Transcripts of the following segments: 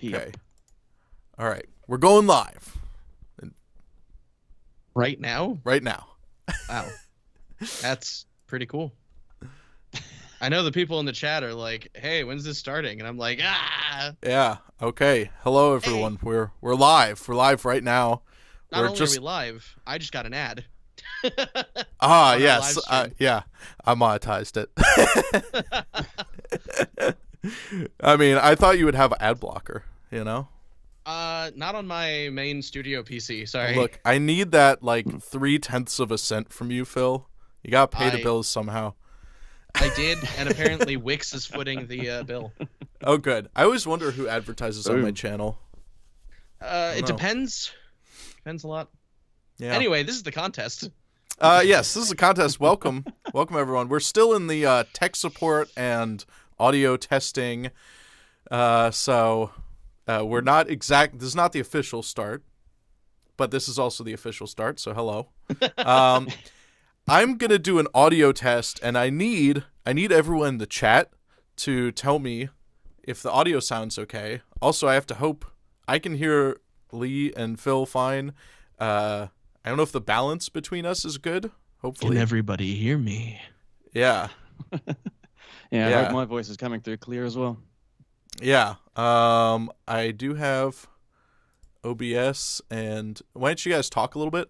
Yep. Okay. All right. We're going live. Right now? Right now. Wow. That's pretty cool. I know the people in the chat are like, hey, when's this starting? And I'm like, ah! Yeah. Okay. Hello, everyone. Hey. We're live. We're live right now. Not we're only just... are we live, I just got an ad. Yes. Yeah. I monetized it. I mean, I thought you would have an ad blocker, you know? Not on my main studio PC, sorry. Look, I need that, like, 0.3 of a cent from you, Phil. You gotta pay the bills somehow. I did, and apparently Wix is footing the bill. Oh, good. I always wonder who advertises on my channel. It depends. Depends a lot. Yeah. Anyway, this is the contest. Yes, this is a contest. Welcome. Welcome, everyone. We're still in the tech support and audio testing. So we're not exact. This is not the official start, but this is also the official start. So hello. I'm going to do an audio test, and I need everyone in the chat to tell me if the audio sounds okay. Also, I have to hope I can hear Lee and Phil fine. I don't know if the balance between us is good. Hopefully. Can everybody hear me? Yeah. Yeah, I hope my voice is coming through clear as well. Yeah. I do have OBS, and why don't you guys talk a little bit?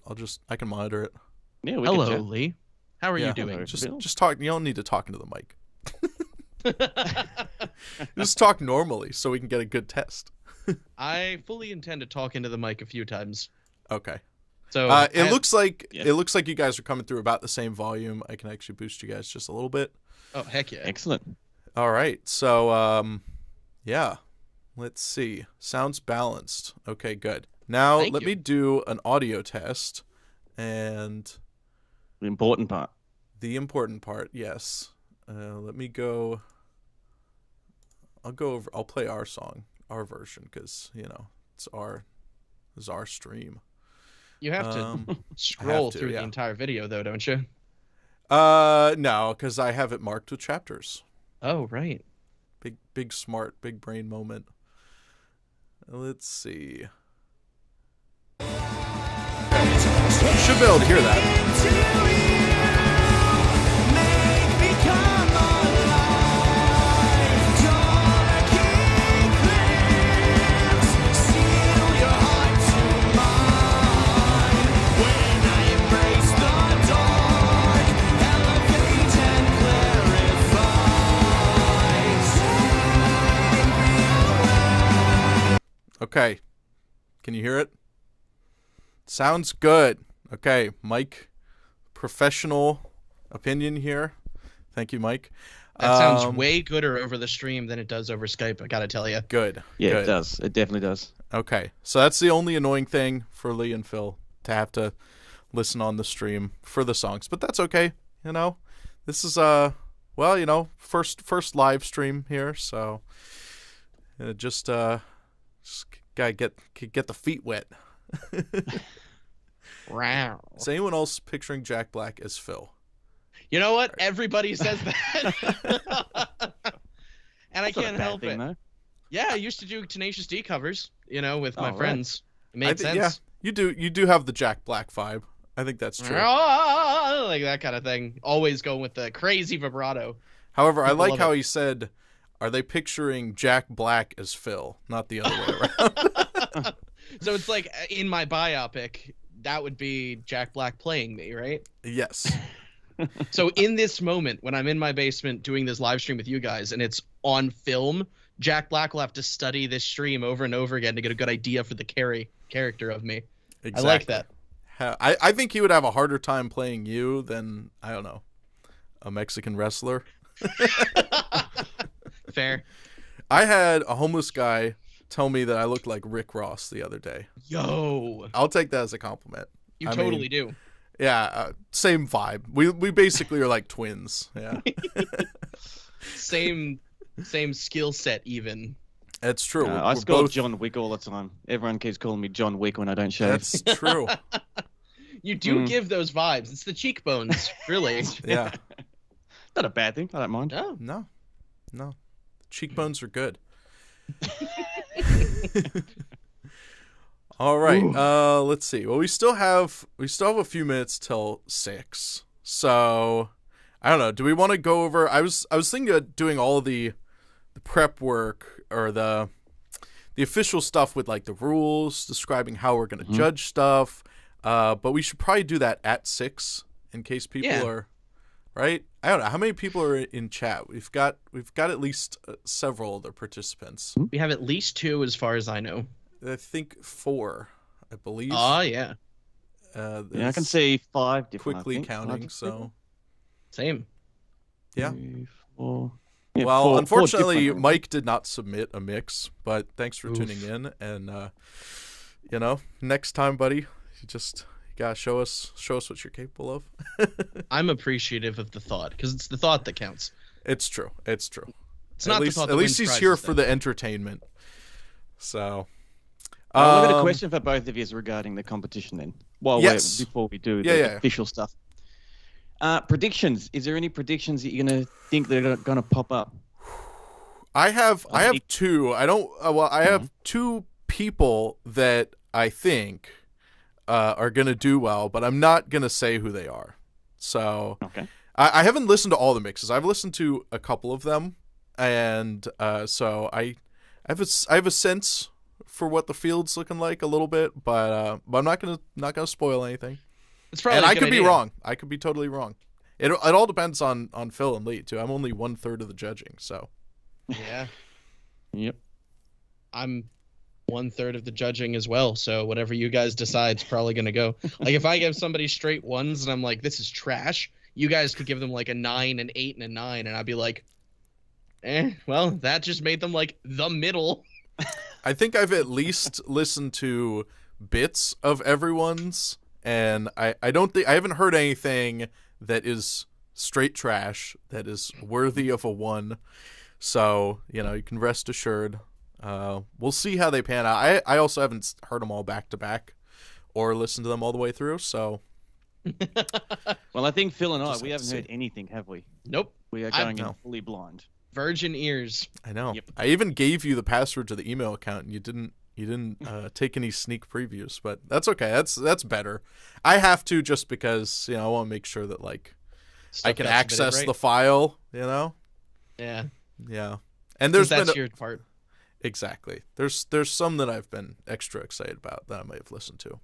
I can monitor it. Yeah, Hello, Lee. How are you doing? Hello, just talk. You don't need to talk into the mic. Just talk normally so we can get a good test. I fully intend to talk into the mic a few times. Okay. So it looks like you guys are coming through about the same volume. I can actually boost you guys just a little bit. Oh, heck yeah. Excellent. All right. So yeah. Let's see. Sounds balanced. Okay, good. Now let me do an audio test, and the important part. The important part, yes. Let me go. I'll go over. I'll play our song, our version, because this is our stream. You have to scroll through the entire video, though, don't you? No, because I have it marked with chapters. Oh, right. Big smart, big brain moment. Let's see. Should be able to hear that. Okay. Can you hear it? Sounds good. Okay, Mike. Professional opinion here. Thank you, Mike. That sounds way gooder over the stream than it does over Skype, I gotta tell you. Good. Yeah, good. It does. It definitely does. Okay, so that's the only annoying thing for Lee and Phil, to have to listen on the stream for the songs. But that's okay, This is, first live stream here, so just gotta get the feet wet. Wow. Is anyone else picturing Jack Black as Phil? You know what? Everybody says that. And I can't help it. Though. Yeah, I used to do Tenacious D covers, with my friends. It made sense. Yeah, you do have the Jack Black vibe. I think that's true. Like that kind of thing. Always going with the crazy vibrato. However, I like how he said, are they picturing Jack Black as Phil, not the other way around? So it's like in my biopic, that would be Jack Black playing me, right? Yes. So in this moment, when I'm in my basement doing this live stream with you guys and it's on film, Jack Black will have to study this stream over and over again to get a good idea for the character of me. Exactly. I like that. I think he would have a harder time playing you than, I don't know, a Mexican wrestler. Fair. I had a homeless guy tell me that I looked like Rick Ross the other day. Yo. I'll take that as a compliment. You totally do. Yeah, same vibe. We basically are like twins. Yeah. Same skill set even. That's true. I score John Wick all the time. Everyone keeps calling me John Wick when I don't shave. That's true. You do give those vibes. It's the cheekbones, really. Yeah. Not a bad thing. I don't mind. No. Cheekbones are good. All right. Ooh. Let's see. Well, we still have a few minutes till 6. So I don't know. Do we want to go over? I was thinking of doing all the prep work or the official stuff with like the rules, describing how we're going to judge stuff. But we should probably do that at 6 in case people are right. I don't know how many people are in chat. We've got at least several other participants. We have at least 2 as far as I know. I think 4, I believe. Oh yeah. Yeah, I can see 5 different. Quickly counting, so same. Yeah. 3, 4. Yeah, well, 4 unfortunately, different. Mike did not submit a mix, but thanks for tuning in. And next time, buddy, you gotta show us what you're capable of. I'm appreciative of the thought because it's the thought that counts. It's true. It's not the thought that wins he's here prizes, for the entertainment. So. I've got a question for both of you regarding the competition then. Before we do the official stuff. Predictions. Is there any predictions that you're going to think that are going to pop up? I have 2. I have 2 people that I think are going to do well, but I'm not going to say who they are. So okay. I haven't listened to all the mixes. I've listened to a couple of them, and so I have a sense for what the field's looking like a little bit, but I'm not gonna spoil anything. It's probably and I good could idea. be wrong. I could be totally wrong. It all depends on Phil and Lee too. I'm only 1/3 of the judging, so. Yeah. Yep. I'm 1/3 of the judging as well, so whatever you guys decide is probably gonna go. Like if I give somebody straight 1s and I'm like, this is trash, you guys could give them like a 9, an 8, and a 9, and I'd be like, well, that just made them like the middle. I think I've at least listened to bits of everyone's, and I haven't heard anything that is straight trash that is worthy of a 1. So you can rest assured. We'll see how they pan out. I also haven't heard them all back to back, or listened to them all the way through. So. Well, I think Phil and we haven't heard anything, have we? Nope. We are going in fully blind. Virgin ears. I know. Yep. I even gave you the password to the email account, and you didn't take any sneak previews, but that's okay. That's better. I have to just because I want to make sure that I can access the file. Yeah. Yeah. And that's your part. Exactly. There's some that I've been extra excited about that I might have listened to.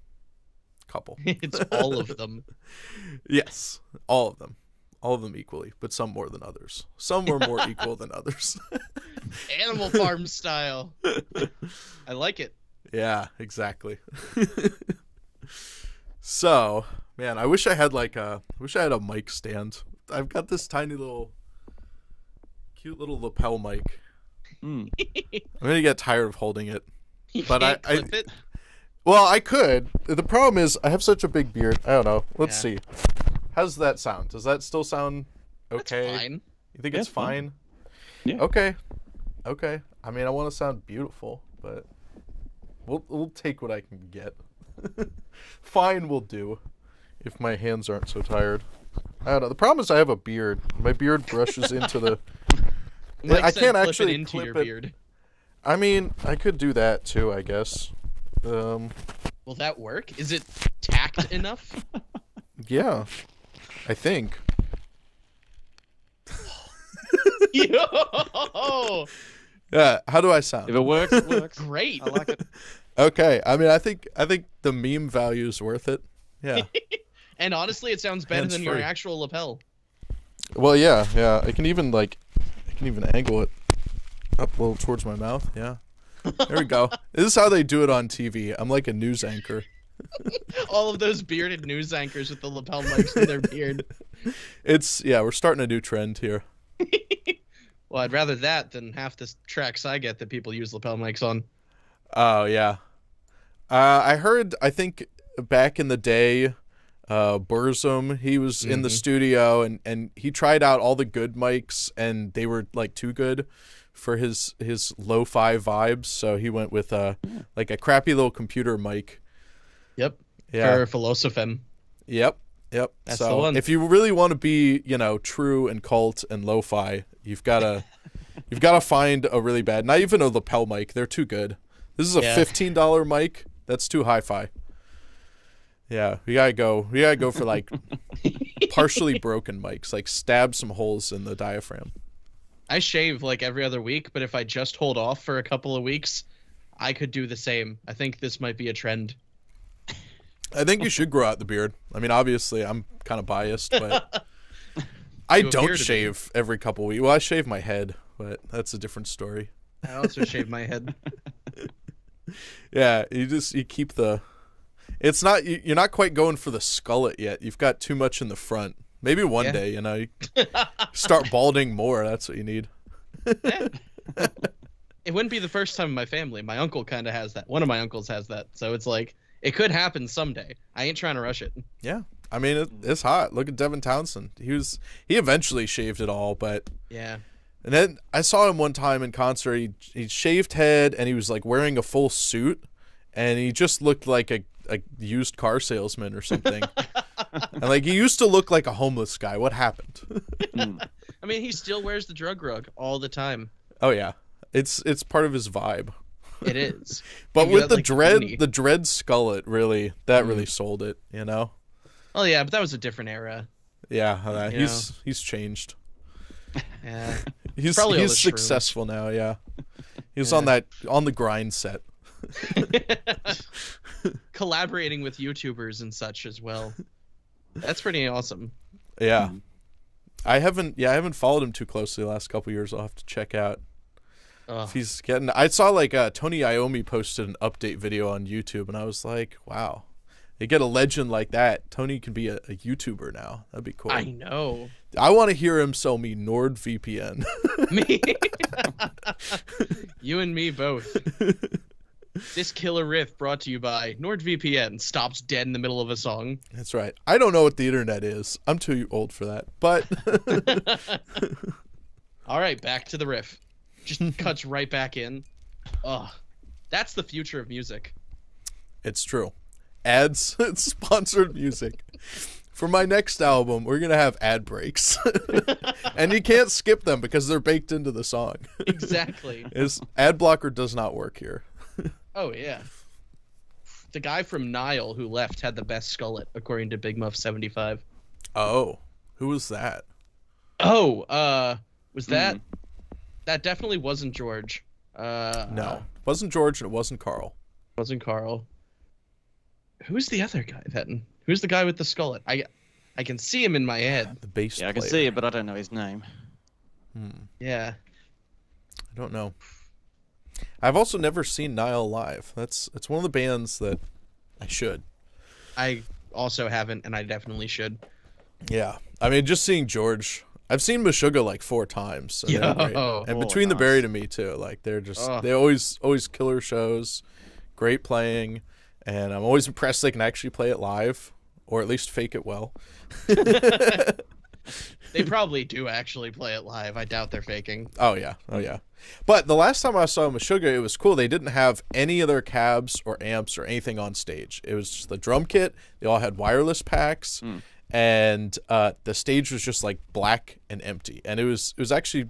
Couple. It's all of them. Yes, all of them. All of them equally, but some more than others. Some were more equal than others. Animal Farm style. I like it. Yeah, exactly. So, man, I wish I had a mic stand. I've got this tiny little, cute little lapel mic. I'm gonna get tired of holding it. But I clip it. Well, I could. The problem is I have such a big beard. I don't know. Let's see. How's that sound? Does that still sound okay? That's fine. You think it's fine? Yeah. Okay. I mean, I want to sound beautiful, but we'll take what I can get. Fine will do, if my hands aren't so tired. I don't know. The problem is I have a beard. My beard brushes into the. I can't actually into clip your it. beard. I mean, I could do that too, I guess. Will that work? Is it tacked enough? Yeah. I think. Yo! Yeah, how do I sound? If it works, it works. Great. I like it. Okay, I mean, I think the meme value is worth it. Yeah. And honestly, it sounds better than your actual lapel. Well, yeah. I can even angle it up a little towards my mouth. Yeah. There we go. This is how they do it on TV. I'm like a news anchor. All of those bearded news anchors with the lapel mics in their beard. We're starting a new trend here. Well, I'd rather that than half the tracks I get that people use lapel mics on. Oh, yeah. I think back in the day, Burzum, he was in the studio and he tried out all the good mics and they were like too good for his lo-fi vibes. So he went with like a crappy little computer mic. Yep. Yeah. For Philosophem. Yep. That's so the one. If you really want to be, true and cult and lo-fi, you've got to find a really bad, not even a lapel mic. They're too good. This is a $15 mic. That's too hi-fi. Yeah, we gotta go for like partially broken mics, like stab some holes in the diaphragm. I shave like every other week, but if I just hold off for a couple of weeks, I could do the same. I think this might be a trend. I think you should grow out the beard. I mean, obviously, I'm kind of biased, but I don't shave every couple weeks. Well, I shave my head, but that's a different story. I also shave my head. Yeah, you keep the. It's not you're not quite going for the skullet yet. You've got too much in the front. Maybe one day, you know, you start balding more. That's what you need. Yeah. It wouldn't be the first time in my family. My uncle kind of has that. One of my uncles has that. So it's like, it could happen someday. I ain't trying to rush it. Yeah. I mean, it's hot. Look at Devin Townsend. He eventually shaved it all, but yeah. And then I saw him one time in concert. He shaved head and he was like wearing a full suit, and he just looked like a used car salesman or something. And like, he used to look like a homeless guy. What happened? I mean, he still wears the drug rug all the time. Oh yeah, it's part of his vibe. It is. But with the dread skullet, really sold it, you know. Oh yeah, but that was a different era. Yeah, he's changed. Yeah, he's successful now. Yeah, he's on the grind set. Collaborating with YouTubers and such as well. That's pretty awesome. Yeah. I haven't followed him too closely the last couple years. I'll have to check out if he's getting. I saw like Tony Iommi posted an update video on YouTube, and I was like, wow, they get a legend like that. Tony can be a YouTuber now. That'd be cool. I know. I want to hear him sell me NordVPN. Me. You and me both. This killer riff brought to you by NordVPN. Stops dead in the middle of a song. That's right. I don't know what the internet is. I'm too old for that. But all right, back to the riff. Just cuts right back in. Oh, that's the future of music. It's true. Ads, sponsored music. For my next album, we're going to have ad breaks. And you can't skip them because they're baked into the song. Exactly. Ad blocker does not work here. Oh, yeah. The guy from Nile who left had the best skullet, according to Big Muff 75. Oh, who was that? Oh, was that? That definitely wasn't George. No, wasn't George, and it wasn't Carl. Wasn't Carl. Who's the other guy then? Who's the guy with the skullet? I can see him in my head. The bass player. I can see it, but I don't know his name. Yeah. I don't know. I've also never seen Nile live. It's one of the bands that I should. I also haven't, and I definitely should. Yeah. I mean, just seeing George. I've seen Meshuggah like 4 times. So and Between the Buried and Me too. Like they're just they always killer shows, great playing, and I'm always impressed they can actually play it live, or at least fake it well. They probably do actually play it live. I doubt they're faking. Oh yeah. But the last time I saw Meshuggah, it was cool. They didn't have any of their cabs or amps or anything on stage. It was just the drum kit. They all had wireless packs, and the stage was just like black and empty. And it was actually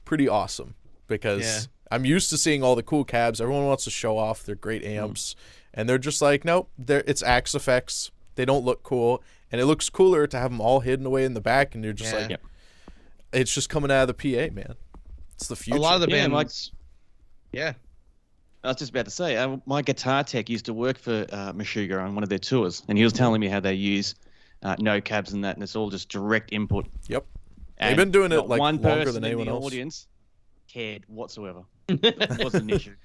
pretty awesome because I'm used to seeing all the cool cabs. Everyone wants to show off their great amps, and they're just like, nope, it's Axe effects. They don't look cool. And it looks cooler to have them all hidden away in the back, and you're just like, it's just coming out of the PA, man. It's the future. A lot of the bands, I was just about to say, my guitar tech used to work for Meshuggah on one of their tours, and he was telling me how they use no cabs and that, and it's all just direct input. Yep. And they've been doing it like one longer than anyone else. Audience cared whatsoever. It wasn't an issue.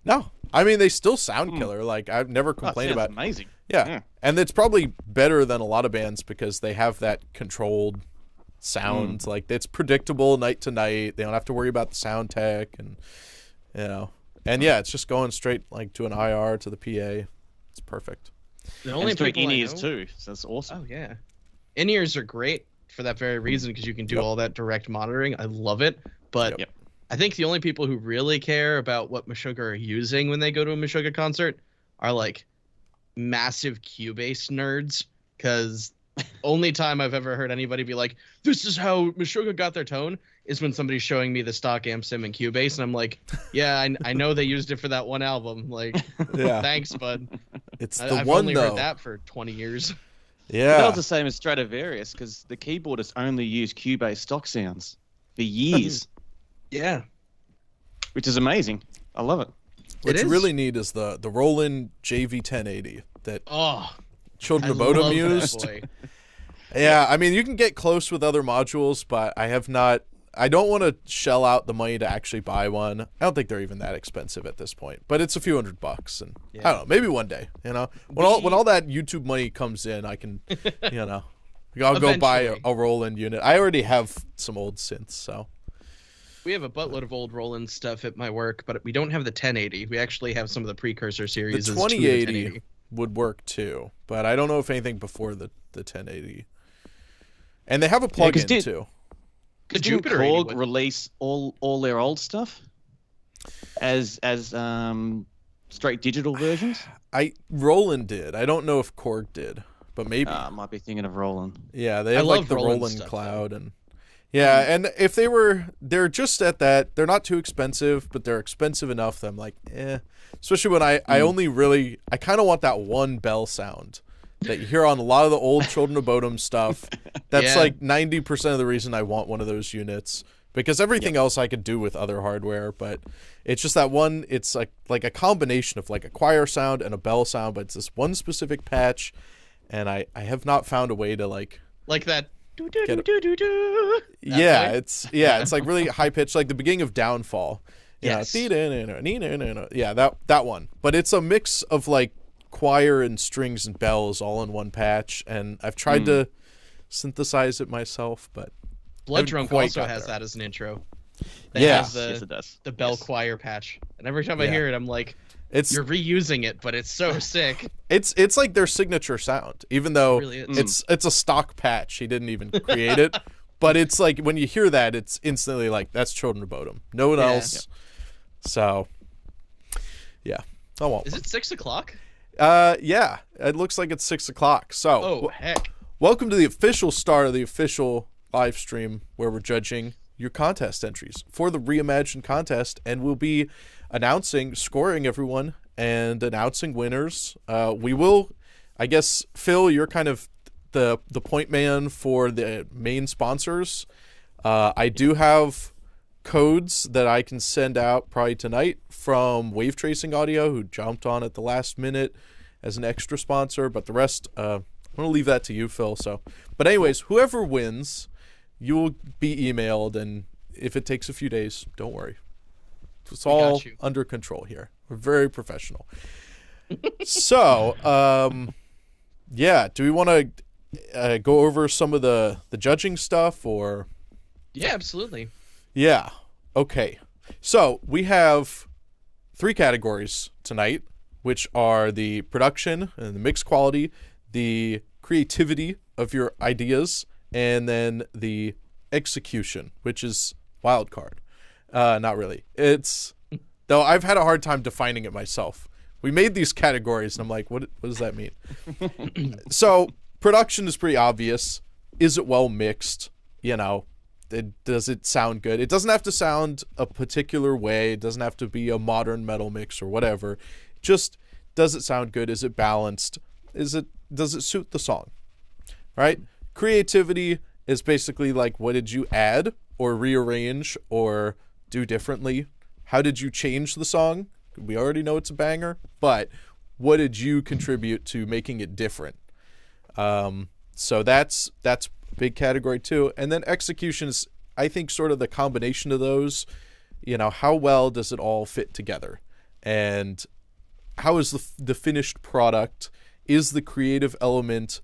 No, I mean they still sound killer. Like I've never complained about. Amazing. Yeah, and it's probably better than a lot of bands because they have that controlled sound. Like it's predictable night to night. They don't have to worry about the sound tech, and it's just going straight like to an IR to the PA. It's perfect. The only people in-ears too, so that's awesome. Oh yeah, in-ears are great for that very reason because you can do all that direct monitoring. I love it, but. I think the only people who really care about what Meshuggah are using when they go to a Meshuggah concert are like massive Cubase nerds, because only time I've ever heard anybody be like, "This is how Meshuggah got their tone," is when somebody's showing me the stock amp sim and Cubase, and I'm like, "Yeah, I know they used it for that one album. Like, thanks, bud." It's I've only heard that for 20 years. Yeah, but that was the same as Stradivarius because the keyboardists only used Cubase stock sounds for years. Yeah, which is amazing. I love it. What's really neat is the Roland JV1080 that Children of Bodom used. Yeah, I mean, you can get close with other modules, but I don't want to shell out the money to actually buy one. I don't think they're even that expensive at this point, but it's a few $100, and I don't know, maybe one day, when all that YouTube money comes in, I can, I'll go buy a Roland unit. I already have some old synths, so. We have a buttload of old Roland stuff at my work, but we don't have the 1080. We actually have some of the precursor series. The 2080 would work too, but I don't know if anything before the 1080. And they have a plug-in too. Did Jupiter Korg release all their old stuff as straight digital versions? Roland did. I don't know if Korg did, but maybe. I might be thinking of Roland. Yeah, they have like the Roland Cloud and. Yeah, and if they're just at that, they're not too expensive, but they're expensive enough that I'm like, Especially when I kind of want that one bell sound that you hear on a lot of the old Children of Bodom stuff. That's like 90% of the reason I want one of those units, because everything else I could do with other hardware, but it's just that one, it's like a combination of like a choir sound and a bell sound, but it's this one specific patch, and I have not found a way to like that. It's like really high pitched, like the beginning of Downfall. Yes. Yeah, that one. But it's a mix of like choir and strings and bells all in one patch, and I've tried to synthesize it myself, but Blood Drunk also has that as an intro. Yes, it does. The bell choir patch, and every time I hear it, I'm like, you're reusing it, but it's so sick. It's like their signature sound, even though it really is. it's a stock patch. He didn't even create it, but it's like when you hear that, it's instantly like that's Children of Bodom. No one else. Yep. So, yeah, I want. Is it 6 o'clock? Yeah, it looks like it's 6 o'clock. So, heck! Welcome to the official start of the official live stream where we're judging your contest entries for the Reimagined contest, and we'll be scoring everyone and announcing winners. We will, I guess, Phil, you're kind of the point man for the main sponsors. I do have codes that I can send out probably tonight from WaveTracing Audio, who jumped on at the last minute as an extra sponsor, but the rest, I'm going to leave that to you, Phil. But anyways, whoever wins, you will be emailed, and if it takes a few days, don't worry. It's all under control here. We're very professional. So, do we want to go over some of the judging stuff, or? Yeah, absolutely. Yeah. Okay. So we have 3 categories tonight, which are the production and the mix quality, the creativity of your ideas, and then the execution, which is wild card. Not really. Though I've had a hard time defining it myself. We made these categories, and I'm like, what does that mean? So production is pretty obvious. Is it well mixed? Does it sound good? It doesn't have to sound a particular way. It doesn't have to be a modern metal mix or whatever. Just, does it sound good? Is it balanced? Does it suit the song? Right? Creativity is basically like, what did you add or rearrange or do differently? How did you change the song? We already know it's a banger, but what did you contribute to making it different? So that's big category too. And then execution is, I think, sort of the combination of those. How well does it all fit together? And how is the finished product? Is the creative element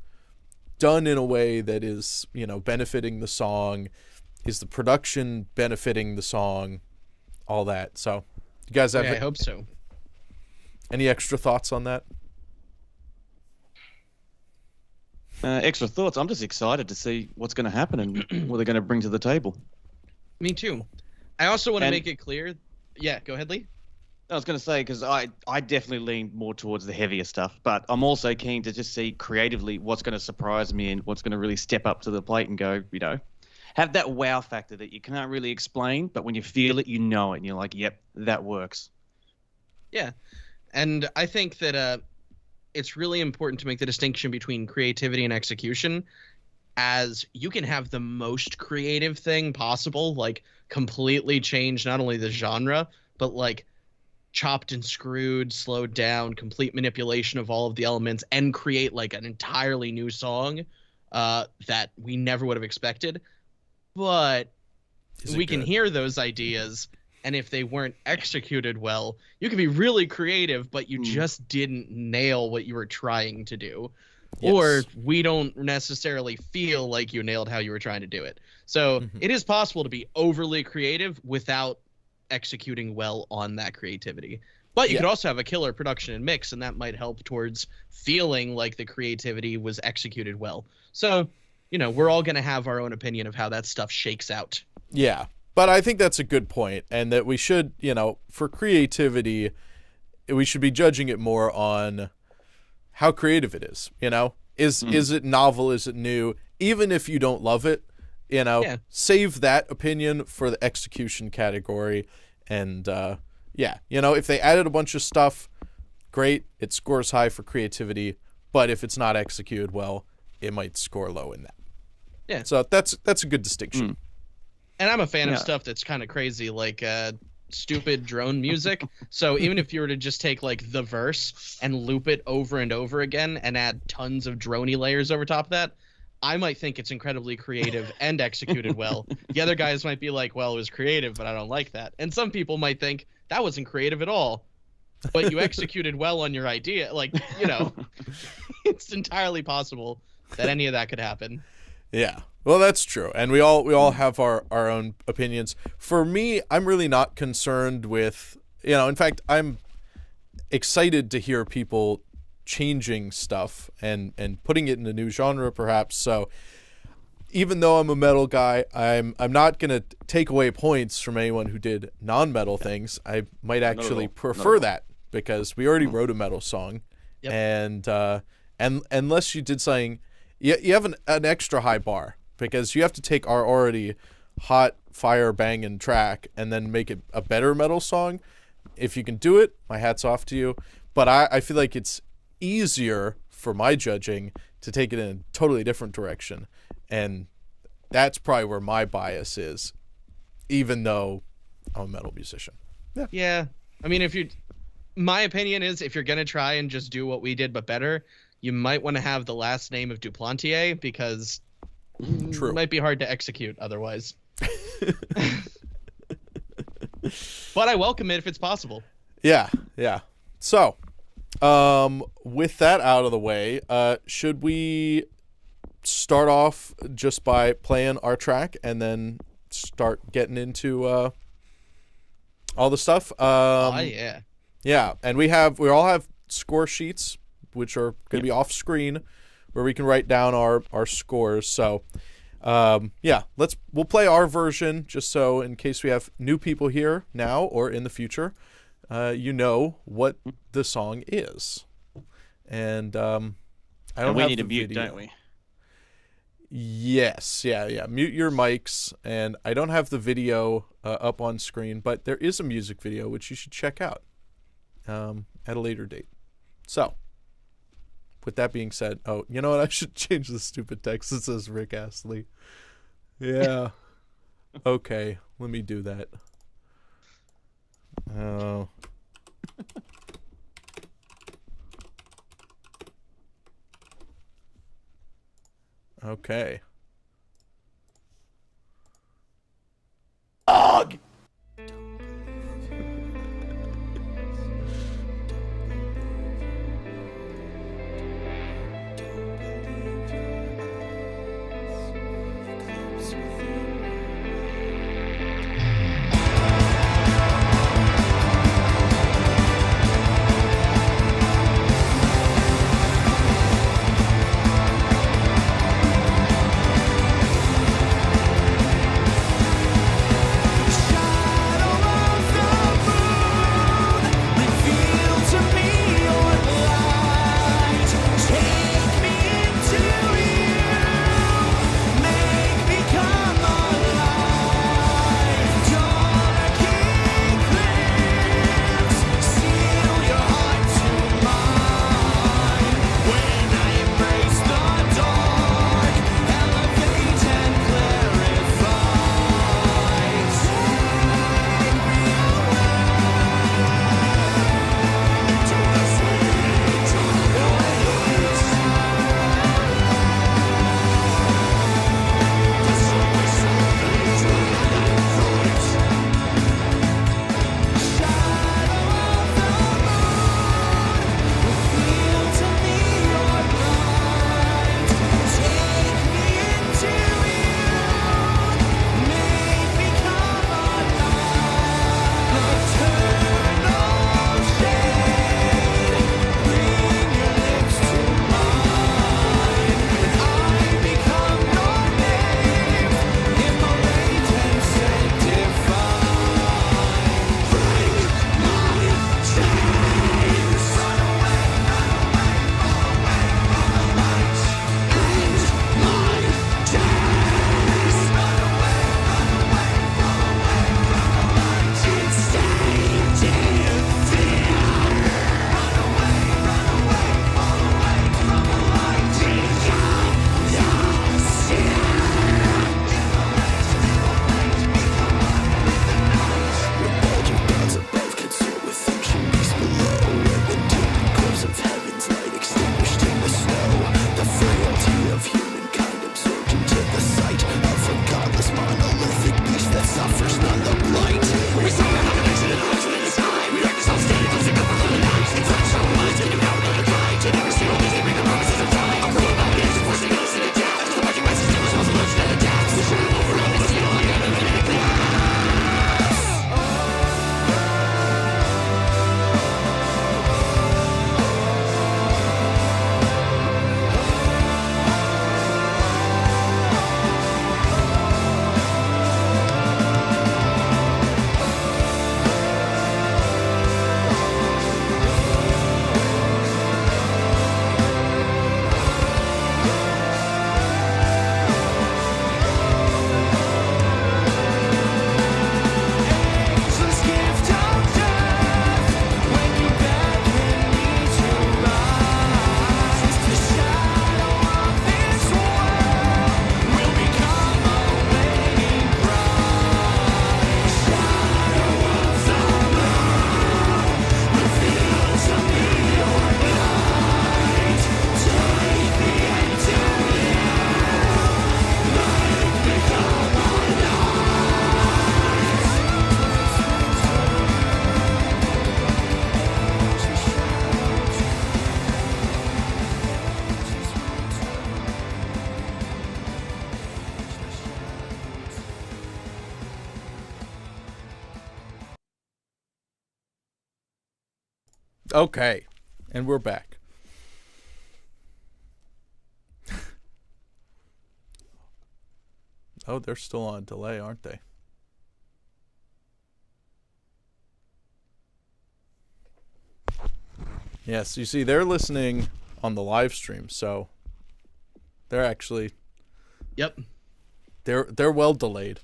done in a way that is, benefiting the song? Is the production benefiting the song? All that. So, you guys have... I hope so. Any extra thoughts on that? Extra thoughts. I'm just excited to see what's going to happen and what they're going to bring to the table. Me too. I also want to make it clear. Yeah, go ahead, Lee. I was going to say, because I definitely lean more towards the heavier stuff, but I'm also keen to just see creatively what's going to surprise me and what's going to really step up to the plate and go, have that wow factor that you can't really explain, but when you feel it, you know it, and you're like, yep, that works. Yeah, and I think that it's really important to make the distinction between creativity and execution, as you can have the most creative thing possible, like completely change not only the genre, but like chopped and screwed, slowed down, complete manipulation of all of the elements, and create like an entirely new song that we never would have expected. But we can hear those ideas, and if they weren't executed well, you can be really creative, but you just didn't nail what you were trying to do. Yes. Or we don't necessarily feel like you nailed how you were trying to do it. So it is possible to be overly creative without executing well on that creativity. But you could also have a killer production and mix, and that might help towards feeling like the creativity was executed well. So, we're all going to have our own opinion of how that stuff shakes out. Yeah, but I think that's a good point, and that we should, for creativity, we should be judging it more on how creative it is. Is it novel? Is it new? Even if you don't love it, save that opinion for the execution category. And if they added a bunch of stuff, great, it scores high for creativity. But if it's not executed well, it might score low in that. Yeah. So that's a good distinction. And I'm a fan of stuff that's kind of crazy, like stupid drone music. So even if you were to just take like the verse and loop it over and over again and add tons of droney layers over top of that, I might think it's incredibly creative and executed well. The other guys might be like, well, it was creative, but I don't like that. And some people might think that wasn't creative at all, but you executed well on your idea. Like, it's entirely possible that any of that could happen. Yeah. Well, that's true. And we all have our own opinions. For me, I'm really not concerned with, in fact, I'm excited to hear people changing stuff and putting it in a new genre, perhaps. So even though I'm a metal guy, I'm not going to take away points from anyone who did non-metal things. I might actually prefer that, because we already wrote a metal song. Yep. And unless you did something, you have an extra high bar, because you have to take our already hot fire banging track and then make it a better metal song. If you can do it, my hat's off to you. But I feel like it's easier for my judging to take it in a totally different direction. And that's probably where my bias is, even though I'm a metal musician. Yeah. I mean, my opinion is, if you're going to try and just do what we did but better, you might want to have the last name of Duplantier, because it might be hard to execute otherwise. But I welcome it if it's possible. Yeah. So, with that out of the way, should we start off just by playing our track and then start getting into all the stuff? Yeah. Yeah, and we all have score sheets, which are going to be off screen, where we can write down our scores. So, we'll play our version, just so in case we have new people here now or in the future, what the song is. And we need to mute, don't we? Yes, yeah. Mute your mics, and I don't have the video up on screen, but there is a music video which you should check out at a later date. So, with that being said, you know what? I should change the stupid text that says Rick Astley. Yeah. Okay, let me do that. Oh. Okay. Ugh! Okay, and we're back. Oh, they're still on delay, aren't they? Yes, you see, they're listening on the live stream, so they're actually... Yep. They're well delayed,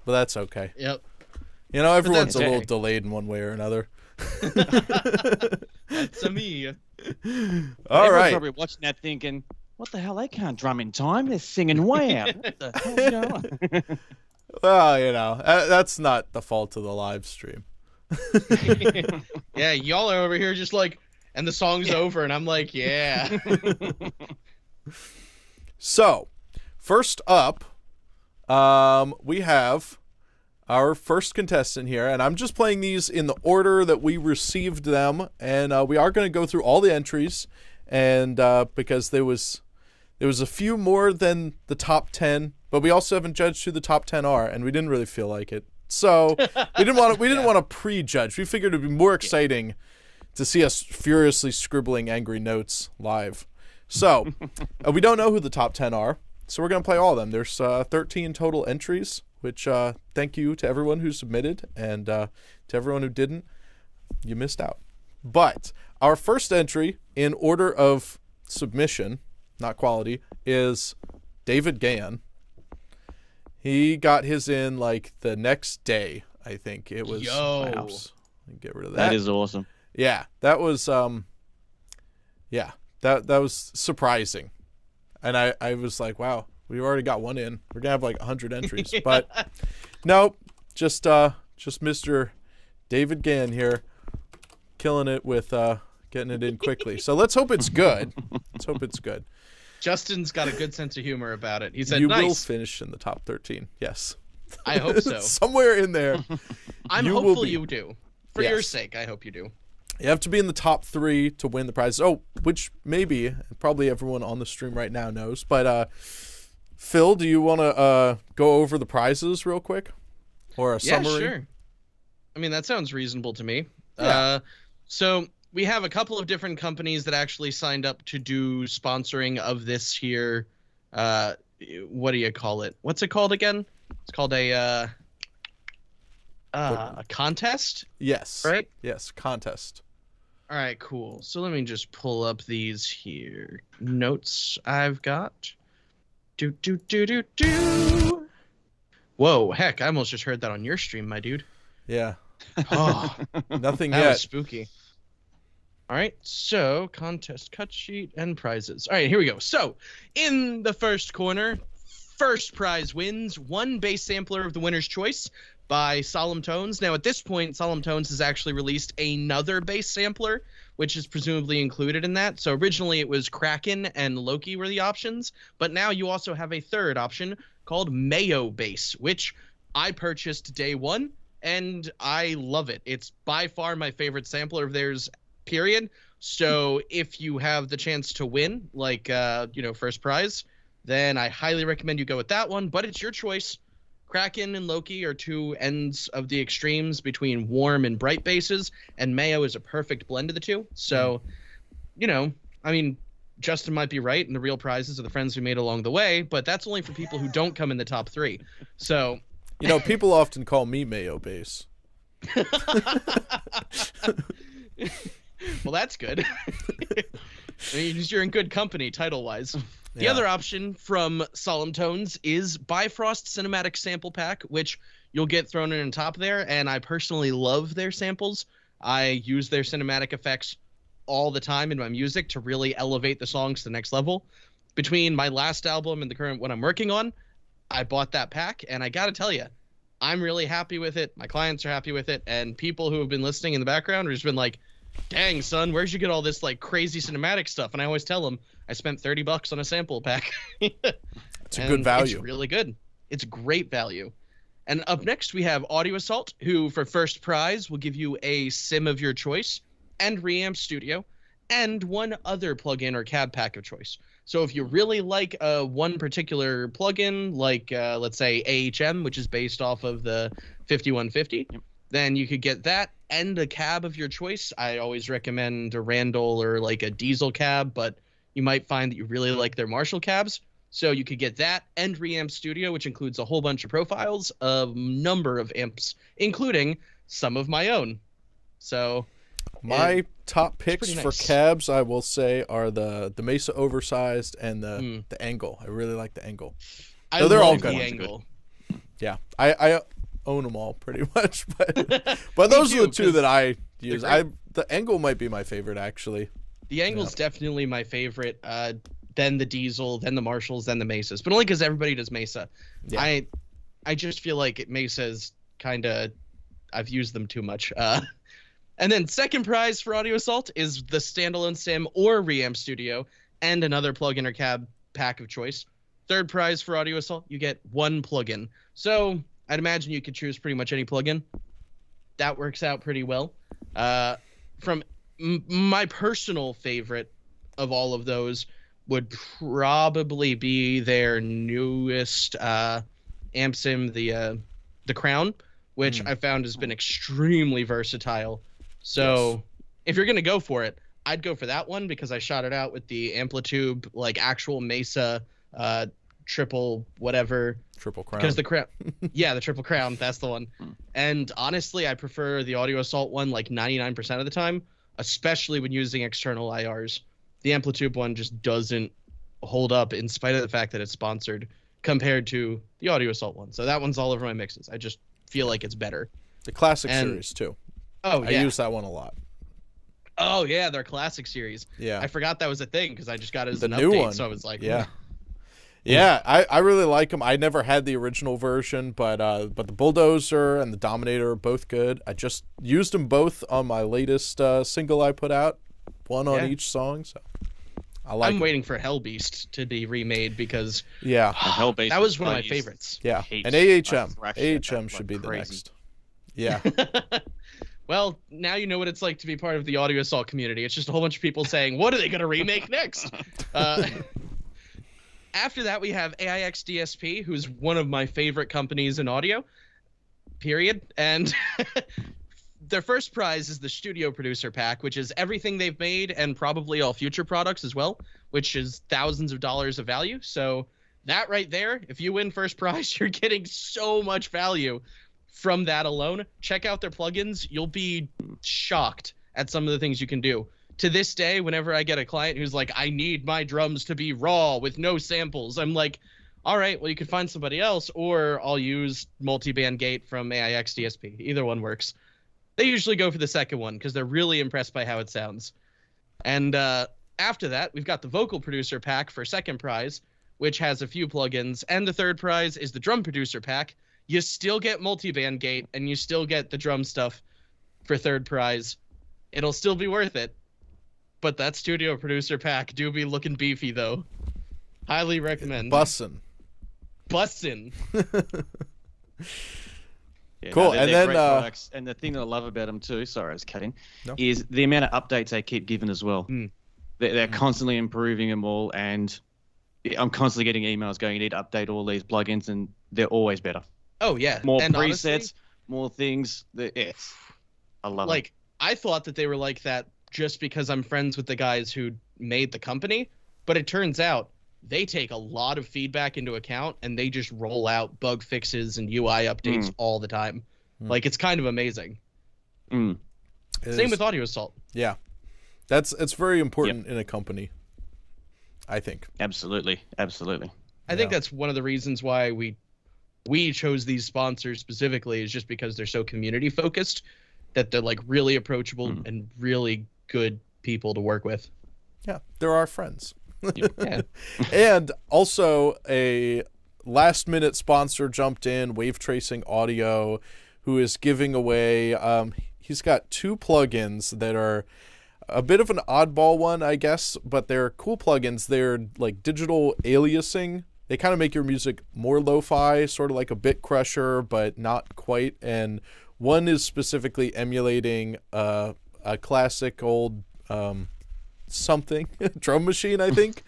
but that's okay. Yep. You know, everyone's that's a little okay. delayed in one way or another. That's a me. All Everyone's right. probably watching that thinking, what the hell? They can't drum in time. They're singing way out. What the hell's going on? Well, you know, that's not the fault of the live stream. Yeah, y'all are over here just like, and the song's over, and I'm like, yeah. So, first up, we have our first contestant here, and I'm just playing these in the order that we received them, and we are going to go through all the entries, and because there was a few more than the top 10, but we also haven't judged who the top 10 are, and we didn't really feel like it. So we didn't want to prejudge. We figured it'd be more exciting to see us furiously scribbling angry notes live. So we don't know who the top 10 are, so we're going to play all of them. There's 13 total entries, which thank you to everyone who submitted, and to everyone who didn't, you missed out. But our first entry in order of submission, not quality, is David Gann. He got his in like the next day, I think. It was my house. Get rid of that. That is awesome. Yeah, that was that was surprising. And I was like, wow, we already got one in. We're gonna have like 100 entries. But no, just Mr. David Gann here, killing it with getting it in quickly. So let's hope it's good. Let's hope it's good. Justin's got a good sense of humor about it. He said, you nice. will finish in the top 13. Yes. I hope so. Somewhere in there. I'm hopeful you do. For your sake, I hope you do. You have to be in the top 3 to win the prize. Oh, which maybe, probably everyone on the stream right now knows. But Phil, do you want to go over the prizes real quick? Or a summary? Yeah, sure. I mean, that sounds reasonable to me. Yeah. So we have a couple of different companies that actually signed up to do sponsoring of this here. What do you call it? What's it called again? It's called a contest? Yes. Right? Yes, contest. All right, cool. So let me just pull up these here notes I've got. Do. Whoa, heck, I almost just heard that on your stream, my dude. Yeah. Oh, Nothing that yet. was spooky. All right, so contest cut sheet and prizes. All right, here we go. So in the first corner, first prize wins one bass sampler of the winner's choice by Solemn Tones. Now, at this point, Solemn Tones has actually released another bass sampler, which is presumably included in that. So originally it was Kraken and Loki were the options, but now you also have a third option called Mayo Bass, which I purchased day one, and I love it. It's by far my favorite sampler of theirs, period. So if you have the chance to win, like, first prize, then I highly recommend you go with that one, but it's your choice. Kraken and Loki are two ends of the extremes between warm and bright basses, and Mayo is a perfect blend of the two. So, I mean, Justin might be right, and the real prizes are the friends we made along the way, but that's only for people who don't come in the top 3. So, people often call me Mayo Bass. Well, that's good. I mean, you're in good company, title-wise. The other option from Solemn Tones is Bifrost Cinematic Sample Pack, which you'll get thrown in on top there, and I personally love their samples. I use their cinematic effects all the time in my music to really elevate the songs to the next level. Between my last album and the current one I'm working on, I bought that pack, and I gotta tell you, I'm really happy with it. My clients are happy with it, and people who have been listening in the background have just been like, dang, son, where'd you get all this like crazy cinematic stuff? And I always tell them I spent $30 on a sample pack. It's a good value. It's really good. It's great value. And up next we have Audio Assault, who for first prize will give you a sim of your choice and Reamp Studio and one other plugin or cab pack of choice. So if you really like one particular plugin, like let's say AHM, which is based off of the 5150, then you could get that and a cab of your choice. I always recommend a Randall or like a diesel cab, but you might find that you really like their Marshall cabs. So you could get that and Reamp Studio, which includes a whole bunch of profiles of number of amps, including some of my own. So my top picks nice. for cabs, I will say, are the Mesa Oversized and the Angle. I really like the Angle. I they're love all the good. Angle. Yeah, I own them all pretty much, but those are the two that I use. The Angle might be my favorite, actually. The Angle's definitely my favorite. Then the Diesel, then the Marshalls, then the Mesas, but only because everybody does Mesa. Yeah. I just feel like Mesa's kind of, I've used them too much. And then second prize for Audio Assault is the standalone sim or Reamp Studio and another plugin or cab pack of choice. Third prize for Audio Assault, you get one plugin. So I'd imagine you could choose pretty much any plugin. That works out pretty well. From my personal favorite of all of those would probably be their newest amp sim, the Crown, which I found has been extremely versatile. So if you're gonna go for it, I'd go for that one because I shot it out with the Amplitube, like actual Mesa triple whatever. Triple Crown. Because the Crown, the Triple Crown, that's the one. And honestly, I prefer the Audio Assault one like 99% of the time, especially when using external IRs. The Amplitube one just doesn't hold up in spite of the fact that it's sponsored compared to the Audio Assault one. So that one's all over my mixes. I just feel like it's better. The Classic series too. Oh, yeah. I use that one a lot. Oh, yeah, their Classic series. Yeah. I forgot that was a thing because I just got it as the an new update, one. so I was like... Yeah. Yeah, I really like them. I never had the original version, but the Bulldozer and the Dominator are both good. I just used them both on my latest single I put out, one on each song, so I like I'm waiting for Hellbeast to be remade because Hellbeast that was one of my favorites. Yeah, and AHM should be the next. Yeah. Well, now you know what it's like to be part of the Audio Assault community. It's just a whole bunch of people saying, what are they going to remake next? After that, we have AIXDSP, who's one of my favorite companies in audio, period. And their first prize is the Studio Producer Pack, which is everything they've made and probably all future products as well, which is thousands of dollars of value. So that right there, if you win first prize, you're getting so much value from that alone. Check out their plugins. You'll be shocked at some of the things you can do. To this day, whenever I get a client who's like, I need my drums to be raw with no samples, I'm like, all right, well, you can find somebody else, or I'll use multi-band gate from AIXDSP. Either one works. They usually go for the second one because they're really impressed by how it sounds. And after that, we've got the Vocal Producer Pack for second prize, which has a few plugins. And the third prize is the Drum Producer Pack. You still get multi-band gate, and you still get the drum stuff for third prize. It'll still be worth it. But that Studio Producer Pack do be looking beefy, though. Highly recommend. Bussin'. Yeah, cool. No, and they're then great products. And the thing that I love about them too, sorry I was cutting, is the amount of updates they keep giving as well. They're constantly improving them all, and I'm constantly getting emails going, you need to update all these plugins, and they're always better. Oh, yeah. More and presets, honestly, more things. I love it. Like, I thought that they were like that just because I'm friends with the guys who made the company, but it turns out they take a lot of feedback into account, and they just roll out bug fixes and UI updates all the time. Like, it's kind of amazing. Same with Audio Assault. Yeah. It's very important in a company, I think. Absolutely. I think that's one of the reasons why we chose these sponsors specifically, is just because they're so community focused, that they're like really approachable and really good people to work with. Yeah, they're our friends. Yeah. And also a last minute sponsor jumped in, WaveTracing Audio, who is giving away he's got 2 plugins that are a bit of an oddball one, I guess, but they're cool plugins. They're like digital aliasing. They kind of make your music more lo-fi, sort of like a Bit Crusher, but not quite. And one is specifically emulating a classic old something drum machine, I think,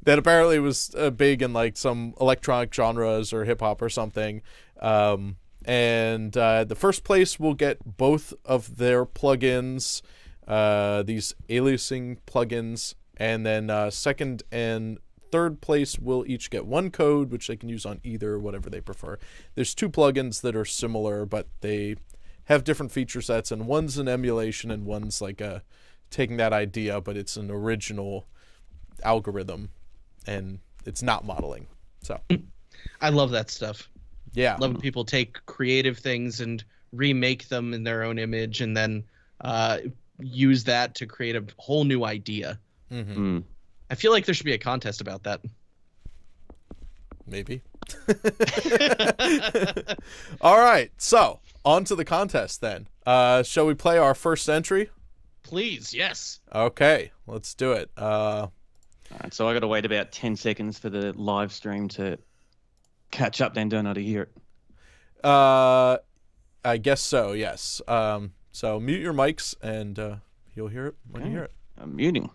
that apparently was big in like some electronic genres or hip hop or something. And And the first place will get both of their plugins, these aliasing plugins, and then second and third place will each get one code, which they can use on either, whatever they prefer. There's 2 plugins that are similar, but they have different feature sets, and one's an emulation and one's like taking that idea, but it's an original algorithm, and it's not modeling. So I love that stuff. Yeah. Love when people take creative things and remake them in their own image and then use that to create a whole new idea. Mm-hmm. I feel like there should be a contest about that. Maybe. All right, so on to the contest then. Shall we play our first entry? Please, yes. Okay, let's do it. All right, so I got to wait about 10 seconds for the live stream to catch up, then don't know to hear it. I guess so, yes. So mute your mics and you'll hear it when you hear it. I'm muting.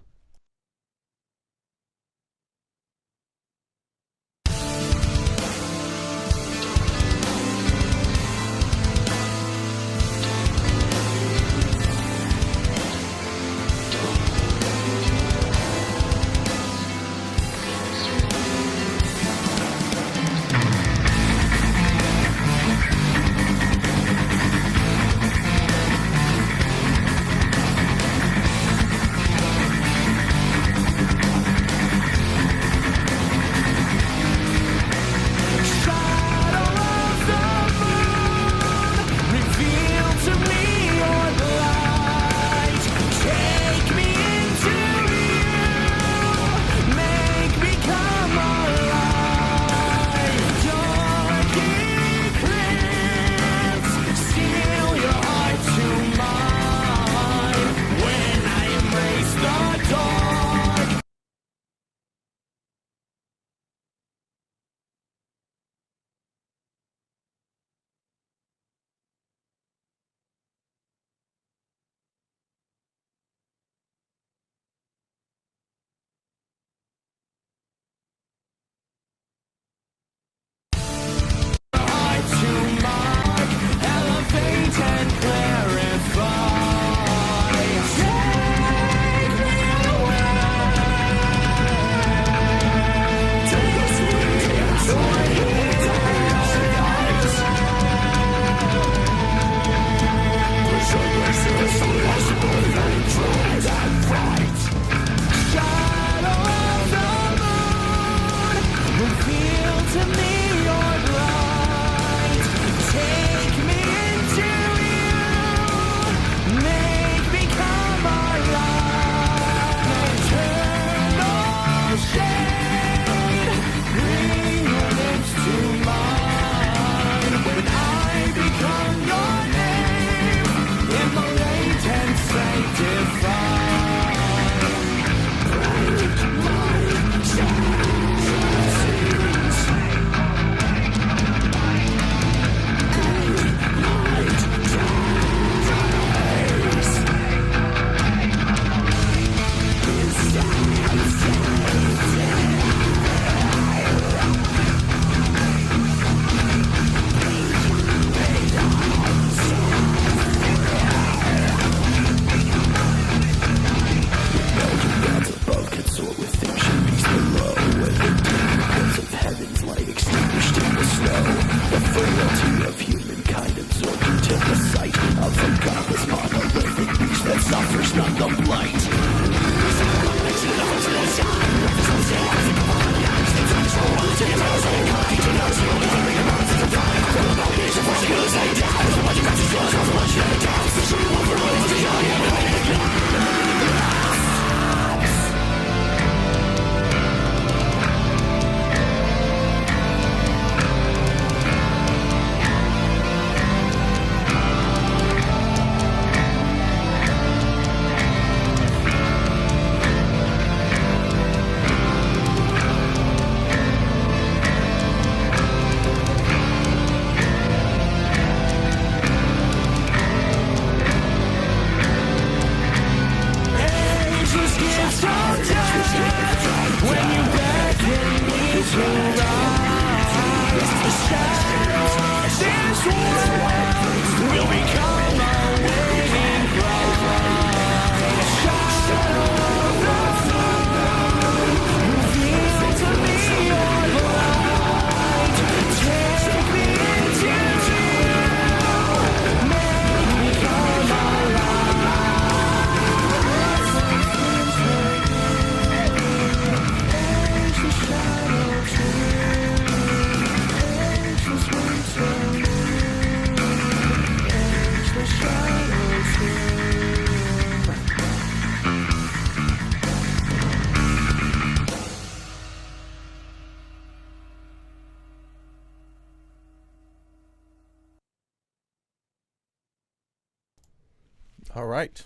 All right.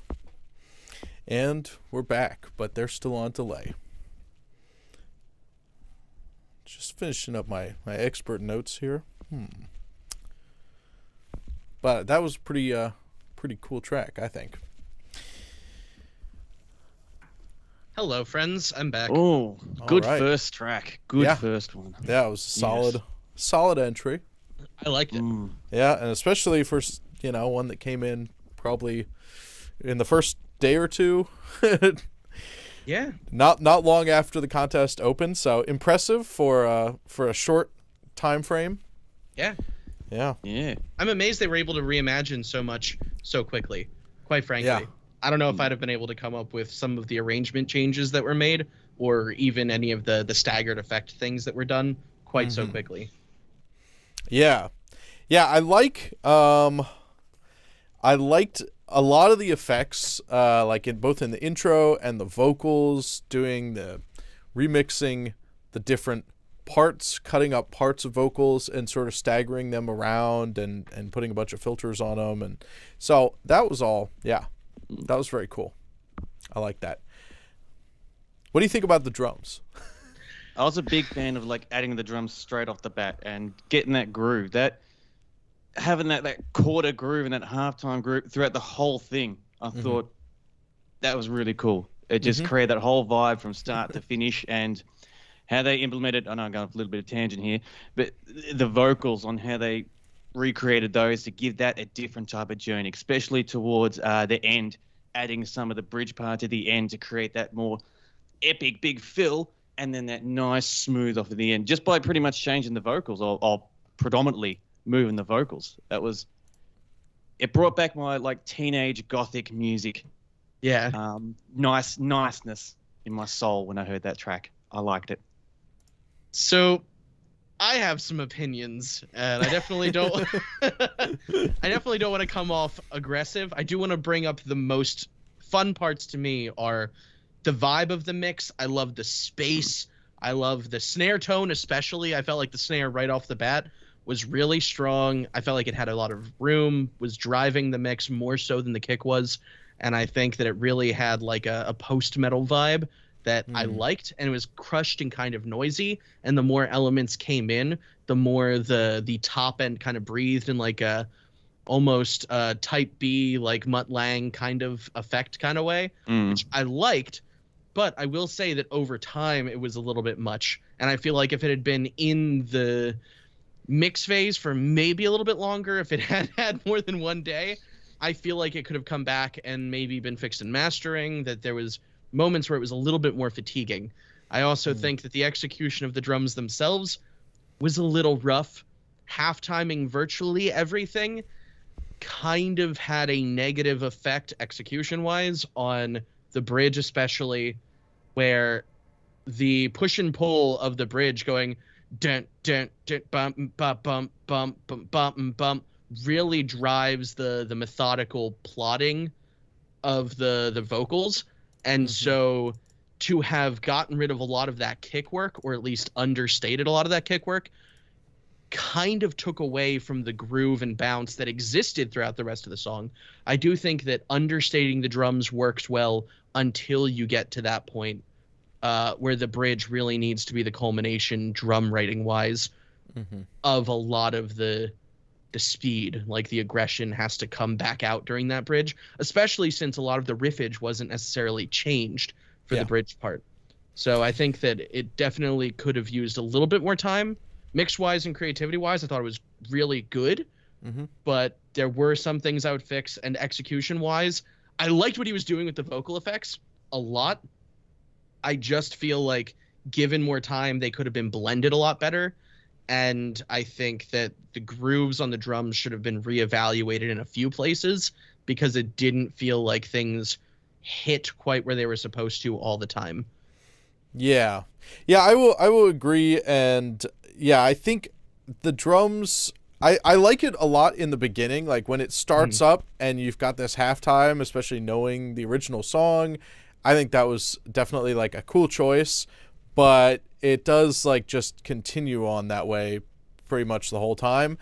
And we're back, but they're still on delay. Just finishing up my expert notes here. But that was pretty cool track, I think. Hello, friends. I'm back. Oh, good right. first track. Good first one. Yeah, it was a solid entry. I liked it. Yeah, and especially for, one that came in probably in the first day or two. Yeah. Not long after the contest opened, so impressive for a short time frame. Yeah. Yeah. Yeah. I'm amazed they were able to reimagine so much so quickly, quite frankly. Yeah. I don't know if I'd have been able to come up with some of the arrangement changes that were made or even any of the staggered effect things that were done quite so quickly. Yeah. Yeah, I liked a lot of the effects, like both in the intro and the vocals, doing the remixing the different parts, cutting up parts of vocals and sort of staggering them around and putting a bunch of filters on them. And so that was all, that was very cool. I like that. What do you think about the drums? I was a big fan of adding the drums straight off the bat and getting that groove. Having that quarter groove and that halftime groove throughout the whole thing, I thought that was really cool. It just created that whole vibe from start to finish, and how they implemented, I know I'm going off a little bit of tangent here, but the vocals on how they recreated those to give that a different type of journey, especially towards the end, adding some of the bridge parts at the end to create that more epic big fill, and then that nice smooth off at the end, just by pretty much changing the vocals or predominantly moving the vocals. It brought back my teenage gothic music. Yeah. Niceness in my soul when I heard that track. I liked it. So I have some opinions, and I definitely don't want to come off aggressive. I do want to bring up the most fun parts to me are the vibe of the mix. I love the space. I love the snare tone, especially. I felt like the snare right off the bat was really strong. I felt like it had a lot of room, was driving the mix more so than the kick was. And I think that it really had a post-metal vibe that I liked, and it was crushed and kind of noisy. And the more elements came in, the more the top end kind of breathed in a almost type B, Mutt Lang kind of effect kind of way, which I liked. But I will say that over time, it was a little bit much. And I feel like if it had been in the mix phase for maybe a little bit longer, if it had more than one day, I feel like it could have come back and maybe been fixed in mastering, that there was moments where it was a little bit more fatiguing. I also think that the execution of the drums themselves was a little rough. Half-timing virtually everything kind of had a negative effect execution-wise on the bridge, especially where the push and pull of the bridge going dun dun dun bump bump bump bump bump bump bump really drives the methodical plotting of the vocals. And so to have gotten rid of a lot of that kick work, or at least understated a lot of that kick work, kind of took away from the groove and bounce that existed throughout the rest of the song. I do think that understating the drums works well until you get to that point where the bridge really needs to be the culmination, drum writing wise, of a lot of the speed. The aggression has to come back out during that bridge, especially since a lot of the riffage wasn't necessarily changed for the bridge part. So I think that it definitely could have used a little bit more time. Mix-wise and creativity-wise, I thought it was really good, but there were some things I would fix. And execution-wise, I liked what he was doing with the vocal effects a lot. I just feel like given more time, they could have been blended a lot better. And I think that the grooves on the drums should have been reevaluated in a few places because it didn't feel like things hit quite where they were supposed to all the time. Yeah. Yeah, I will agree. And yeah, I think the drums, I like it a lot in the beginning, when it starts up and you've got this halftime, especially knowing the original song. I think that was definitely a cool choice, but it does just continue on that way pretty much the whole time.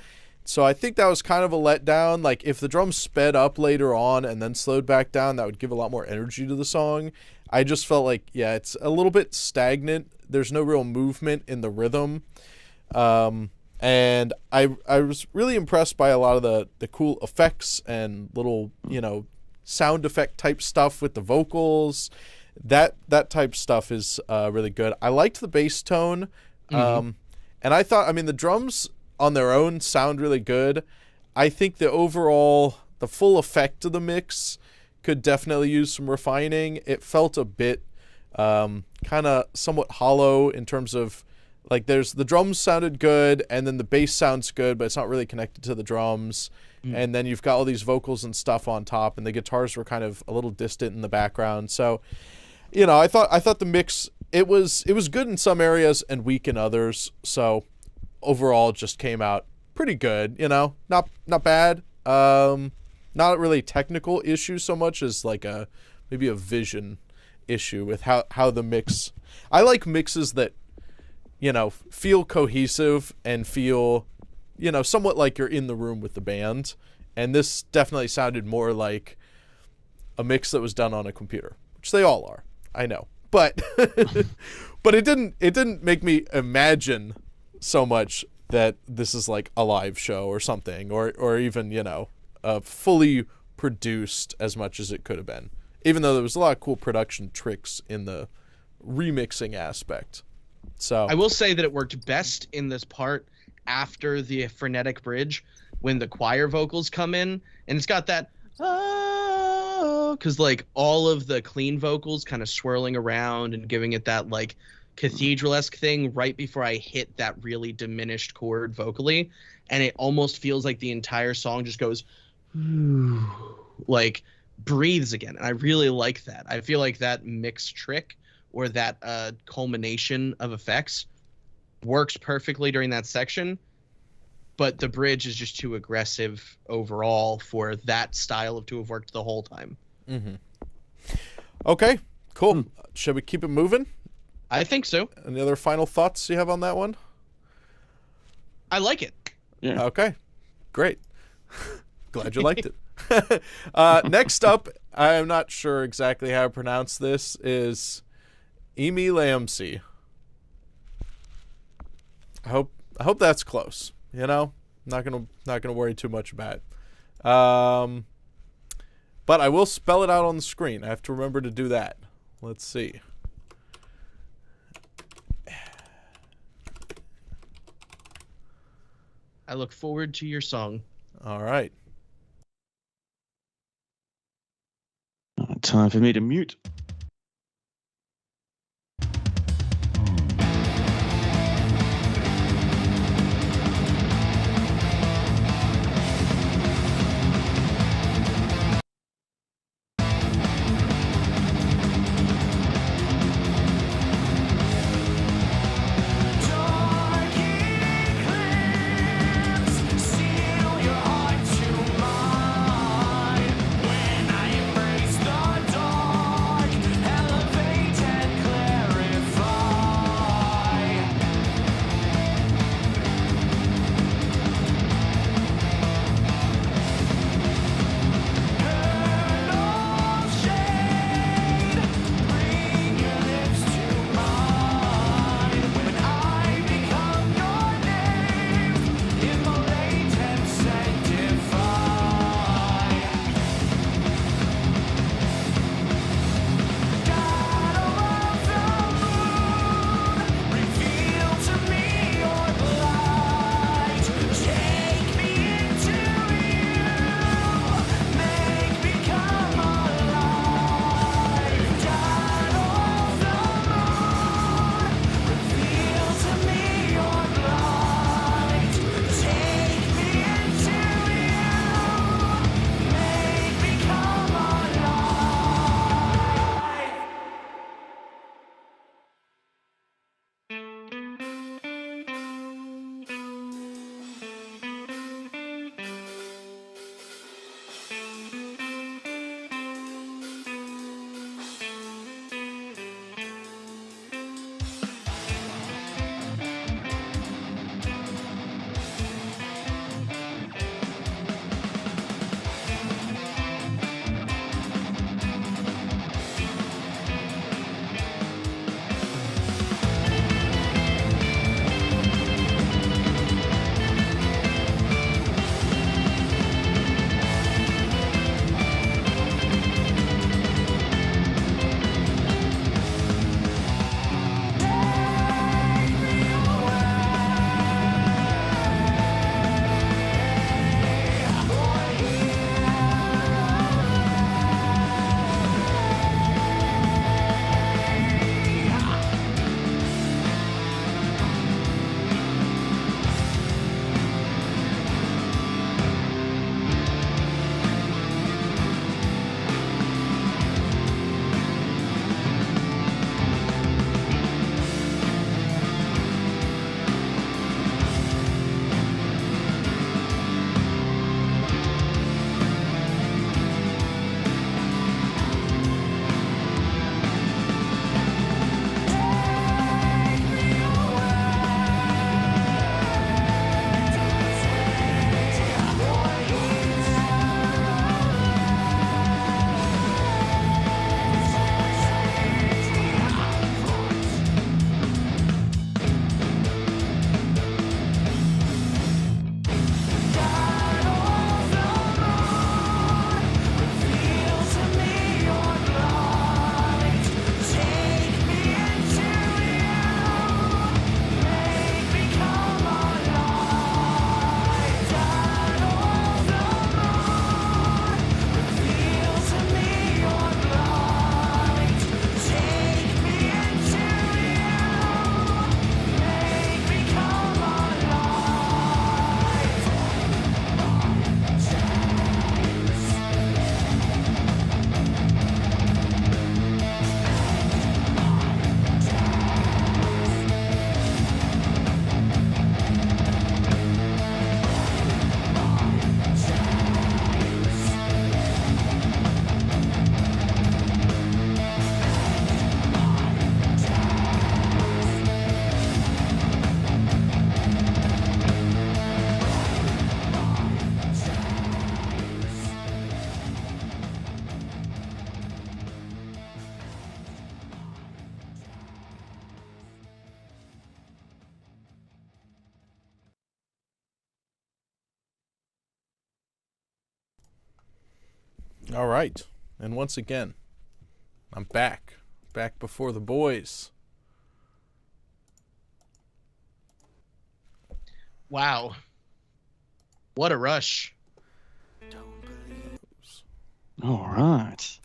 So I think that was kind of a letdown. Like, if the drums sped up later on and then slowed back down, that would give a lot more energy to the song. I just felt like, yeah, it's a little bit stagnant. There's no real movement in the rhythm. And I was really impressed by a lot of the cool effects and little, sound effect type stuff with the vocals. That type stuff is really good. I liked the bass tone. And I thought, the drums on their own sound really good. I think the full effect of the mix could definitely use some refining. It felt a bit kind of somewhat hollow in terms of, like, the drums sounded good, and then the bass sounds good, but it's not really connected to the drums. And then you've got all these vocals and stuff on top, and the guitars were kind of a little distant in the background. So, I thought the mix, it was good in some areas and weak in others. So overall, it just came out pretty good. Not bad. Not really technical issue so much as like maybe a vision issue with how the mix. I like mixes that feel cohesive and feel somewhat like you're in the room with the band, and this definitely sounded more like a mix that was done on a computer, which they all are, I know, but but it didn't make me imagine so much that this is like a live show or something, or even fully produced as much as it could have been, even though there was a lot of cool production tricks in the remixing aspect. So I will say that it worked best in this part after the frenetic bridge, when the choir vocals come in, and it's got that because like all of the clean vocals kind of swirling around and giving it that like cathedral-esque thing right before I hit that really diminished chord vocally, and it almost feels like the entire song just goes like breathes again, and I really like that. I feel like that mix trick, or that culmination of effects, works perfectly during that section, but the bridge is just too aggressive overall for that style to have worked the whole time. Okay, cool. Should we keep it moving? I think so. Any other final thoughts you have on that one? I like it. Yeah. Okay, great. Glad you liked it. Next up, I'm not sure exactly how to pronounce this, is Eeme Lamsi. I hope that's close. Not gonna worry too much about it. But I will spell it out on the screen. I have to remember to do that. Let's see. I look forward to your song. All right. Time for me to mute. All right. And once again, I'm back. Back before the boys. Wow. What a rush. All right.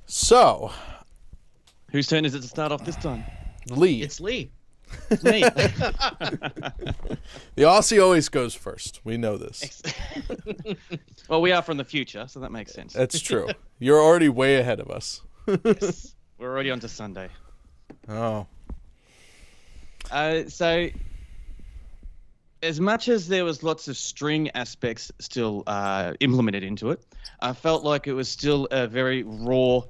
So, Whose turn is it to start off this time? Lee. It's Lee. It's me. The Aussie always goes first. We know this. Well, we are from the future, so that makes sense. That's true. You're already way ahead of us. Yes. We're already on to Sunday. Oh. So, as much as there was lots of string aspects still implemented into it, I felt like it was still a very raw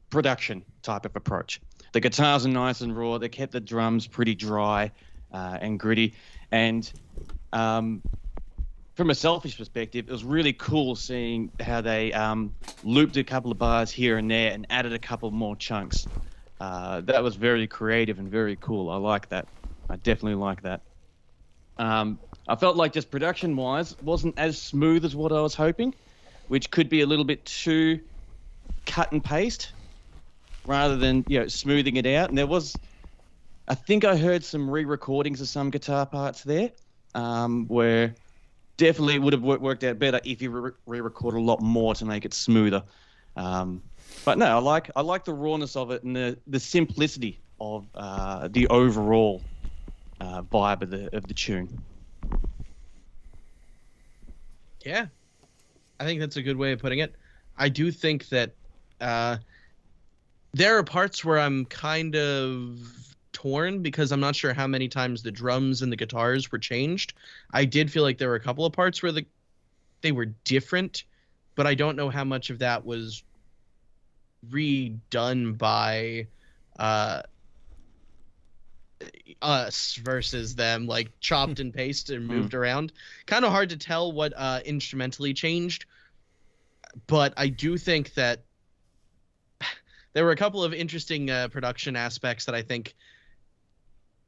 production type of approach. The guitars are nice and raw. They kept the drums pretty dry and gritty. And from a selfish perspective, it was really cool seeing how they looped a couple of bars here and there and added a couple more chunks. That was very creative and very cool. I like that. I definitely like that. I felt like just production-wise wasn't as smooth as what I was hoping, which could be a little bit too cut and paste rather than, smoothing it out. And there was, I think I heard some re-recordings of some guitar parts there, where definitely would have worked out better if you re-record a lot more to make it smoother. But no, I like the rawness of it and the simplicity of the overall vibe of the tune. Yeah. I think that's a good way of putting it. I do think that there are parts where I'm kind of torn because I'm not sure how many times the drums and the guitars were changed. I did feel like there were a couple of parts where they were different, but I don't know how much of that was redone by us versus them, like chopped and pasted and moved around. Kind of hard to tell what instrumentally changed, but I do think that there were a couple of interesting production aspects that I think,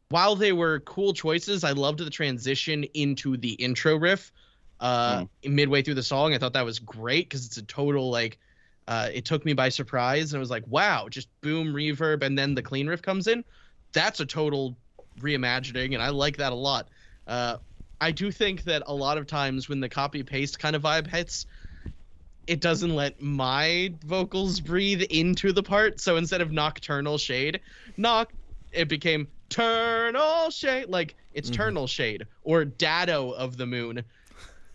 while they were cool choices, I loved the transition into the intro riff midway through the song. I thought that was great because it's a total, it took me by surprise. And I was like, wow, just boom, reverb, and then the clean riff comes in. That's a total reimagining, and I like that a lot. I do think that a lot of times when the copy-paste kind of vibe hits, it doesn't let my vocals breathe into the part. So instead of nocturnal shade, it became turnal shade. Like, it's turnal shade or dado of the moon.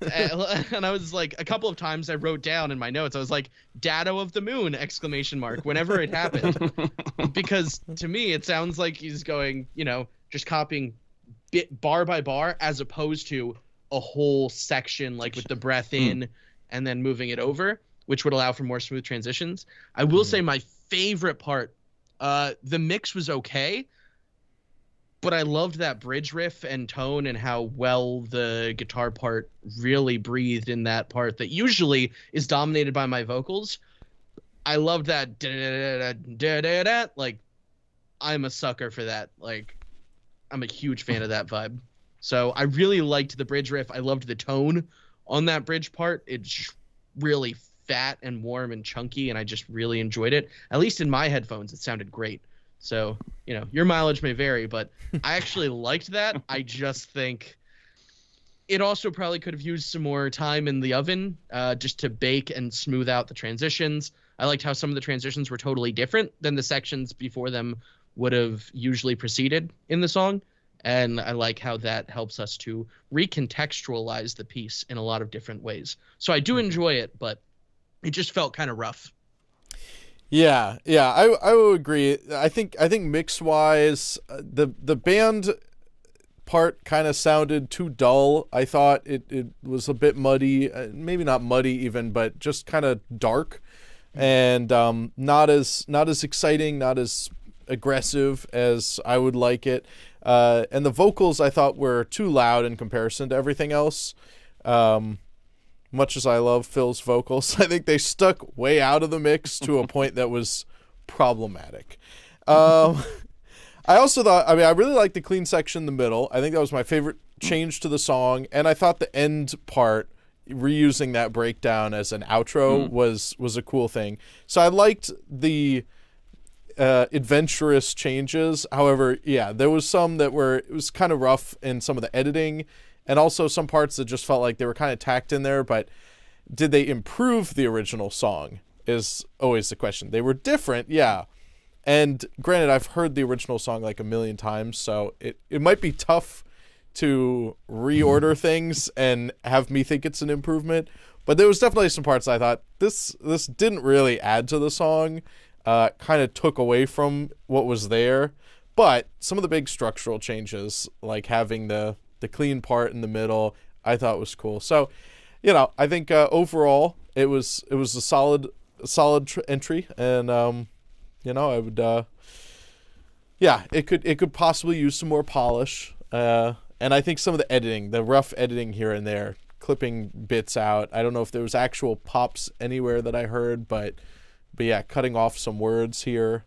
And I was like, a couple of times I wrote down in my notes, I was like, dado of the moon, ! Whenever it happened. Because to me, it sounds like he's going, just copying bar by bar as opposed to a whole section, like with the breath in and then moving it over, which would allow for more smooth transitions. I will say my favorite part, the mix was okay, but I loved that bridge riff and tone and how well the guitar part really breathed in that part that usually is dominated by my vocals. I loved that. Like, I'm a sucker for that. Like, I'm a huge fan of that vibe. So I really liked the bridge riff. I loved the tone on that bridge part. It's really fat and warm and chunky, and I just really enjoyed it. At least in my headphones, it sounded great. So, your mileage may vary, but I actually liked that. I just think it also probably could have used some more time in the oven just to bake and smooth out the transitions. I liked how some of the transitions were totally different than the sections before them would have usually preceded in the song. And I like how that helps us to recontextualize the piece in a lot of different ways. So I do enjoy it, but it just felt kind of rough. Yeah, I would agree. I think mix wise, the band part kind of sounded too dull. I thought it was a bit muddy, maybe not muddy even, but just kind of dark, and not as exciting, not as aggressive as I would like it. And the vocals I thought were too loud in comparison to everything else. Much as I love Phil's vocals, I think they stuck way out of the mix to a point that was problematic. I also thought, I really liked the clean section in the middle. I think that was my favorite change to the song. And I thought the end part, reusing that breakdown as an outro was a cool thing. So I liked the adventurous changes. However, yeah, there was some that it was kind of rough in some of the editing, and also some parts that just felt like they were kind of tacked in there. But did they improve the original song is always the question. They were different, yeah. And granted, I've heard the original song like a million times, so it might be tough to reorder things and have me think it's an improvement. But there was definitely some parts I thought this didn't really add to the song, kind of took away from what was there. But some of the big structural changes, like having the clean part in the middle, I thought was cool. So, I think overall it was a solid entry, and I would it could possibly use some more polish. And I think some of the editing, the rough editing here and there, clipping bits out. I don't know if there was actual pops anywhere that I heard, but yeah, cutting off some words here.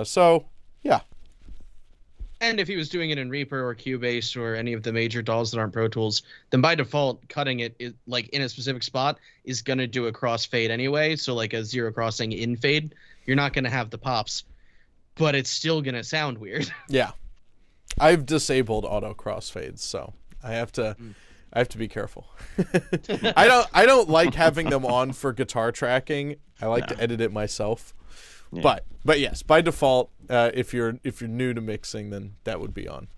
So yeah. And if he was doing it in Reaper or Cubase or any of the major DAWs that aren't Pro Tools, then by default, cutting it like in a specific spot is gonna do a crossfade anyway. So like a zero crossing in fade, you're not gonna have the pops, but it's still gonna sound weird. Yeah. I've disabled auto crossfades, so I have to be careful. I don't like having them on for guitar tracking. I like to edit it myself. Yeah. But yes, by default, if you're new to mixing, then that would be on.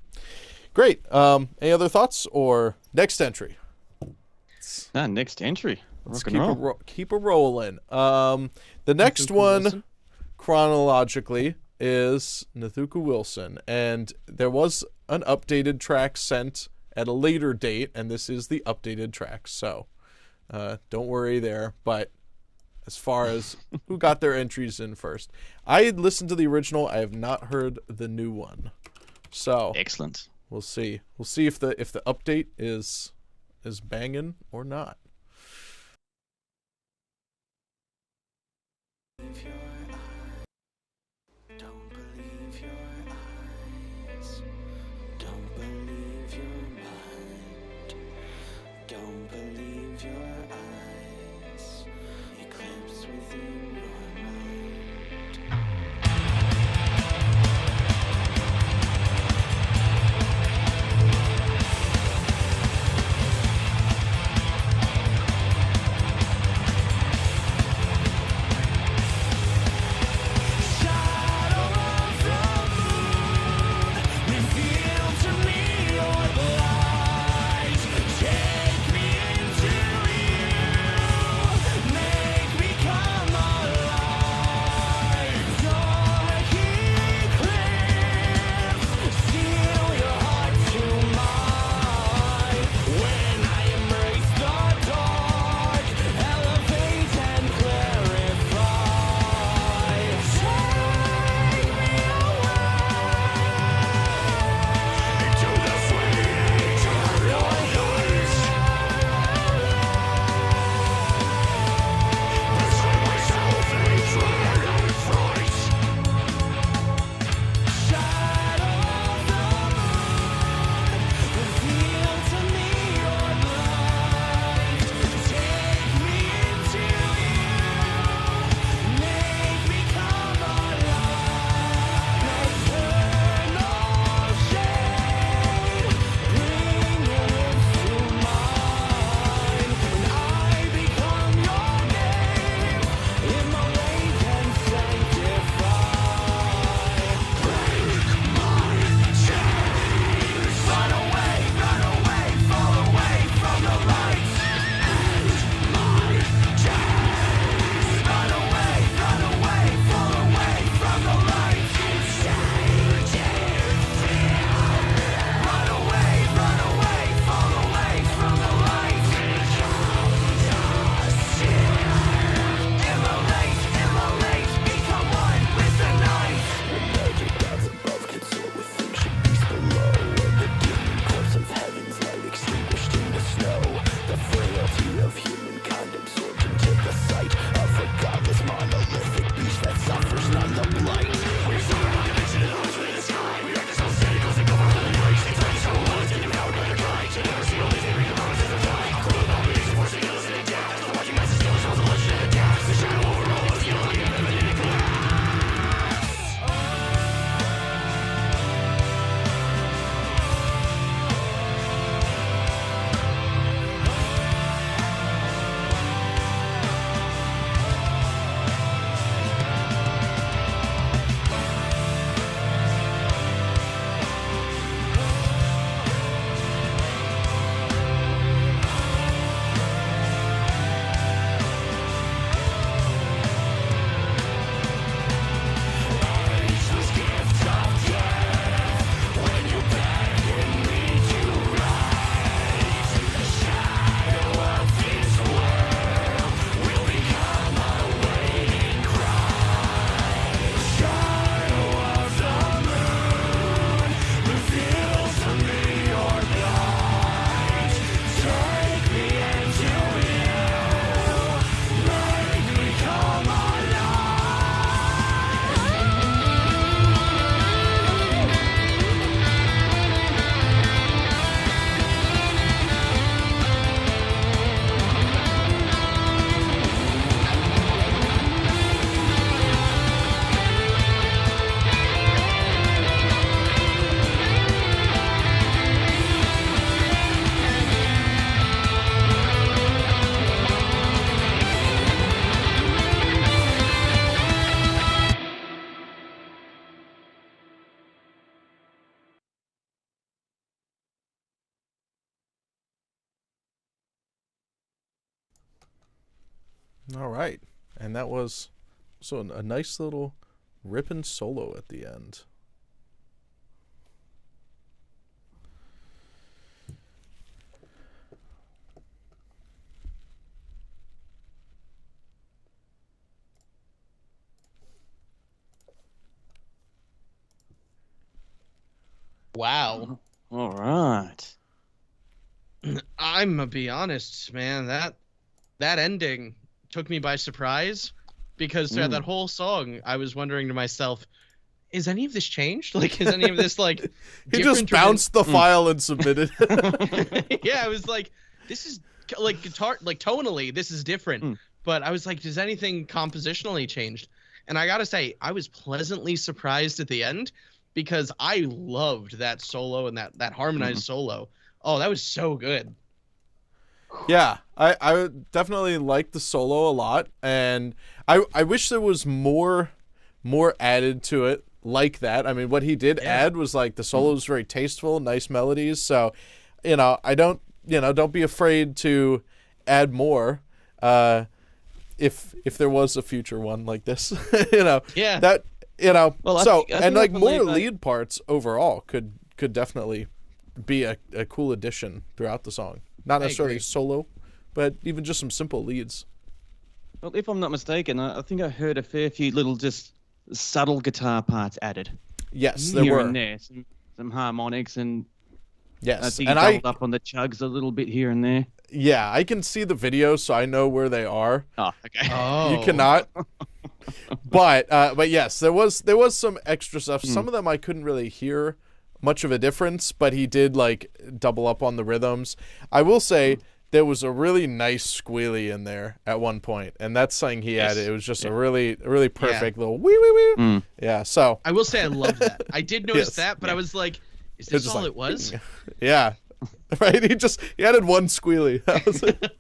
Great. Any other thoughts or next entry? Next entry. Let's keep a rolling. The next one chronologically is Nthuku Wilson, and there was an updated track sent at a later date, and this is the updated track, so don't worry there. But as far as who got their entries in first, I had listened to the original. I have not heard the new one, so excellent. We'll see if the update is banging or not. All right. And that was a nice little ripping solo at the end. Wow. All right. I'm gonna be honest, man. That ending took me by surprise, because throughout that whole song, I was wondering to myself, is any of this changed? Like, is any of this like he just bounced the file and submitted it. Yeah, I was like, this is like guitar, like tonally, this is different. But I was like, does anything compositionally changed? And I gotta say, I was pleasantly surprised at the end, because I loved that solo and that harmonized solo. Oh, that was so good. Yeah, I definitely liked the solo a lot, and I wish there was more added to it like that. I mean, what he did add was like the solo was very tasteful, nice melodies. So, don't be afraid to add more. If there was a future one like this, Yeah. that. Well, so I think and like more that lead parts overall could definitely be a cool addition throughout the song. Not necessarily solo, but even just some simple leads. Well, if I'm not mistaken, I think I heard a fair few little just subtle guitar parts added. Yes, there here were. and there, some harmonics, and I Yes, think and he doubled up on the chugs a little bit here and there. yeah, I can see the video, so I know where they are. Oh, okay. Oh, You cannot. But yes, there was some extra stuff. Some of them I couldn't really hear much of a difference, but he did like double up on the rhythms. I will say there was a really nice squealy in there at one point, and that's something he added. It was just a really perfect little wee wee wee. Yeah, so I will say I loved that. I did notice Yes. that, but I was like, is this just all like, it was? yeah. Right? He added one squealy. That was it.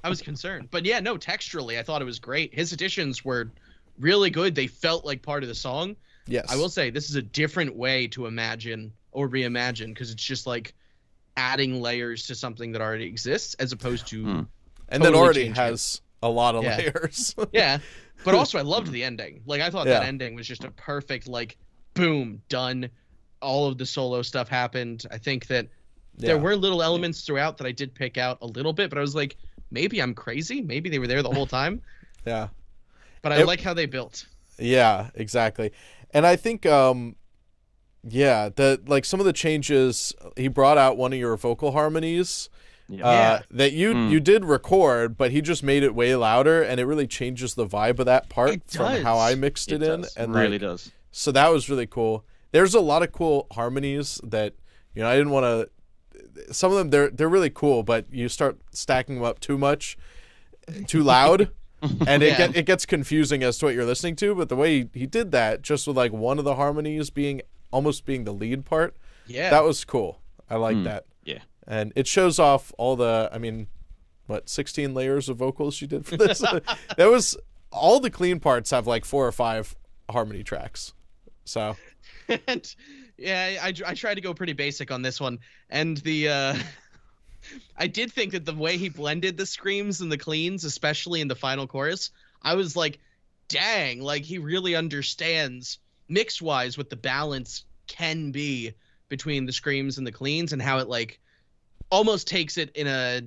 I was concerned. But yeah, no, texturally, I thought it was great. His additions were really good. They felt like part of the song. Yes. I will say this is a different way to imagine or reimagine, because it's just like adding layers to something that already exists, as opposed to and totally then already changing has a lot of Yeah. layers. Yeah, but also I loved the ending. Like, I thought that Yeah. ending was just a perfect, like, boom, done. All of the solo stuff happened. I think that there Yeah. were little elements throughout that I did pick out a little bit, but I was like, maybe I'm crazy. Maybe they were there the whole time. Yeah. But I like how they built. Yeah, exactly. And I think like some of the changes, he brought out one of your vocal harmonies Yeah. that you did record, but he just made it way louder, and it really changes the vibe of that part It from how does. I mixed it in. Does. And really like, does. so that was really cool. There's a lot of cool harmonies that I didn't want to. Some of them they're really cool, but you start stacking them up too much, too loud, and it gets confusing as to what you're listening to. But the way he did that, just with like one of the harmonies being the lead part, that was cool. I like that. Yeah. And it shows off all the, 16 layers of vocals you did for this. There was all the clean parts have like 4 or 5 harmony tracks. So. And yeah, I tried to go pretty basic on this one, and the I did think that the way he blended the screams and the cleans, especially in the final chorus, I was like, dang, like he really understands mix wise what the balance can be between the screams and the cleans, and how it like almost takes it in a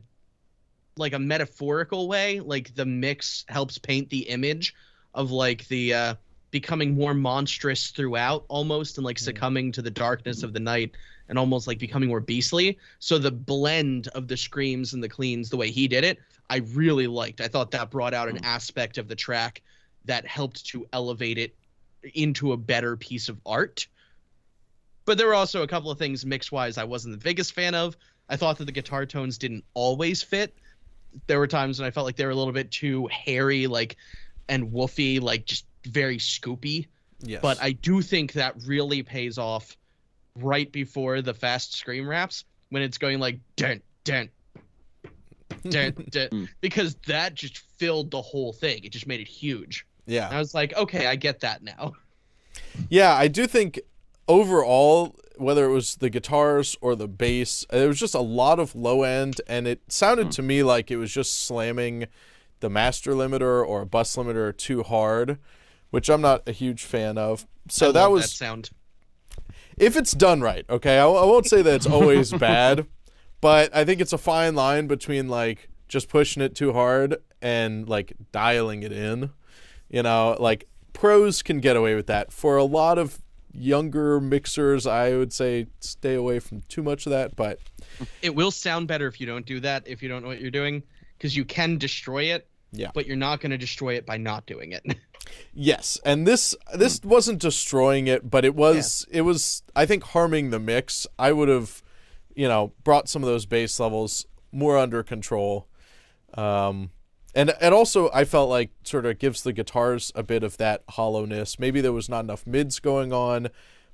like a metaphorical way. Like the mix helps paint the image of like the becoming more monstrous throughout, almost, and like succumbing to the darkness of the night, and almost like becoming more beastly. So the blend of the screams and the cleans, the way he did it, I really liked. I thought that brought out an aspect of the track that helped to elevate it into a better piece of art. But there were also a couple of things mix-wise I wasn't the biggest fan of. I thought that the guitar tones didn't always fit. There were times when I felt like they were a little bit too hairy, like, and woofy, like just very scoopy. Yes. But I do think that really pays off right before the fast scream raps, when it's going like dun dun dun dun, because that just filled the whole thing. It just made it huge. Yeah. And I was like, okay, I get that now. Yeah, I do think overall, whether it was the guitars or the bass, there was just a lot of low end, and it sounded to me like it was just slamming the master limiter or a bus limiter too hard, which I'm not a huge fan of. So I that love was that sound. if it's done right. Okay, I won't say that it's always bad, but I think it's a fine line between like just pushing it too hard and like dialing it in. You know, like pros can get away with that. For a lot of younger mixers, I would say stay away from too much of that, but it will sound better if you don't do that, if you don't know what you're doing, because you can destroy it, but you're not going to destroy it by not doing it. Yes, and this wasn't destroying it, but it was I think harming the mix. I would have, brought some of those bass levels more under control. And also I felt like sort of gives the guitars a bit of that hollowness. Maybe there was not enough mids going on,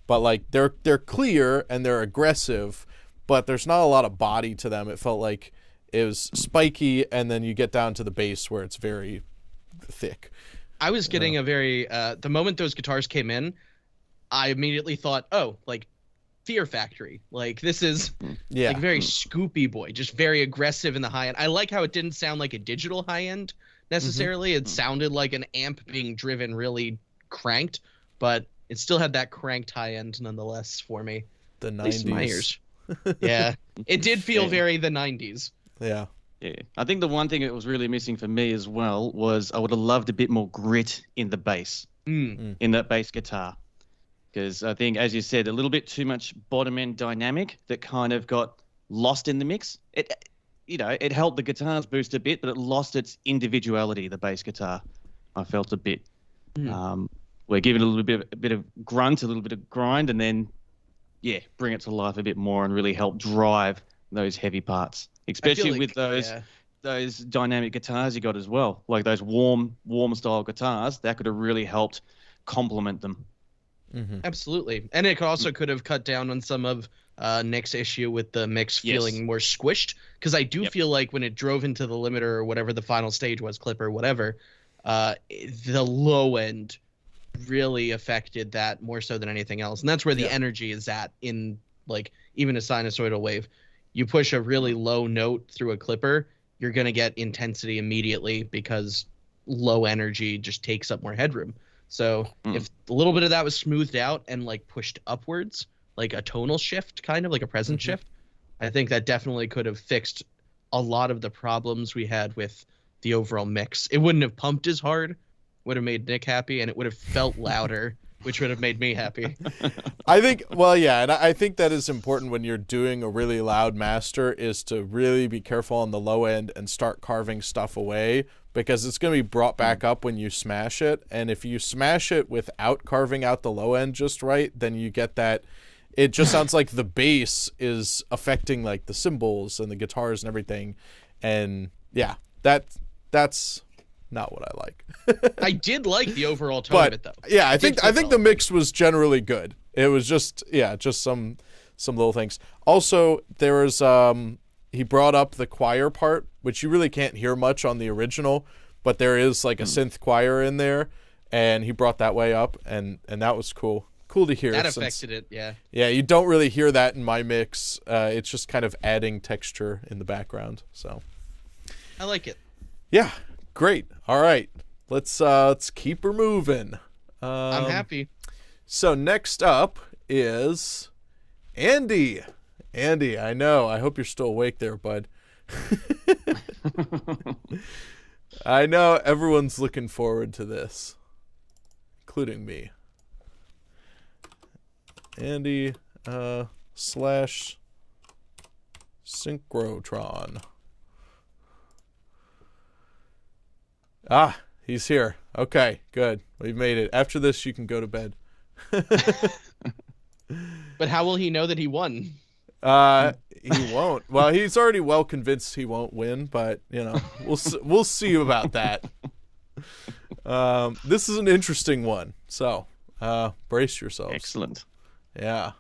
but like they're clear and they're aggressive, but there's not a lot of body to them. It felt like it was spiky, and then you get down to the bass where it's very thick. I was getting a very the moment those guitars came in, I immediately thought, oh, like Fear Factory. Like this is like very scoopy boy, just very aggressive in the high end. I like how it didn't sound like a digital high end necessarily. It sounded like an amp being driven really cranked, but it still had that cranked high end nonetheless for me. The 90s. At least in my ears. Yeah. It did feel very the 90s. Yeah. Yeah. I think the one thing that was really missing for me as well was I would have loved a bit more grit in the bass, in that bass guitar. Because I think, as you said, a little bit too much bottom end dynamic that kind of got lost in the mix. It helped the guitars boost a bit, but it lost its individuality, the bass guitar. I felt a bit. We're giving a bit of grunt, a little bit of grind, and then, bring it to life a bit more and really help drive those heavy parts, especially with those dynamic guitars you got as well, like those warm style guitars. That could have really helped complement them. Absolutely. And it also could have cut down on some of Nick's issue with the mix feeling more squished, because I do feel like when it drove into the limiter or whatever the final stage was, clip or whatever, the low end really affected that more so than anything else. And that's where the energy is at in like even a sinusoidal wave. You push a really low note through a clipper, you're going to get intensity immediately because low energy just takes up more headroom. So if a little bit of that was smoothed out and like pushed upwards, like a tonal shift, kind of like a present shift, I think that definitely could have fixed a lot of the problems we had with the overall mix. It wouldn't have pumped as hard, would have made Nick happy, and it would have felt louder, which would have made me happy. I think, and I think that is important when you're doing a really loud master, is to really be careful on the low end and start carving stuff away, because it's going to be brought back up when you smash it. And if you smash it without carving out the low end just right, then you get that. It just sounds like the bass is affecting like the cymbals and the guitars and everything. And that's not what I like. I did like the overall tone of it though. Yeah, I think the mix was generally good. It was just some little things. Also, there was he brought up the choir part, which you really can't hear much on the original, but there is like a synth choir in there, and he brought that way up, and that was cool. Cool to hear. That affected it, yeah. Yeah, you don't really hear that in my mix. It's just kind of adding texture in the background. So I like it. Yeah, great. All right, let's keep her moving. I'm happy. So next up is Andy. Andy, I know. I hope you're still awake there, bud. I know everyone's looking forward to this, including me. Andy / Synkrotron. Ah, he's here. Okay, good. We've made it. After this, you can go to bed. But how will he know that he won? He won't. Well, he's already well convinced he won't win, but we'll see about that. This is an interesting one, so brace yourselves. Excellent. Yeah.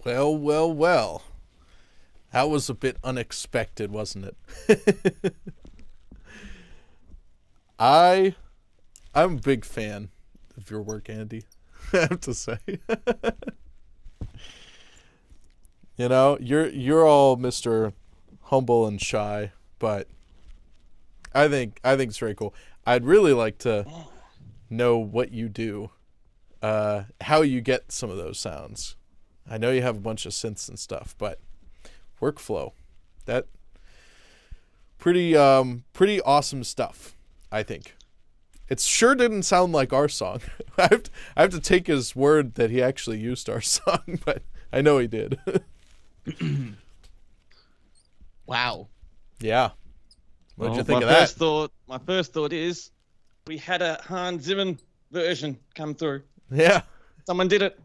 Well, well, well. That was a bit unexpected, wasn't it? I'm a big fan of your work, Andy. I have to say. You know, you're all Mr. Humble and shy, but I think it's very cool. I'd really like to know what you do, how you get some of those sounds. I know you have a bunch of synths and stuff, but workflow, that pretty awesome stuff. I think it sure didn't sound like our song. I have to take his word that he actually used our song, but I know he did. Wow. Yeah. What did you think of that? My first thought is we had a Hans Zimmer version come through. Yeah. Someone did it.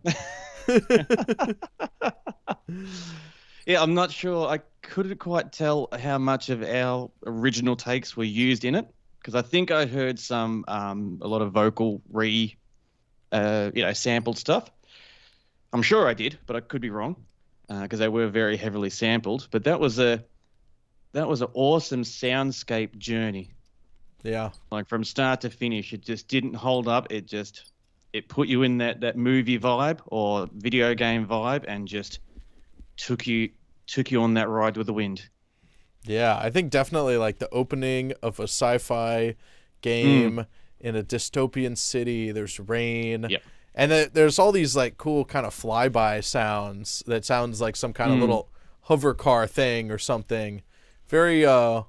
Yeah, I'm not sure. I couldn't quite tell how much of our original takes were used in it, because I think I heard a lot of vocal sampled stuff. I'm sure I did, but I could be wrong, because they were very heavily sampled. But that was an awesome soundscape journey. Yeah. Like from start to finish, it just didn't hold up. It put you in that movie vibe or video game vibe and just took you on that ride with the wind. Yeah, I think definitely like the opening of a sci-fi game in a dystopian city. There's rain. Yep. And there's all these like cool kind of flyby sounds that sounds like some kind of little hover car thing or something. Very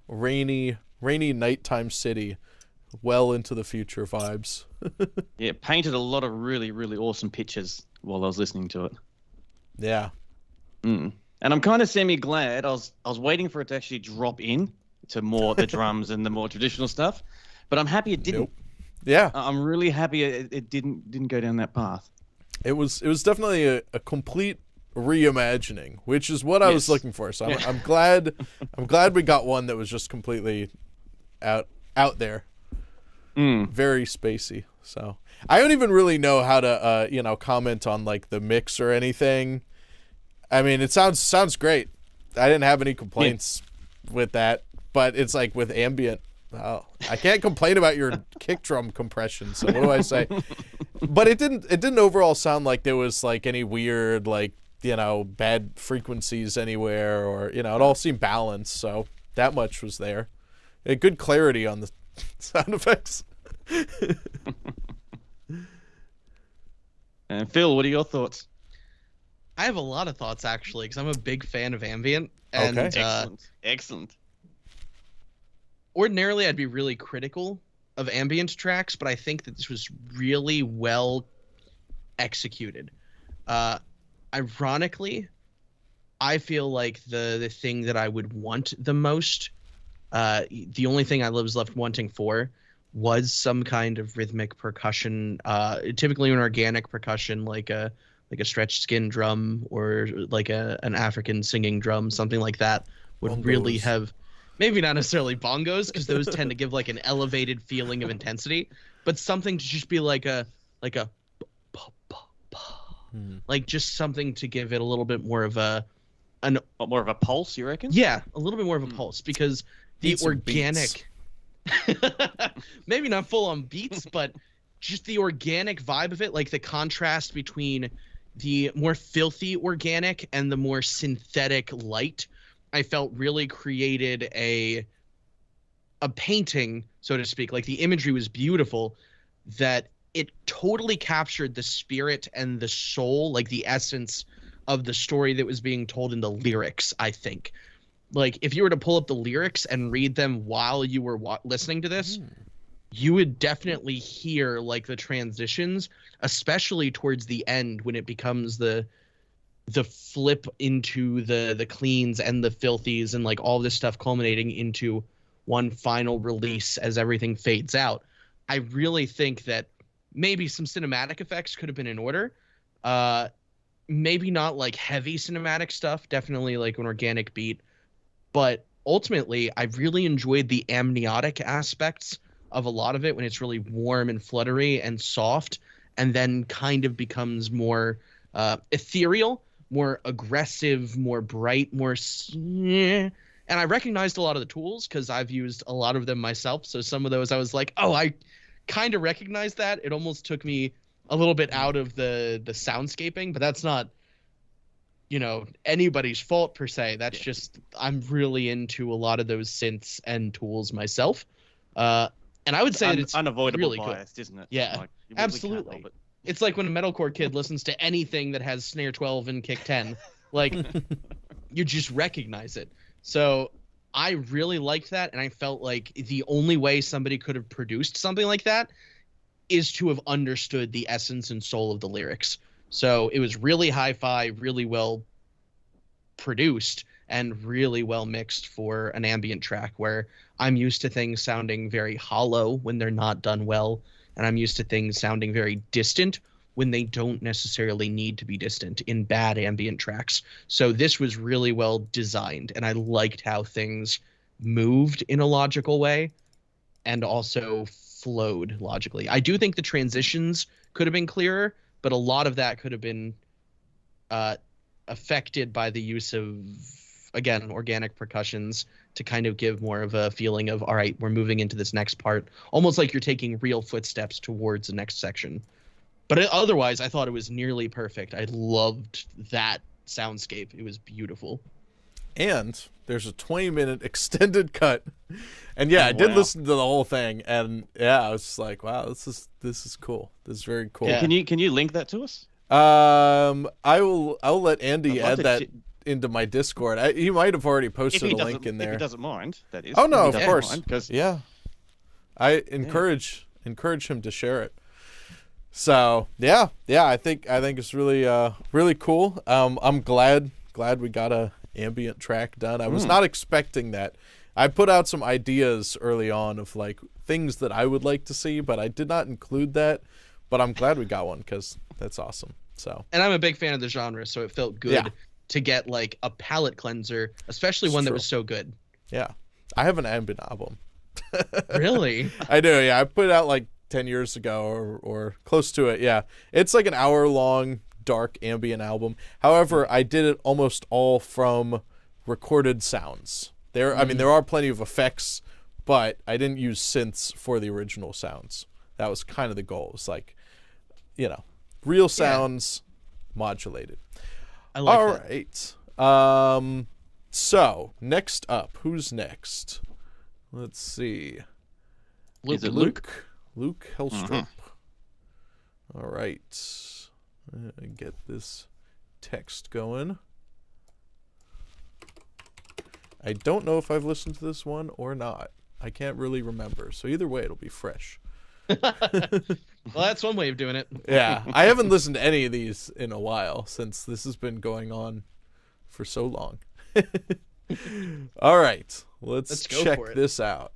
rainy nighttime city, well into the future vibes. Yeah, painted a lot of really, really awesome pictures while I was listening to it. Yeah. And I'm kind of semi-glad. I was waiting for it to actually drop in to more the drums and the more traditional stuff, but I'm happy it didn't. Nope. Yeah. I'm really happy it didn't go down that path. It was definitely a complete reimagining, which is what I was looking for. So I'm glad we got one that was just completely out there. Very spacey. So I don't even really know how to comment on like the mix or anything. I mean, it sounds great. I didn't have any complaints with that, but it's like with ambient. Oh, I can't complain about your kick drum compression. So what do I say? But it didn't overall sound like there was like any weird like bad frequencies anywhere, or it all seemed balanced. So that much was there. A good clarity on the sound effects. And Phil, what are your thoughts? I have a lot of thoughts actually, because I'm a big fan of ambient. And, okay. Excellent. Ordinarily, I'd be really critical of ambient tracks, but I think that this was really well executed. Ironically, I feel like the thing that I would want the most, the only thing I was left wanting for, was some kind of rhythmic percussion, typically an organic percussion like a stretched skin drum or like an African singing drum, something like that would Bongos. really have, maybe not necessarily bongos, because those tend to give like an elevated feeling of intensity, but something to just be like a like just something to give it a little bit more of a pulse, you reckon? Yeah, a little bit more of a pulse, because the organic maybe not full on beats, but just the organic vibe of it, like the contrast between the more filthy organic and the more synthetic light, I felt really created a painting, so to speak. Like the imagery was beautiful, that it totally captured the spirit and the soul, like the essence of the story that was being told in the lyrics, I think. Like if you were to pull up the lyrics and read them while you were listening to this, you would definitely hear like the transitions, especially towards the end when it becomes the flip into the cleans and the filthies and like all this stuff culminating into one final release as everything fades out. I really think that maybe some cinematic effects could have been in order. Maybe not like heavy cinematic stuff, definitely like an organic beat. But ultimately, I really enjoyed the amniotic aspects of a lot of it when it's really warm and fluttery and soft, and then kind of becomes more ethereal, more aggressive, more bright, and I recognized a lot of the tools because I've used a lot of them myself. So some of those I was like, oh, I kind of recognize that. It almost took me a little bit out of the soundscaping, but that's not, anybody's fault per se. That's just, I'm really into a lot of those synths and tools myself. And I would say that it's unavoidable really bias, cool. isn't it? Yeah, Like, you really absolutely. can't help it. It's like when a metalcore kid listens to anything that has snare 12 and kick 10. Like, you just recognize it. So I really liked that, and I felt like the only way somebody could have produced something like that is to have understood the essence and soul of the lyrics. So it was really hi-fi, really well produced, and really well mixed for an ambient track, where I'm used to things sounding very hollow when they're not done well, and I'm used to things sounding very distant when they don't necessarily need to be distant in bad ambient tracks. So this was really well designed, and I liked how things moved in a logical way and also flowed logically. I do think the transitions could have been clearer, but a lot of that could have been affected by the use of, again, organic percussions to kind of give more of a feeling of, all right, we're moving into this next part, almost like you're taking real footsteps towards the next section. But otherwise, I thought it was nearly perfect. I loved that soundscape. It was beautiful. And there's a 20-minute extended cut. And yeah, I did listen to the whole thing, and yeah, I was just like, wow, this is cool. This is very cool. Yeah. Can you link that to us? I'll let Andy add that into my Discord. He might have already posted a link in there. If he doesn't mind, that is. Oh no, of course. Mind, yeah. I encourage him to share it. So yeah, I think it's really cool. I'm glad we got a ambient track done. I was not expecting that. I put out some ideas early on of like things that I would like to see, but I did not include that. But I'm glad we got one because that's awesome. So. And I'm a big fan of the genre, so it felt good to get like a palate cleanser, especially one that was so good. Yeah, I have an ambient album. Really? I do. Yeah, I put it out like 10 years ago or close to it. Yeah, it's like an hour-long dark ambient album. However, I did it almost all from recorded sounds. I mean, there are plenty of effects, but I didn't use synths for the original sounds. That was kind of the goal. It's like, real sounds modulated. I like all that. right. So next up, who's next? Let's see. Is it Luke? Luke Helstrip. All right. Get this text going. I don't know if I've listened to this one or not. I can't really remember. So either way, it'll be fresh. Well, that's one way of doing it. Yeah, I haven't listened to any of these in a while since this has been going on for so long. All right, let's check this out.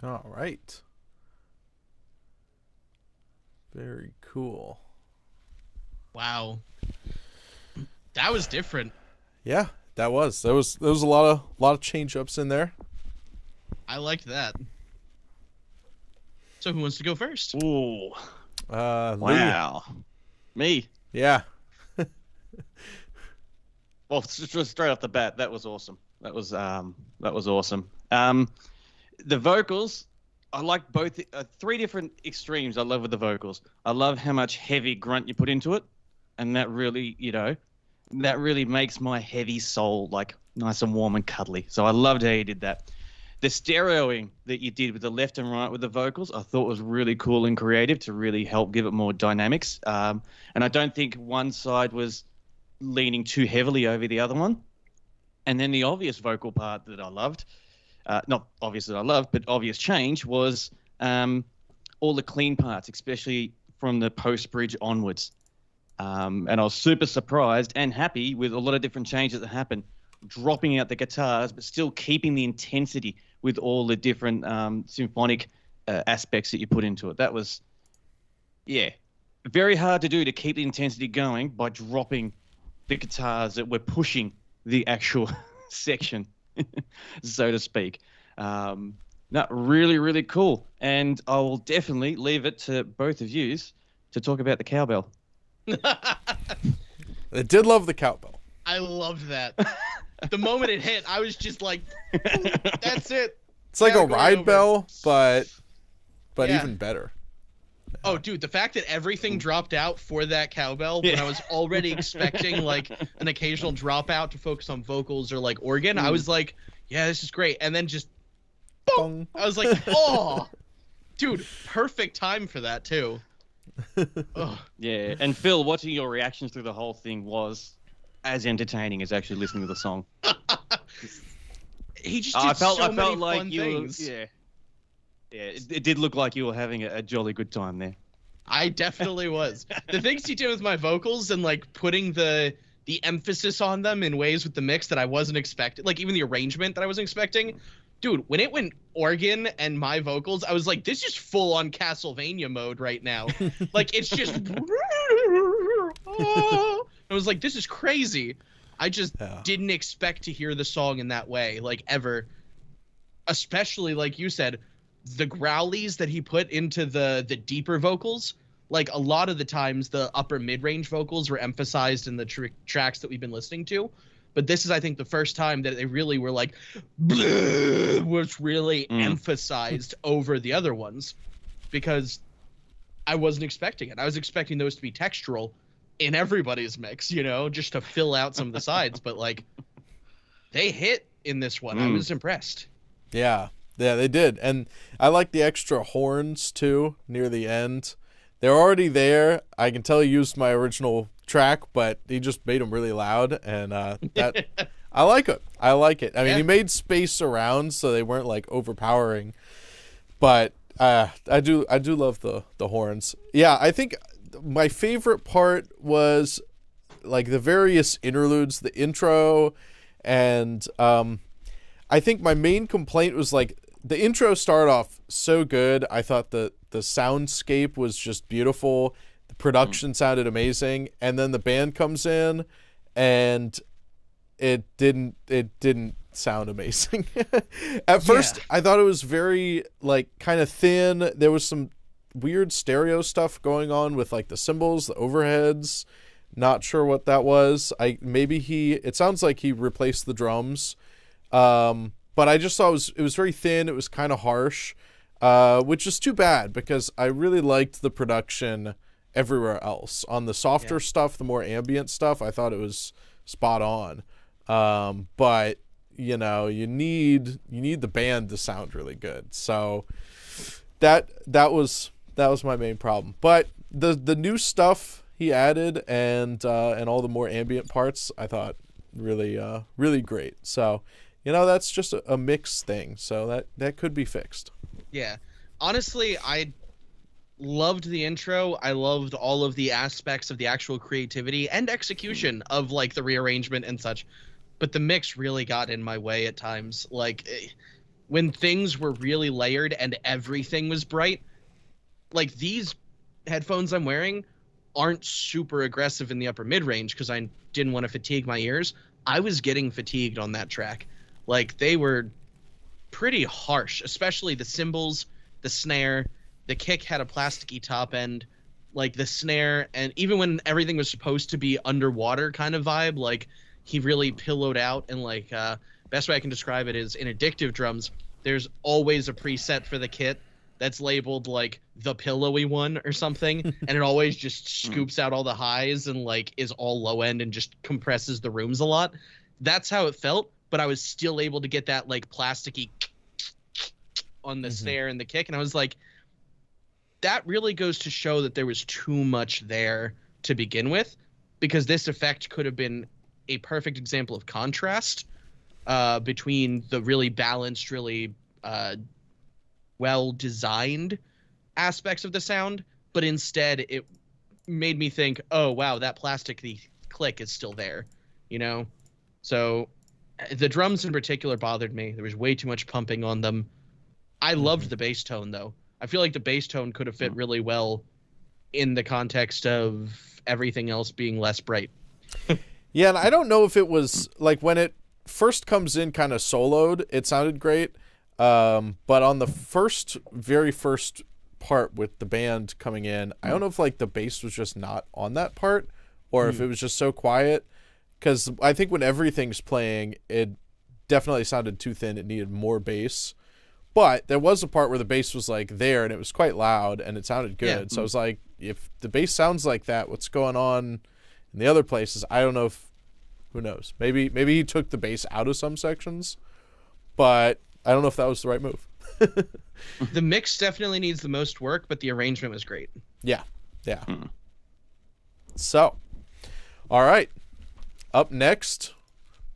All right. Very cool. Wow. That was different. Yeah, that was. There was a lot of change ups in there. I liked that. So who wants to go first? Ooh. Wow. Me. Yeah. Well, just straight off the bat, that was awesome. That was awesome. The vocals, I like both. Three different extremes I love with the vocals. I love how much heavy grunt you put into it, and that really, that really makes my heavy soul like nice and warm and cuddly. So I loved how you did that. The stereoing that you did with the left and right with the vocals, I thought was really cool and creative to really help give it more dynamics. And I don't think one side was leaning too heavily over the other one. And then the obvious vocal part that I loved, not obvious that I loved, but obvious change was all the clean parts, especially from the post-bridge onwards. And I was super surprised and happy with a lot of different changes that happened, dropping out the guitars, but still keeping the intensity with all the different symphonic aspects that you put into it. That was, very hard to do, to keep the intensity going by dropping the guitars that were pushing the actual section, so to speak. Really, really cool. And I will definitely leave it to both of yous to talk about the cowbell. I did love the cowbell. I loved that. The moment it hit, I was just like, that's it. It's like a ride bell, but even better. Oh, dude, the fact that everything dropped out for that cowbell when I was already expecting like an occasional dropout to focus on vocals or like organ, I was like, yeah, this is great. And then just boom. I was like, oh, dude, perfect time for that too. Yeah, and Phil, watching your reactions through the whole thing was as entertaining as actually listening to the song. He just did so many felt like fun you things. were, it did look like you were having a jolly good time there. I definitely was. The things he did with my vocals and like putting the emphasis on them in ways with the mix that I wasn't expecting, like even the arrangement that I wasn't expecting. Dude, when it went organ and my vocals, I was like, this is full on Castlevania mode right now. Like, it's just... I was like, this is crazy. I just didn't expect to hear the song in that way, like, ever. Especially, like you said, the growlies that he put into the deeper vocals. Like, a lot of the times, the upper mid-range vocals were emphasized in the tracks that we've been listening to. But this is, I think, the first time that they really were like, was really emphasized over the other ones, because I wasn't expecting it. I was expecting those to be textural in everybody's mix, you know, just to fill out some of the sides. But like, they hit in this one. I was impressed. Yeah, they did. And I like the extra horns too near the end they're already there. I can tell he used my original track, but he just made them really loud, and that I like it. I like it. I mean, he made space around so they weren't like overpowering, but I do love the horns. Yeah, I think my favorite part was like the various interludes, the intro, and I think my main complaint was like the intro started off so good. I thought the soundscape was just beautiful. The production sounded amazing, and then the band comes in, and it didn't sound amazing. At first, I thought it was very like kind of thin. There was some weird stereo stuff going on with like the cymbals, the overheads. Not sure what that was. It sounds like he replaced the drums. But I just thought it was very thin. It was kind of harsh, which is too bad because I really liked the production everywhere else. On the softer stuff, the more ambient stuff, I thought it was spot on. But you know, you need the band to sound really good. So that was my main problem. But the new stuff he added and all the more ambient parts, I thought really great. So, you know, that's just a mixed thing. So that could be fixed. Yeah. Honestly, I loved the intro. I loved all of the aspects of the actual creativity and execution of like the rearrangement and such. But the mix really got in my way at times. Like when things were really layered and everything was bright, like these headphones I'm wearing aren't super aggressive in the upper mid-range because I didn't want to fatigue my ears. I was getting fatigued on that track. Like they were pretty harsh, especially the cymbals, the snare. The kick had a plasticky top end, like the snare, and even when everything was supposed to be underwater kind of vibe, like he really pillowed out. And like best way I can describe it is in addictive drums, there's always a preset for the kit that's labeled like the pillowy one or something, and it always just scoops out all the highs and like is all low end and just compresses the rooms a lot. That's how it felt, but I was still able to get that like plasticky on the snare and the kick, and I was like, that really goes to show that there was too much there to begin with, because this effect could have been a perfect example of contrast between the really balanced, really well-designed aspects of the sound, but instead it made me think, oh, wow, that plasticky click is still there, you know? So the drums in particular bothered me. There was way too much pumping on them. I loved the bass tone, though. I feel like the bass tone could have fit really well in the context of everything else being less bright. Yeah, and I don't know if it was like when it first comes in kind of soloed, it sounded great. But on the very first part with the band coming in, I don't know if like the bass was just not on that part or if it was just so quiet. Because I think when everything's playing, it definitely sounded too thin. It needed more bass. But there was a part where the bass was like there and it was quite loud and it sounded good. Yeah. So I was like, if the bass sounds like that, what's going on in the other places? I don't know who knows? Maybe he took the bass out of some sections, but I don't know if that was the right move. The mix definitely needs the most work, but the arrangement was great. Yeah. So, all right. Up next,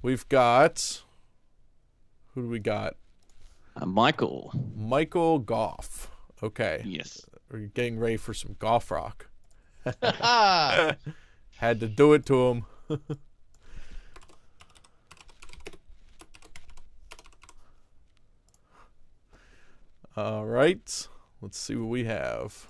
we've got... Who do we got? Michael Goff. Okay. Yes. We're getting ready for some Goff rock. Had to do it to him. All right. Let's see what we have.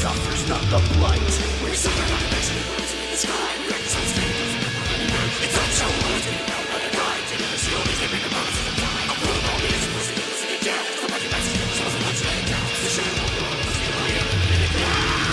suffers not the blight. We suffer not the next words in the sky. It's all so hard to be known by the pride. And the shield is living the bones of the time. A world all is proceedings in the jail. So much message, so much laid down. The shadow world is the fire in the glass.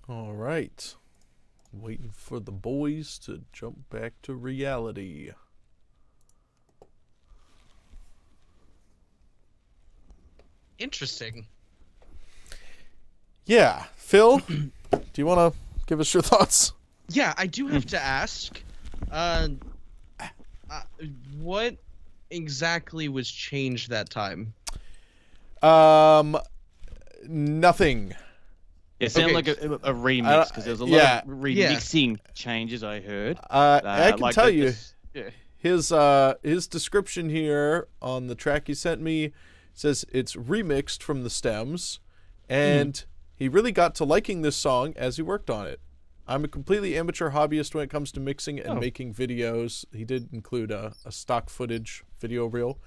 All right. Waiting for the boys to jump back to reality. Interesting. Yeah. Phil, do you want to give us your thoughts? Yeah, I do have to ask, what exactly was changed that time? Nothing. It sounded like a remix because there was a lot of remixing changes I heard. I can like tell the- you, yeah. his description here on the track he sent me says it's remixed from the stems, and he really got to liking this song as he worked on it. I'm a completely amateur hobbyist when it comes to mixing and making videos. He did include a stock footage video reel.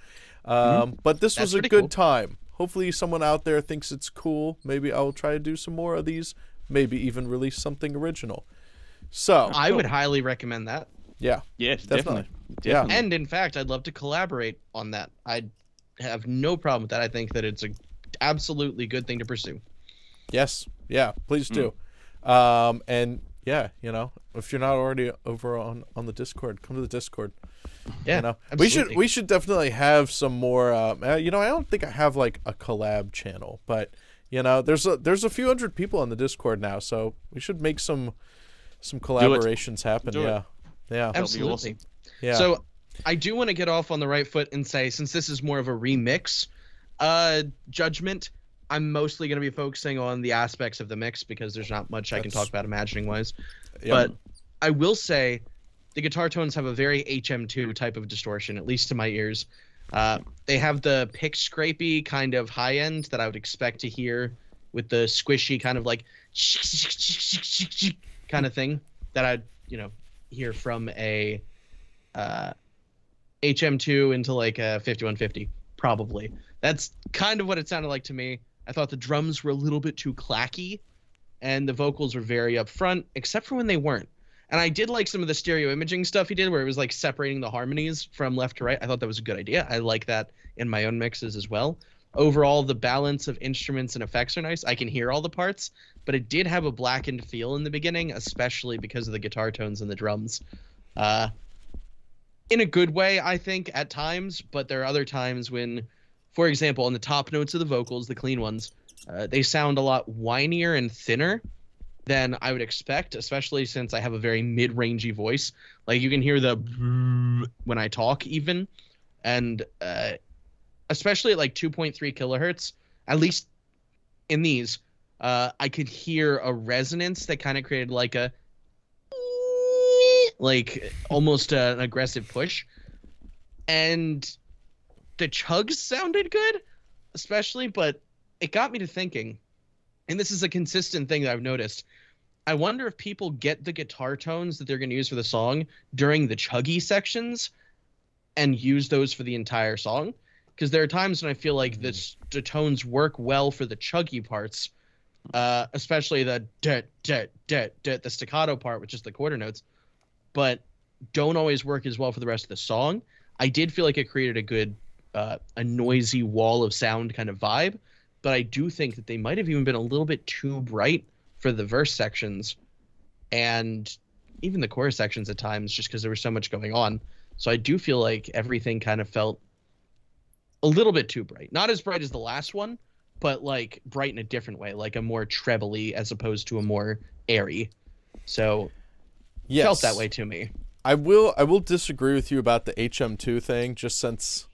But this was a good time. Hopefully someone out there thinks it's cool. Maybe I'll try to do some more of these. Maybe even release something original. So I would highly recommend that. Yeah. Yeah, definitely. Yeah. And in fact, I'd love to collaborate on that. I'd have no problem with that. I think that it's a absolutely good thing to pursue. Yes. Yeah, please do. And yeah, you know, if you're not already over on the Discord, come to the Discord. Yeah, you know, absolutely. we should definitely have some more. You know, I don't think I have like a collab channel, but you know, there's a few hundred people on the Discord now, so we should make some collaborations happen. Yeah, Absolutely. Awesome. yeah. So I do want to get off on the right foot and say, since this is more of a remix judgment, I'm mostly going to be focusing on the aspects of the mix because there's not much I can talk about imagining wise. But I will say the guitar tones have a very HM2 type of distortion, at least to my ears. They have the pick scrapey kind of high end that I would expect to hear with the squishy kind of like kind of thing that I'd, you know, hear from a HM2 into like a 5150, probably. That's kind of what it sounded like to me. I thought the drums were a little bit too clacky and the vocals were very upfront, except for when they weren't. And I did like some of the stereo imaging stuff he did where it was like separating the harmonies from left to right. I thought that was a good idea. I like that in my own mixes as well. Overall, the balance of instruments and effects are nice. I can hear all the parts, but it did have a blackened feel in the beginning, especially because of the guitar tones and the drums. In a good way, I think, at times, but there are other times when, for example, on the top notes of the vocals, the clean ones, they sound a lot whinier and thinner than I would expect, especially since I have a very mid-rangey voice. Like, you can hear the when I talk even, and especially at like 2.3 kilohertz, at least in these, I could hear a resonance that kind of created like a almost an aggressive push. And the chugs sounded good, especially, but it got me to thinking, and this is a consistent thing that I've noticed. I wonder if people get the guitar tones that they're going to use for the song during the chuggy sections and use those for the entire song. Because there are times when I feel like the tones work well for the chuggy parts, especially the the staccato part, which is the quarter notes, but don't always work as well for the rest of the song. I did feel like it created a good, a noisy wall of sound kind of vibe, but I do think that they might have even been a little bit too bright for the verse sections and even the chorus sections at times, just because there was so much going on. So I do feel like everything kind of felt a little bit too bright. Not as bright as the last one, but like bright in a different way, like a more trebly as opposed to a more airy. So Yes. felt that way to me. I will disagree with you about the HM2 thing, just since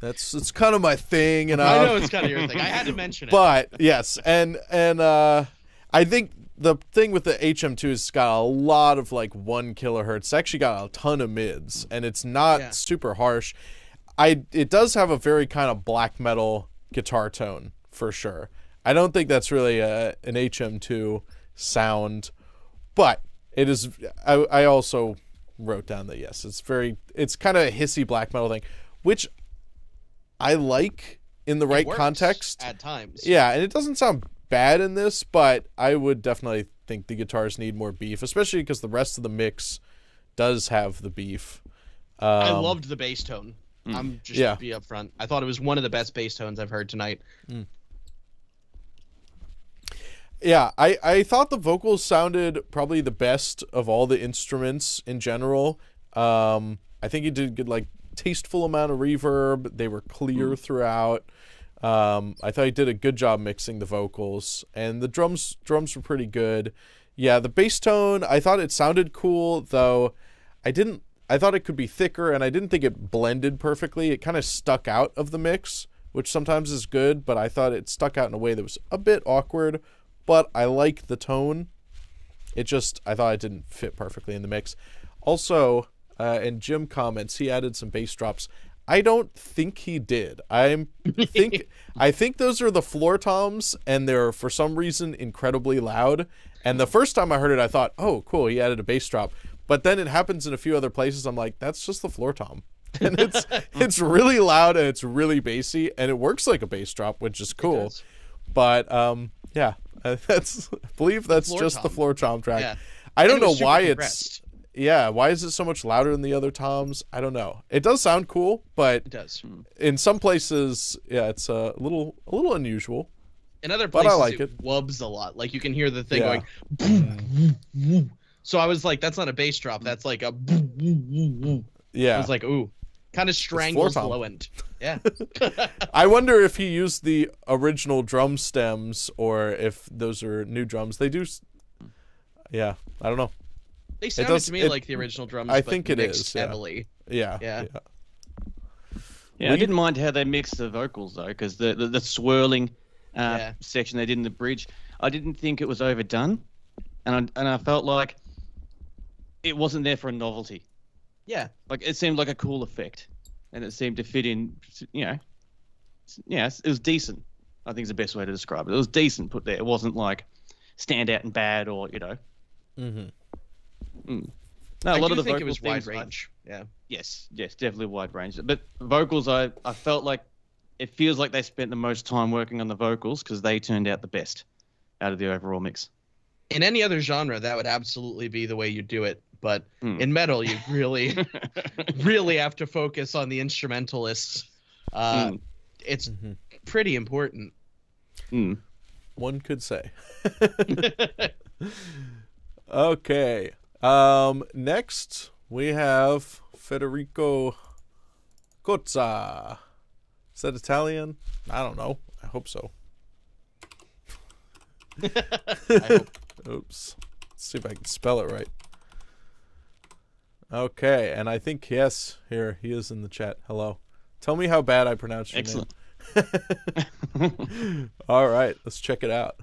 it's kind of my thing, and I know it's kind of your thing. I had to mention it. But yes, and I think the thing with the HM2 is it's got a lot of like 1 kilohertz. It's actually got a ton of mids, and it's not super harsh. It does have a very kind of black metal guitar tone for sure. I don't think that's really an HM2 sound, but it is. I also wrote down that yes, it's kind of a hissy black metal thing, which I like in the right context at times. Yeah, and it doesn't sound bad in this, but I would definitely think the guitars need more beef, especially because the rest of the mix does have the beef. I loved the bass tone. I'm just to be upfront. I thought it was one of the best bass tones I've heard tonight. Yeah, I thought the vocals sounded probably the best of all the instruments in general. I think he did good, like tasteful amount of reverb. They were clear throughout. I thought he did a good job mixing the vocals, and the drums were pretty good. Yeah, the bass tone, I thought it sounded cool, though I thought it could be thicker, and I didn't think it blended perfectly. It kind of stuck out of the mix, which sometimes is good, but I thought it stuck out in a way that was a bit awkward, but I like the tone. I thought it didn't fit perfectly in the mix. Also, in Jim comments, he added some bass drops. I don't think he did. I think those are the floor toms, and they're for some reason incredibly loud. And the first time I heard it, I thought, "Oh, cool, he added a bass drop." But then it happens in a few other places. I'm like, "That's just the floor tom," and it's really loud and it's really bassy, and it works like a bass drop, which is cool. But yeah, I believe that's just the floor tom track. Yeah. I don't know why it's. Yeah, why is it so much louder than the other toms? I don't know. It does sound cool, but it does. In some places, yeah, it's a little unusual. In other places, I like it wubs a lot. Like you can hear the thing going. Boom, boom. So I was like, that's not a bass drop. That's like a. Boom, boom, boom, boom. Yeah. I was like, ooh, kind of strangles the low end. Yeah. I wonder if he used the original drum stems or if those are new drums. They do. Yeah, I don't know. They sounded to me like the original drums. I think it is heavily. Yeah. I didn't mind how they mixed the vocals though, because the swirling section they did in the bridge, I didn't think it was overdone, and I felt like it wasn't there for a novelty. Yeah, like it seemed like a cool effect, and it seemed to fit in. It was decent. I think is the best way to describe it. It was decent put there. It wasn't like stand out and bad or Mm-hmm. No, a lot of the vocals, it was wide range. Yes, definitely wide range. But vocals, I felt like it feels like they spent the most time working on the vocals because they turned out the best out of the overall mix. In any other genre, that would absolutely be the way you do it. But in metal, you really, really have to focus on the instrumentalists. It's pretty important. One could say. Okay. Next we have Federico Cozza. Is that Italian? I don't know. I hope so. I hope. Oops. Let's see if I can spell it right. Okay, and I think yes, here he is in the chat. Hello. Tell me how bad I pronounced your name. All right, let's check it out.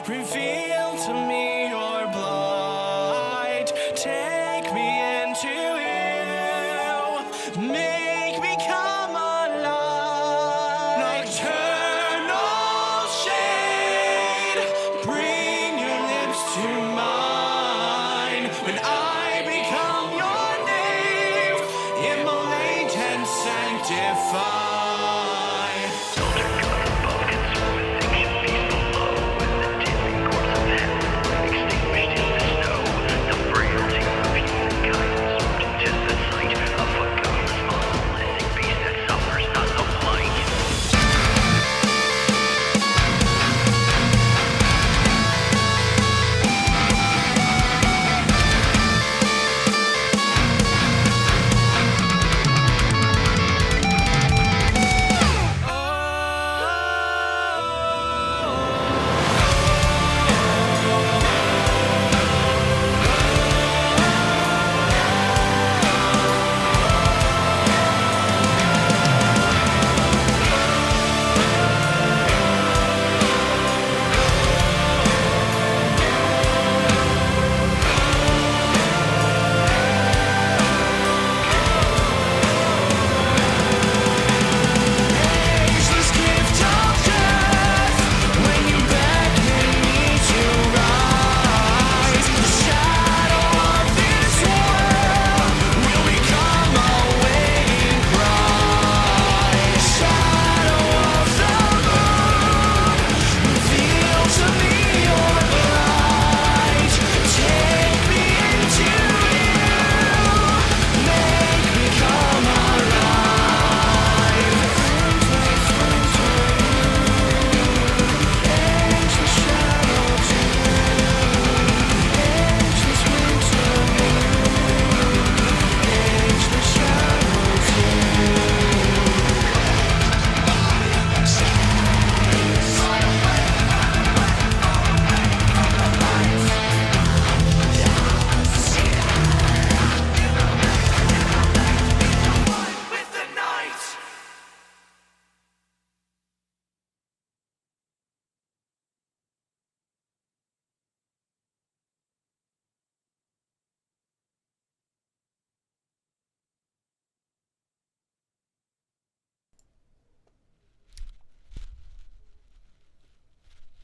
Reveal to me your blight. Take me into you. Make me come alive. Nocturnal shade. Bring your lips to mine. When I become your name, immolate and sanctify.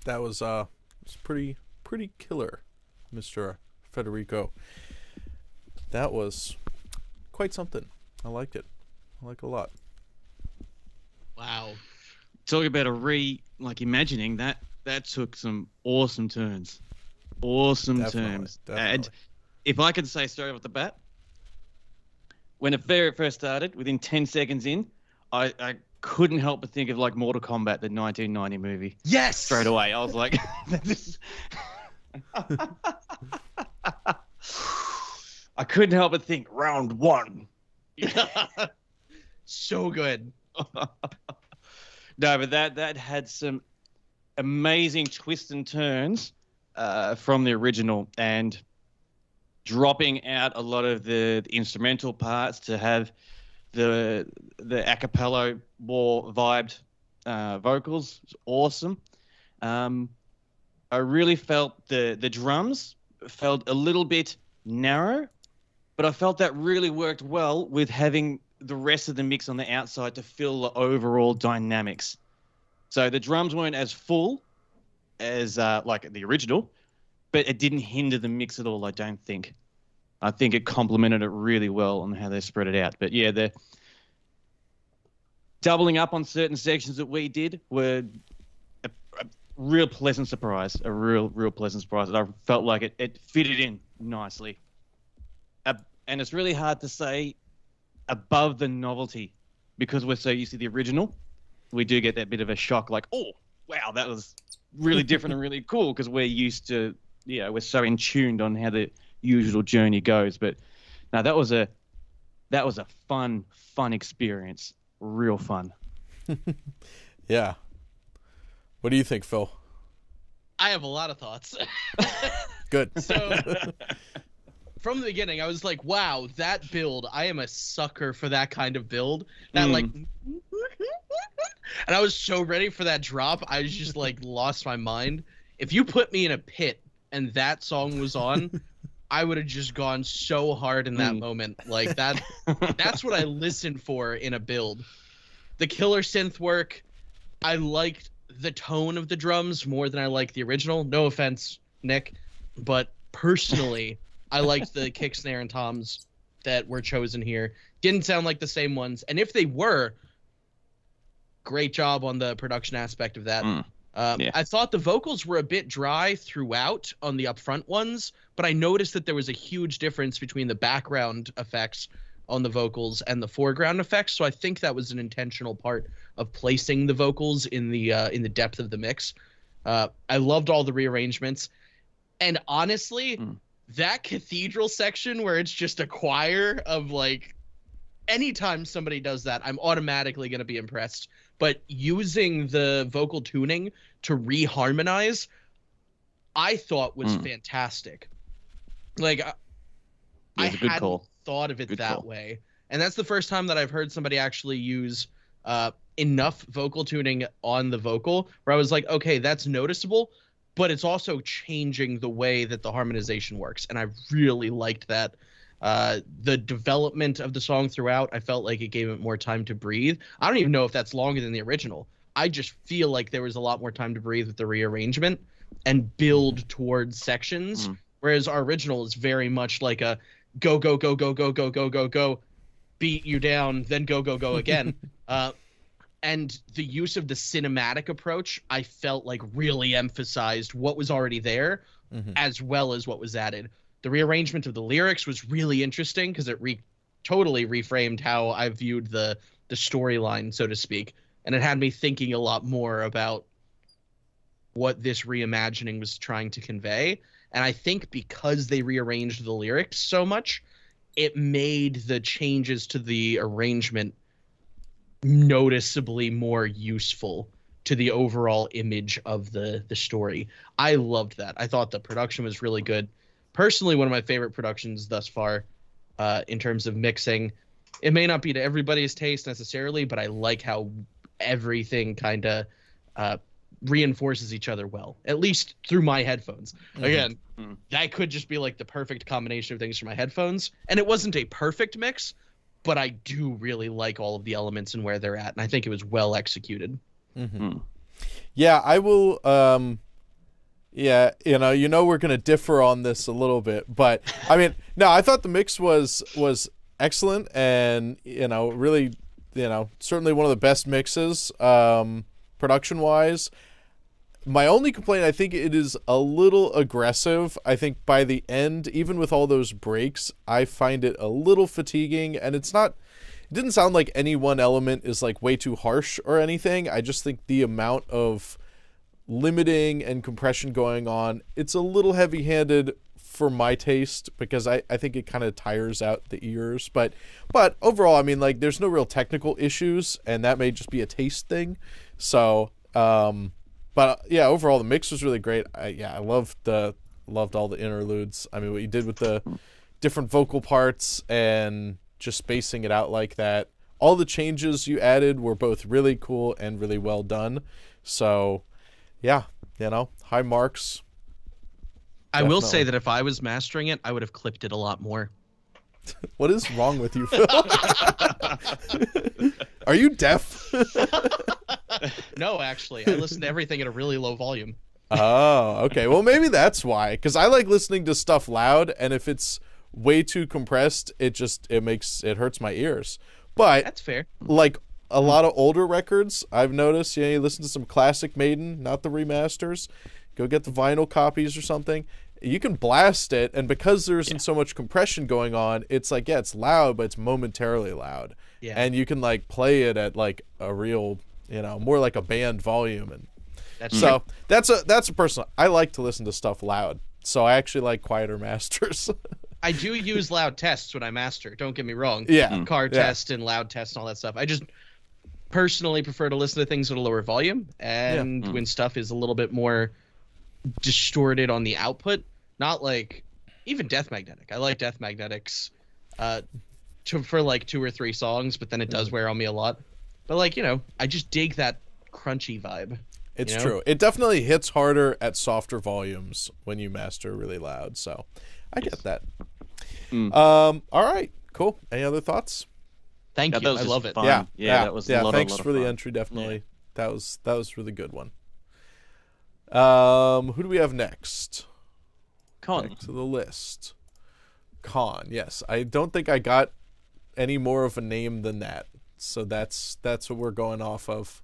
That was pretty killer, Mr. Federico. That was quite something. I liked it. I like it a lot. Wow. Talking about imagining that took some awesome turns. Awesome turns. Definitely. And if I could say straight off the bat, when it first started, within 10 seconds in, I couldn't help but think of like Mortal Kombat, the 1990 movie. Yes. Straight away, I was like, I couldn't help but think round one. So good. No, but that had some amazing twists and turns from the original, and dropping out a lot of the instrumental parts to have the a cappella more vibed vocals. It's awesome. I really felt the drums felt a little bit narrow, but I felt that really worked well with having the rest of the mix on the outside to fill the overall dynamics. So the drums weren't as full as like the original, but it didn't hinder the mix at all, I don't think. I think it complemented it really well on how they spread it out. But yeah, the doubling up on certain sections that we did were a real pleasant surprise, a real pleasant surprise. And I felt like it fitted in nicely. And it's really hard to say above the novelty, because we're so used to the original. We do get that bit of a shock, like, oh, wow, that was really different and really cool, because we're used to, we're so in tuned on how the usual journey goes. But no, that was a fun experience. Real fun. Yeah. What do you think, Phil? I have a lot of thoughts. Good. So from the beginning, I was like, wow, that build, I am a sucker for that kind of build. That like, and I was so ready for that drop. I was just like lost my mind. If you put me in a pit and that song was on, I would have just gone so hard in that moment. Like that's what I listen for in a build. The killer synth work, I liked the tone of the drums more than I liked the original. No offense, Nick, but personally, I liked the kick, snare, and toms that were chosen here. Didn't sound like the same ones, and if they were, great job on the production aspect of that. I thought the vocals were a bit dry throughout on the upfront ones, but I noticed that there was a huge difference between the background effects on the vocals and the foreground effects. So I think that was an intentional part of placing the vocals in the depth of the mix. I loved all the rearrangements, and honestly, that cathedral section where it's just a choir of like, anytime somebody does that, I'm automatically going to be impressed. But using the vocal tuning to reharmonize, I thought was fantastic. Like, I hadn't thought of it that way. And that's the first time that I've heard somebody actually use enough vocal tuning on the vocal where I was like, okay, that's noticeable, but it's also changing the way that the harmonization works. And I really liked that. The development of the song throughout, I felt like it gave it more time to breathe. I don't even know if that's longer than the original. I just feel like there was a lot more time to breathe with the rearrangement and build towards sections, whereas our original is very much like a go, go, go, go, go, go, go, go, go, beat you down, then go, go, go again. And the use of the cinematic approach, I felt like really emphasized what was already there as well as what was added. The rearrangement of the lyrics was really interesting because it totally reframed how I viewed the storyline, so to speak. And it had me thinking a lot more about what this reimagining was trying to convey. And I think because they rearranged the lyrics so much, it made the changes to the arrangement noticeably more useful to the overall image of the story. I loved that. I thought the production was really good. Personally, one of my favorite productions thus far in terms of mixing. It may not be to everybody's taste necessarily, but I like how everything kind of reinforces each other well, at least through my headphones. Again, that could just be like the perfect combination of things for my headphones. And it wasn't a perfect mix, but I do really like all of the elements and where they're at. And I think it was well executed. Yeah, I will... Yeah, we're going to differ on this a little bit, but I mean, no, I thought the mix was excellent and, really, certainly one of the best mixes, production wise. My only complaint, I think it is a little aggressive. I think by the end, even with all those breaks, I find it a little fatiguing, and it didn't sound like any one element is like way too harsh or anything. I just think the amount of limiting and compression going on, it's a little heavy-handed for my taste because I think it kind of tires out the ears, but overall, I mean, like, there's no real technical issues, and that may just be a taste thing. So but yeah, overall the mix was really great. I loved all the interludes. I mean, what you did with the different vocal parts and just spacing it out like that, all the changes you added were both really cool and really well done. So yeah, high marks. I will say that if I was mastering it, I would have clipped it a lot more. What is wrong with you, Phil? Are you deaf? No, actually. I listen to everything at a really low volume. Oh, okay. Well, maybe that's why. Because I like listening to stuff loud, and if it's way too compressed, it hurts my ears. But that's fair. Like a lot of older records, I've noticed, you listen to some classic Maiden, not the remasters, go get the vinyl copies or something, you can blast it, and because there isn't so much compression going on, it's like, yeah, it's loud, but it's momentarily loud. Yeah. And you can like play it at like a real, more like a band volume. And that's a personal, I like to listen to stuff loud, so I actually like quieter masters. I do use loud tests when I master, don't get me wrong. Yeah. Car test and loud test and all that stuff. I just personally prefer to listen to things at a lower volume, and when stuff is a little bit more distorted on the output, not like even Death Magnetic. I like Death Magnetics for like 2 or 3 songs, but then it does wear on me a lot. But like, I just dig that crunchy vibe. It's you know? true. It definitely hits harder at softer volumes when you master really loud. So I get that. All right, cool. Any other thoughts? Thank Yeah, you. that was I just love it. fun. Yeah, that was a lot Thanks of for the fun. entry. Definitely, that was a really good one. Who do we have next? Con. Back to the list. Con. Yes, I don't think I got any more of a name than that. So that's what we're going off of.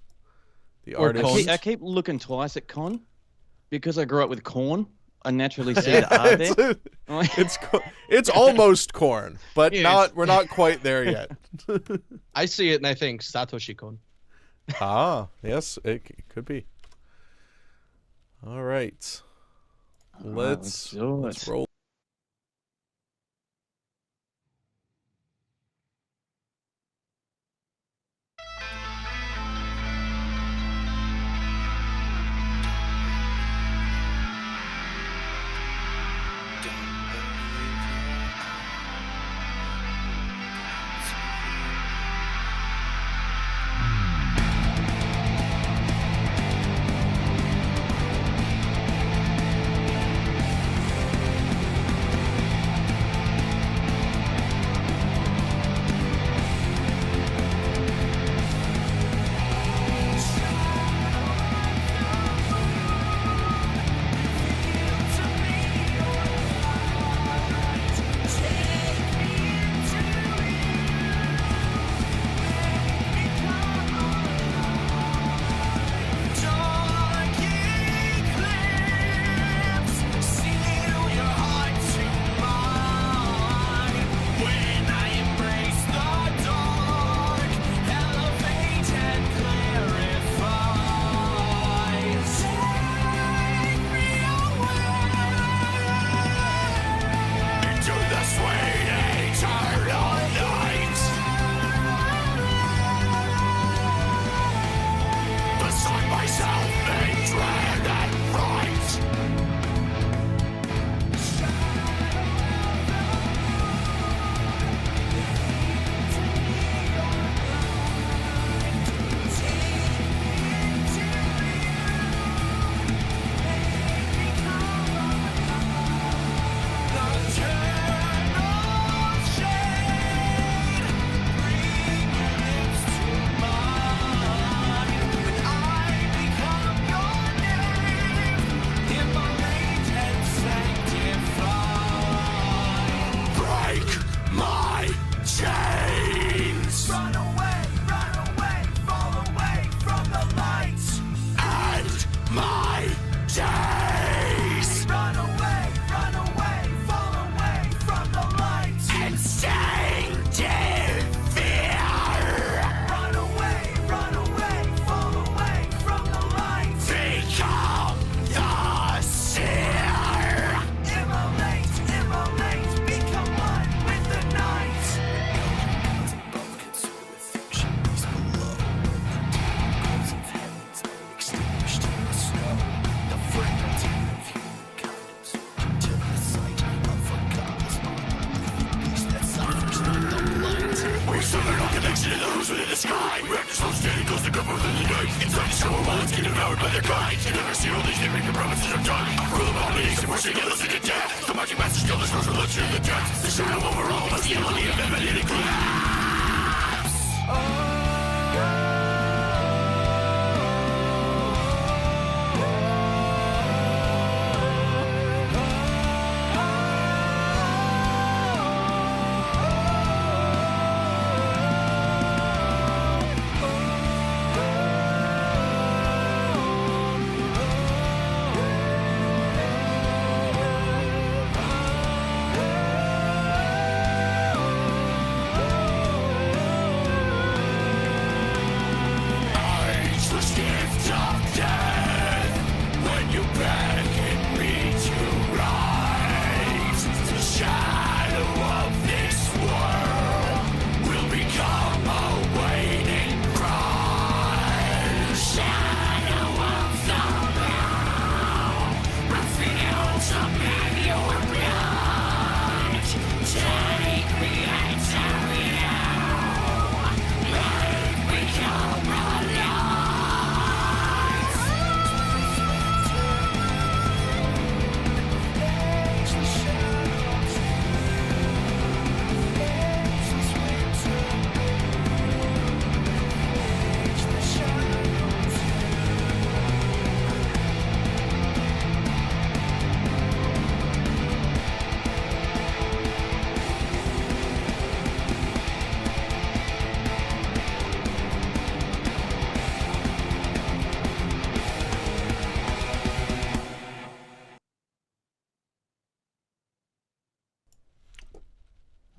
The Or artist. Con. I keep looking twice at Con because I grew up with corn. I naturally see the R there. It's almost corn, but Yeah, we're not quite there yet. I see it and I think Satoshi Kon. Yes, it could be. All right. Let's roll.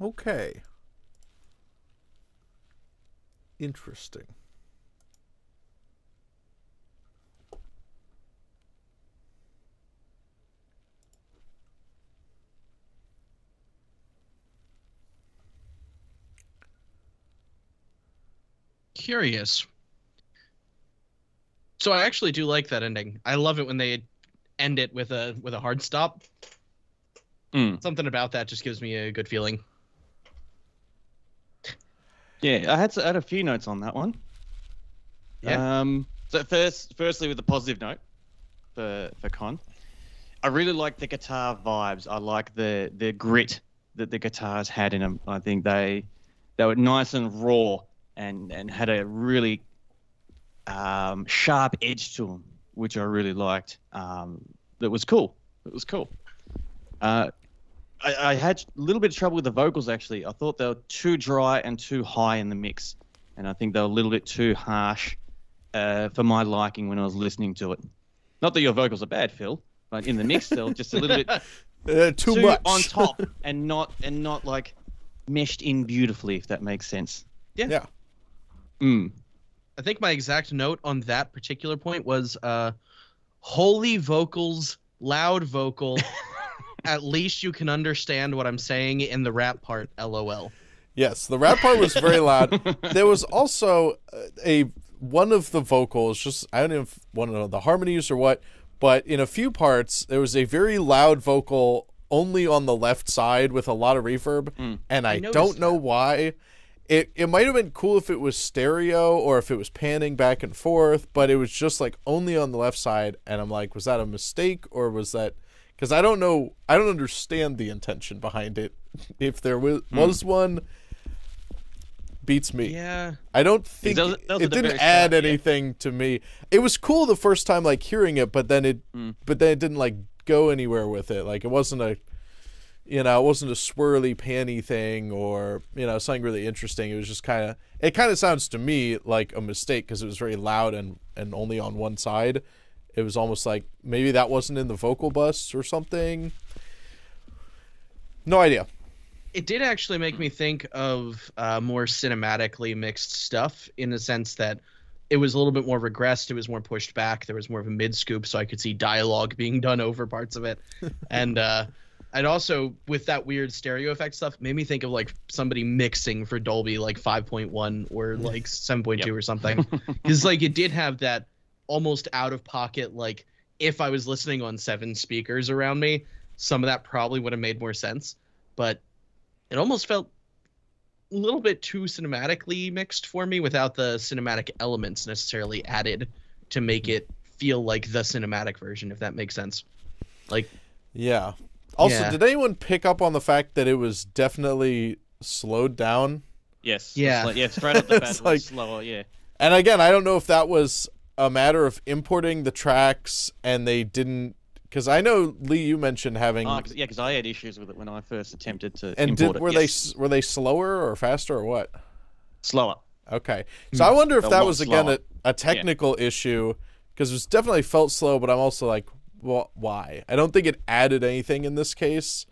Okay. Interesting. Curious. So I actually do like that ending. I love it when they end it with a hard stop. Something about that just gives me a good feeling. Yeah, I had a few notes on that one. Yeah. So firstly, with the positive note for Con, I really like the guitar vibes. I like the grit that the guitars had in them. I think they were nice and raw and had a really sharp edge to them, which I really liked. That was cool. It was cool. I had a little bit of trouble with the vocals, actually. I thought they were too dry and too high in the mix. And I think they were a little bit too harsh for my liking when I was listening to it. Not that your vocals are bad, Phil, but in the mix, they're just a little bit too much on top and not like meshed in beautifully, if that makes sense. Yeah. I think my exact note on that particular point was holy vocals, loud vocal. At least you can understand what I'm saying in the rap part, LOL. Yes, the rap part was very loud. There was also one of the vocals, just I don't know if one of the harmonies or what, but in a few parts there was a very loud vocal only on the left side with a lot of reverb, and I don't know why. It might have been cool if it was stereo or if it was panning back and forth, but it was just like only on the left side, and I'm like, was that a mistake or was that? Because I don't know, I don't understand the intention behind it. If there was one, beats me. Yeah. I don't think that was it didn't add anything to me. It was cool the first time, like hearing it, but then it didn't like go anywhere with it. Like it wasn't a swirly panny thing or something really interesting. It was just it kind of sounds to me like a mistake because it was very loud and only on one side. It was almost like maybe that wasn't in the vocal bus or something. No idea. It did actually make me think of more cinematically mixed stuff in the sense that it was a little bit more regressed. It was more pushed back. There was more of a mid-scoop, so I could see dialogue being done over parts of it. And I'd also, with that weird stereo effect stuff, made me think of like somebody mixing for Dolby like 5.1 or like 7.2 or something. Because like it did have that almost out of pocket, like if I was listening on 7 speakers around me, some of that probably would have made more sense. But it almost felt a little bit too cinematically mixed for me without the cinematic elements necessarily added to make it feel like the cinematic version, if that makes sense. Like, yeah. Also, did anyone pick up on the fact that it was definitely slowed down? Yes. Yeah. Straight up the bat, like, slower, yeah. And again, I don't know if that was a matter of importing the tracks and they didn't, because I know Lee, you mentioned having because I had issues with it when I first attempted to and import were they slower or faster or what? Slower. Okay, so I wonder if A that lot was again slower. a technical issue because it was definitely felt slow, but I'm also like, well, why? I don't think it added anything in this case,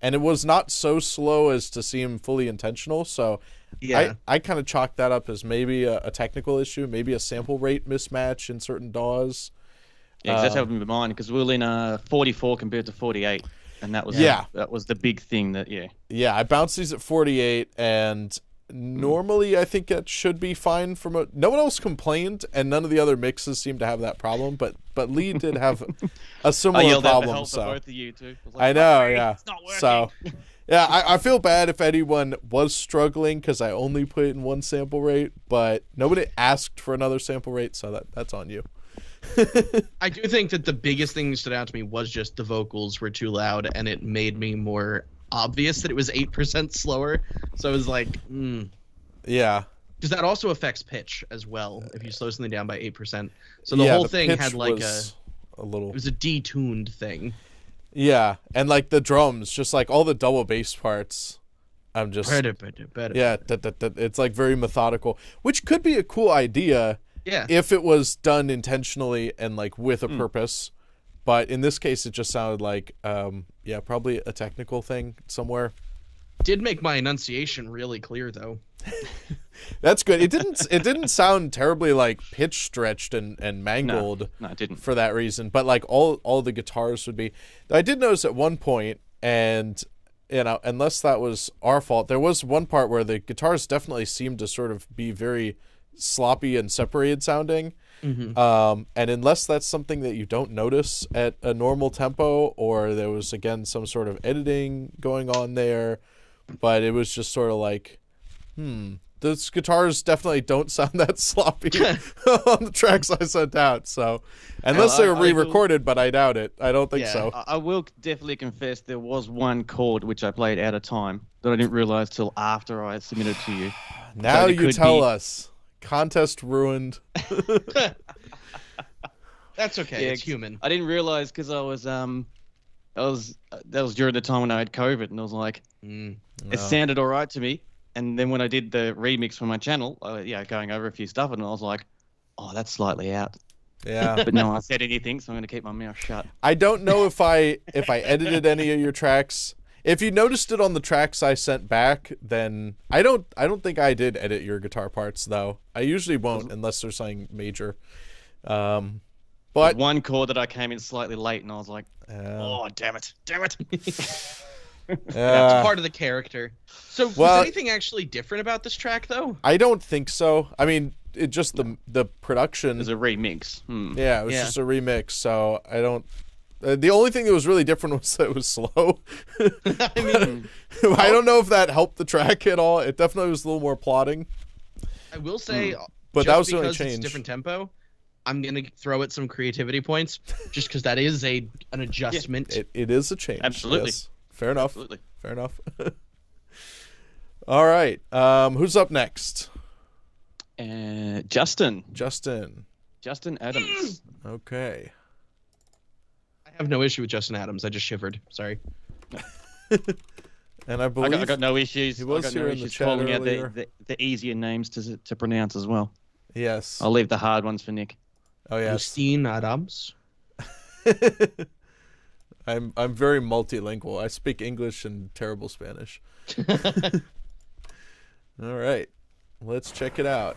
and it was not so slow as to seem fully intentional. So yeah, I kind of chalked that up as maybe a technical issue, maybe a sample rate mismatch in certain DAWs. Yeah, 'cause that's happened in mine because we were in 44 compared to 48, and that was that was the big thing that I bounced these at 48, and normally I think it should be fine. No one else complained, and none of the other mixes seemed to have that problem. But Lee did have a similar I yelled out for problem. help So for both of you too. I know, "Hey, yeah. It's not working." So yeah, I feel bad if anyone was struggling because I only put it in one sample rate, but nobody asked for another sample rate, so that's on you. I do think that the biggest thing that stood out to me was just the vocals were too loud, and it made me more obvious that it was 8% slower. So I was like, Yeah. because that also affects pitch as well if you slow something down by 8%. So the whole thing pitch had like was a little. it was a detuned thing. Yeah, and like the drums, just like all the double bass parts, I'm just yeah, it's like very methodical, which could be a cool idea. Yeah. If it was done intentionally and like with a purpose, but in this case, it just sounded like probably a technical thing somewhere. Did make my enunciation really clear though. That's good. It didn't sound terribly like pitch stretched and mangled. No, it didn't. For that reason. But like all the guitars would be. I did notice at one point, and you know, unless that was our fault, there was one part where the guitars definitely seemed to sort of be very sloppy and separated sounding. Mm-hmm. And unless that's something that you don't notice at a normal tempo, or there was again some sort of editing going on there, but it was just sort of like, those guitars definitely don't sound that sloppy on the tracks I sent out. So unless they were re-recorded, but I doubt it. I don't think so. I will definitely confess there was one chord which I played out of time that I didn't realize till after I submitted to you. Now So it you could tell be- us. Contest ruined. That's okay. Yeah, It's human. I didn't realize because that was during the time when I had COVID, and I was like, it sounded all right to me. And then when I did the remix for my channel, going over a few stuff, and I was like, oh, that's slightly out. Yeah. But no one said anything, so I'm going to keep my mouth shut. I don't know if I edited any of your tracks. If you noticed it on the tracks I sent back, then I don't think I did edit your guitar parts though. I usually won't unless there's something major. But one chord that I came in slightly late, and I was like, oh, damn it. It's part of the character. So was anything actually different about this track though? I don't think so. I mean, it just the production. It was a remix. Yeah, it was just a remix. So I don't. The only thing that was really different was that it was slow. I mean, I don't know if that helped the track at all. It definitely was a little more plodding. I will say, But just that was the only because it's change. different tempo, I'm gonna throw it some creativity points, just because that is an adjustment. It is a change. Absolutely. Yes. Fair enough. Absolutely. Fair enough. All right. Who's up next? Justin Adams. Okay. I have no issue with Justin Adams. I just shivered. Sorry. And I believe I got no issues. he was I got here no in the issues chat calling earlier. out the easier names to pronounce as well. Yes. I'll leave the hard ones for Nick. Oh yes. Justin Adams. I'm very multilingual. I speak English and terrible Spanish. All right. Let's check it out.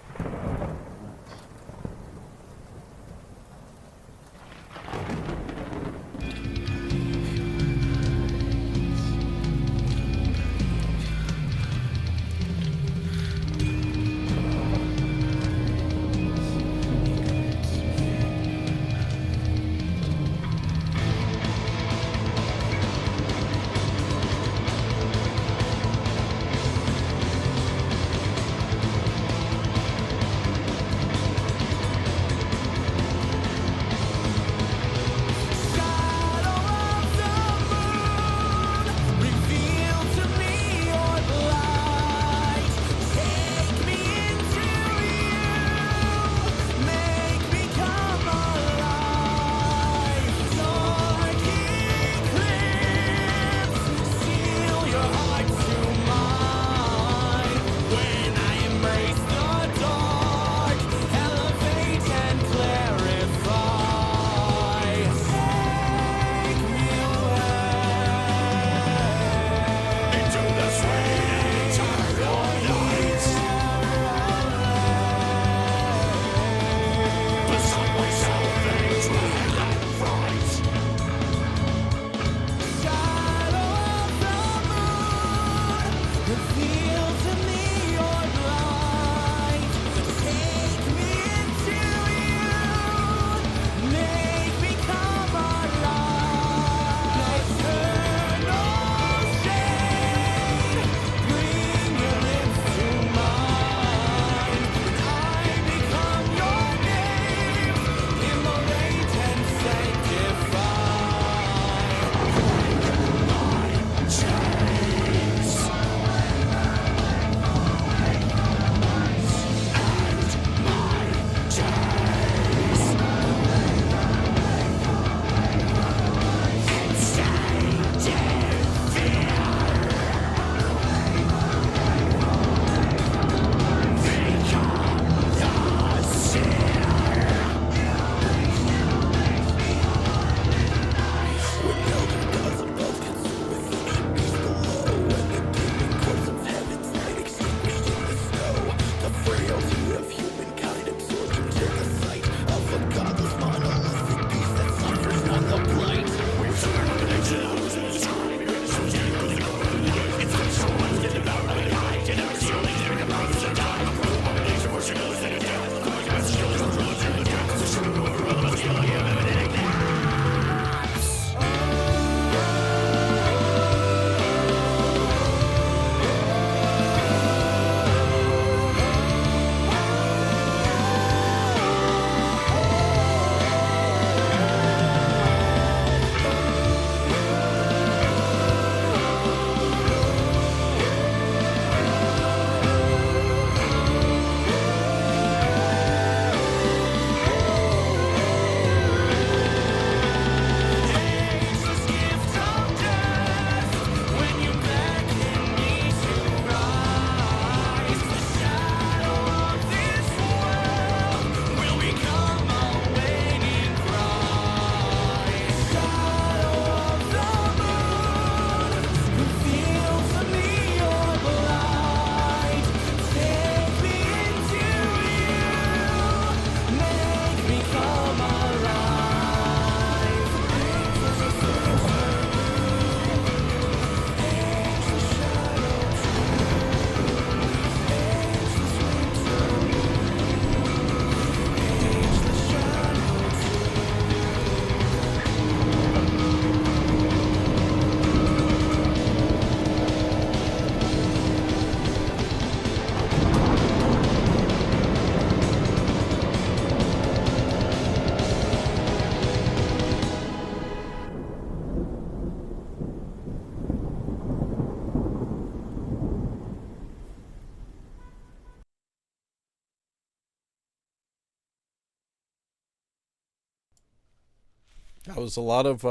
That was a lot of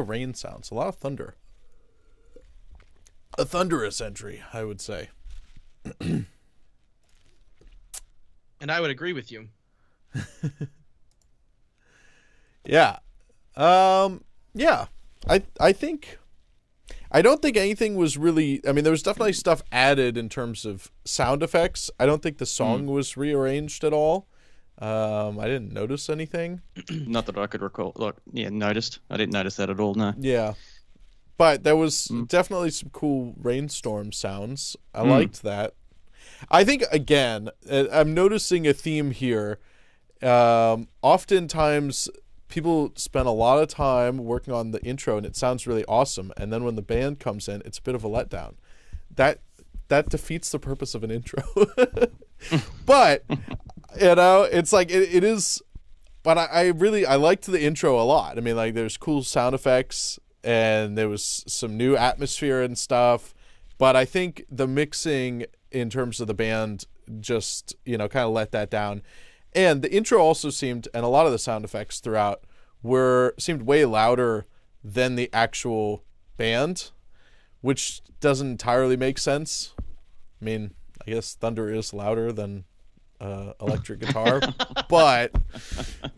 rain sounds, a lot of thunder. A thunderous entry, I would say. And I would agree with you. Yeah. Yeah. I think I don't think anything was really, I mean, there was definitely stuff added in terms of sound effects. I don't think the song was rearranged at all. I didn't notice anything. Not that I could recall. Look, yeah, noticed. I didn't notice that at all, no. Yeah. But there was definitely some cool rainstorm sounds. I liked that. I think, again, I'm noticing a theme here. Oftentimes, people spend a lot of time working on the intro, and it sounds really awesome. And then when the band comes in, it's a bit of a letdown. That defeats the purpose of an intro. But, you know, it's like, it is... But I liked the intro a lot. I mean, like, there's cool sound effects, and there was some new atmosphere and stuff. But I think the mixing in terms of the band just, you know, kind of let that down. And the intro also seemed, and a lot of the sound effects throughout seemed way louder than the actual band, which doesn't entirely make sense. I mean, I guess thunder is louder than electric guitar, but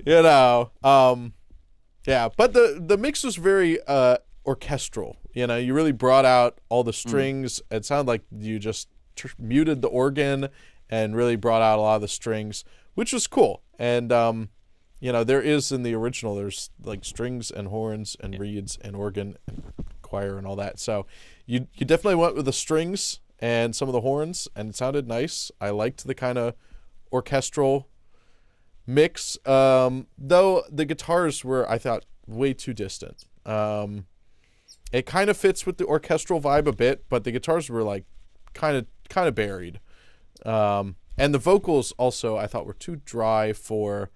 you know, yeah. But the mix was very orchestral. You know, you really brought out all the strings. It sounded like you just muted the organ and really brought out a lot of the strings, which was cool. And you know, there is in the original, there's like strings and horns and reeds and organ and choir and all that. So you definitely went with the strings and some of the horns, and it sounded nice. I liked the kind of orchestral mix, though the guitars were, I thought, way too distant. It kind of fits with the orchestral vibe a bit, but the guitars were like kind of buried. And the vocals also, I thought, were too dry for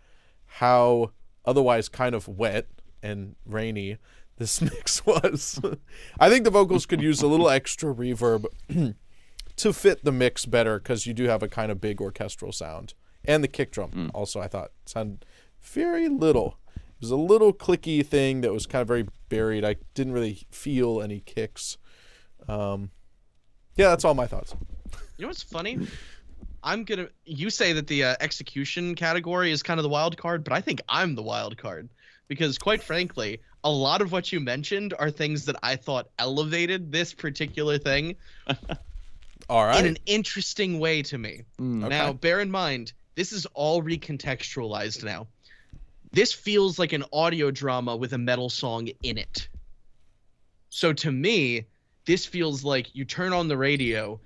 how otherwise kind of wet and rainy this mix was. I think the vocals could use a little extra reverb to fit the mix better, because you do have a kind of big orchestral sound. And the kick drum also, I thought, sounded very little. It was a little clicky thing that was kind of very buried. I didn't really feel any kicks. Yeah, that's all my thoughts. You know what's funny? You say that the execution category is kind of the wild card, but I think I'm the wild card, because quite frankly, a lot of what you mentioned are things that I thought elevated this particular thing. All right. In an interesting way to me. Now, bear in mind, this is all recontextualized now. This feels like an audio drama with a metal song in it. So to me, this feels like you turn on the radio,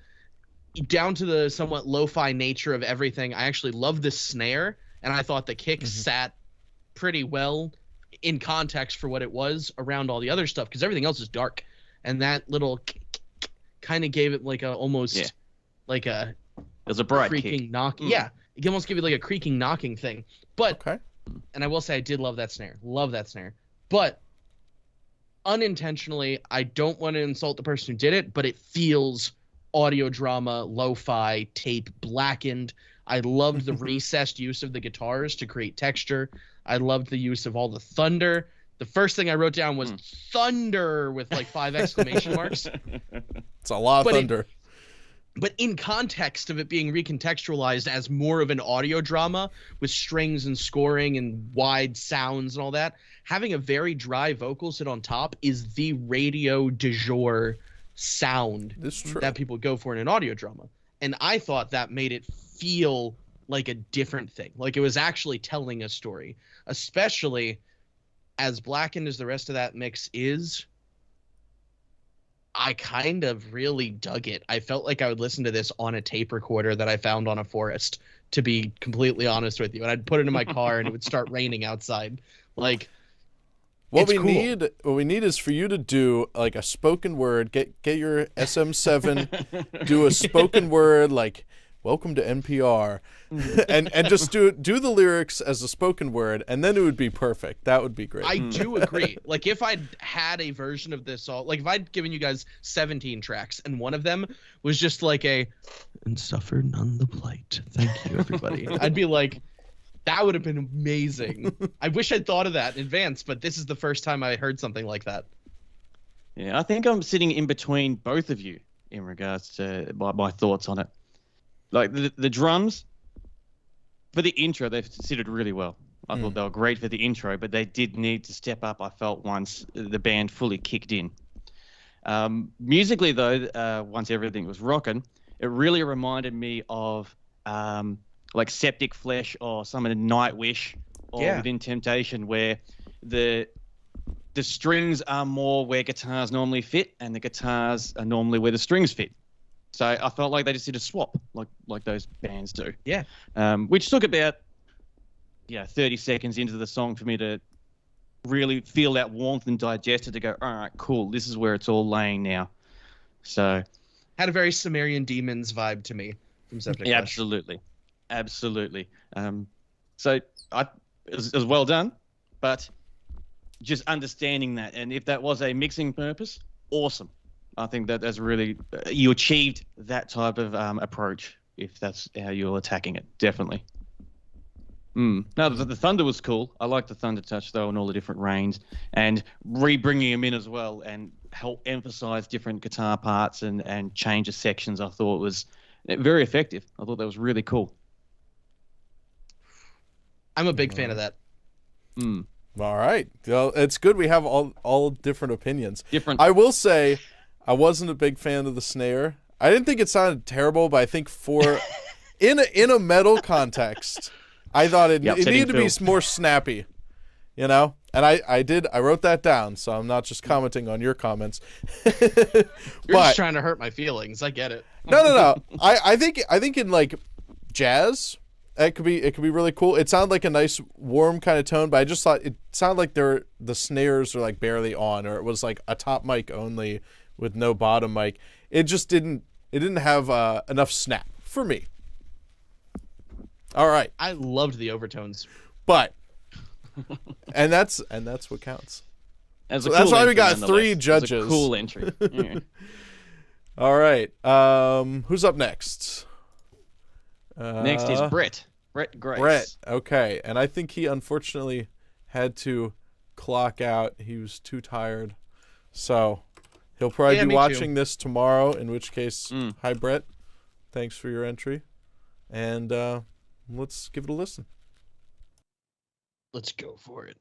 down to the somewhat lo-fi nature of everything. I actually love the snare, and I thought the kick sat pretty well in context for what it was around all the other stuff, because everything else is dark. And that little kind of gave it like a almost like a There's a bright creaking kick. knocking. Yeah, it almost give it like a creaking knocking thing. But and I will say I did love that snare. Love that snare. But unintentionally, I don't want to insult the person who did it, but it feels audio drama, lo-fi, tape, blackened. I loved the recessed use of the guitars to create texture. I loved the use of all the thunder. The first thing I wrote down was thunder with like 5 exclamation marks. It's a lot of thunder. But in context of it being recontextualized as more of an audio drama with strings and scoring and wide sounds and all that, having a very dry vocal sit on top is the radio du jour sound that people go for in an audio drama. And I thought that made it feel like a different thing. Like it was actually telling a story, especially as blackened as the rest of that mix is. I kind of really dug it. I felt like I would listen to this on a tape recorder that I found on a forest, to be completely honest with you. And I'd put it in my car and it would start raining outside. Like, what we need is for you to do like a spoken word. Get your SM7, do a spoken word like "Welcome to NPR," and just do the lyrics as a spoken word, and then it would be perfect. That would be great. I do agree. Like if I'd had a version of this all, like if I'd given you guys 17 tracks and one of them was just like "and suffer none the plight, thank you everybody," I'd be like, That would have been amazing. I wish I'd thought of that in advance, but this is the first time I heard something like that. Yeah, I think I'm sitting in between both of you in regards to my thoughts on it. Like the drums, for the intro, they've suited really well. I thought they were great for the intro, but they did need to step up, I felt, once the band fully kicked in. Musically, though, once everything was rocking, it really reminded me of like Septic Flesh or some of Nightwish or Within Temptation, where the strings are more where guitars normally fit, and the guitars are normally where the strings fit. So I felt like they just did a swap, like those bands do. Yeah. Which took about 30 seconds into the song for me to really feel that warmth and digest it, to go, all right, cool, this is where it's all laying now. So had a very Sumerian Demons vibe to me from Septic Flesh. Absolutely. So it was well done, but just understanding that, and if that was a mixing purpose, awesome. I think that's really you achieved that type of approach if that's how you're attacking it. Definitely. No, the thunder was cool. I like the thunder touch though, and all the different ranges, and bringing them in as well, and help emphasize different guitar parts and change the sections. I thought was very effective. I thought that was really cool. I'm a big fan of that. All right. Well, it's good we have all different opinions. I will say I wasn't a big fan of the snare. I didn't think it sounded terrible, but I think for in a metal context, I thought it needed to be more snappy, you know? And I wrote that down, so I'm not just commenting on your comments. You're just trying to hurt my feelings. I get it. No. I think in like jazz, it could be really cool. It sounded like a nice warm kind of tone, but I just thought it sounded like the snares are like barely on, or it was like a top mic only with no bottom mic. It just didn't have enough snap for me. All right. I loved the overtones. But and that's what counts. That's why we got 3 judges. A cool entry. Yeah. All right. Who's up next? Next is Brett. Brett Grace. Brett. Okay. And I think he unfortunately had to clock out. He was too tired. So he'll probably be watching this tomorrow, in which case, hi, Brett. Thanks for your entry. And let's give it a listen. Let's go for it.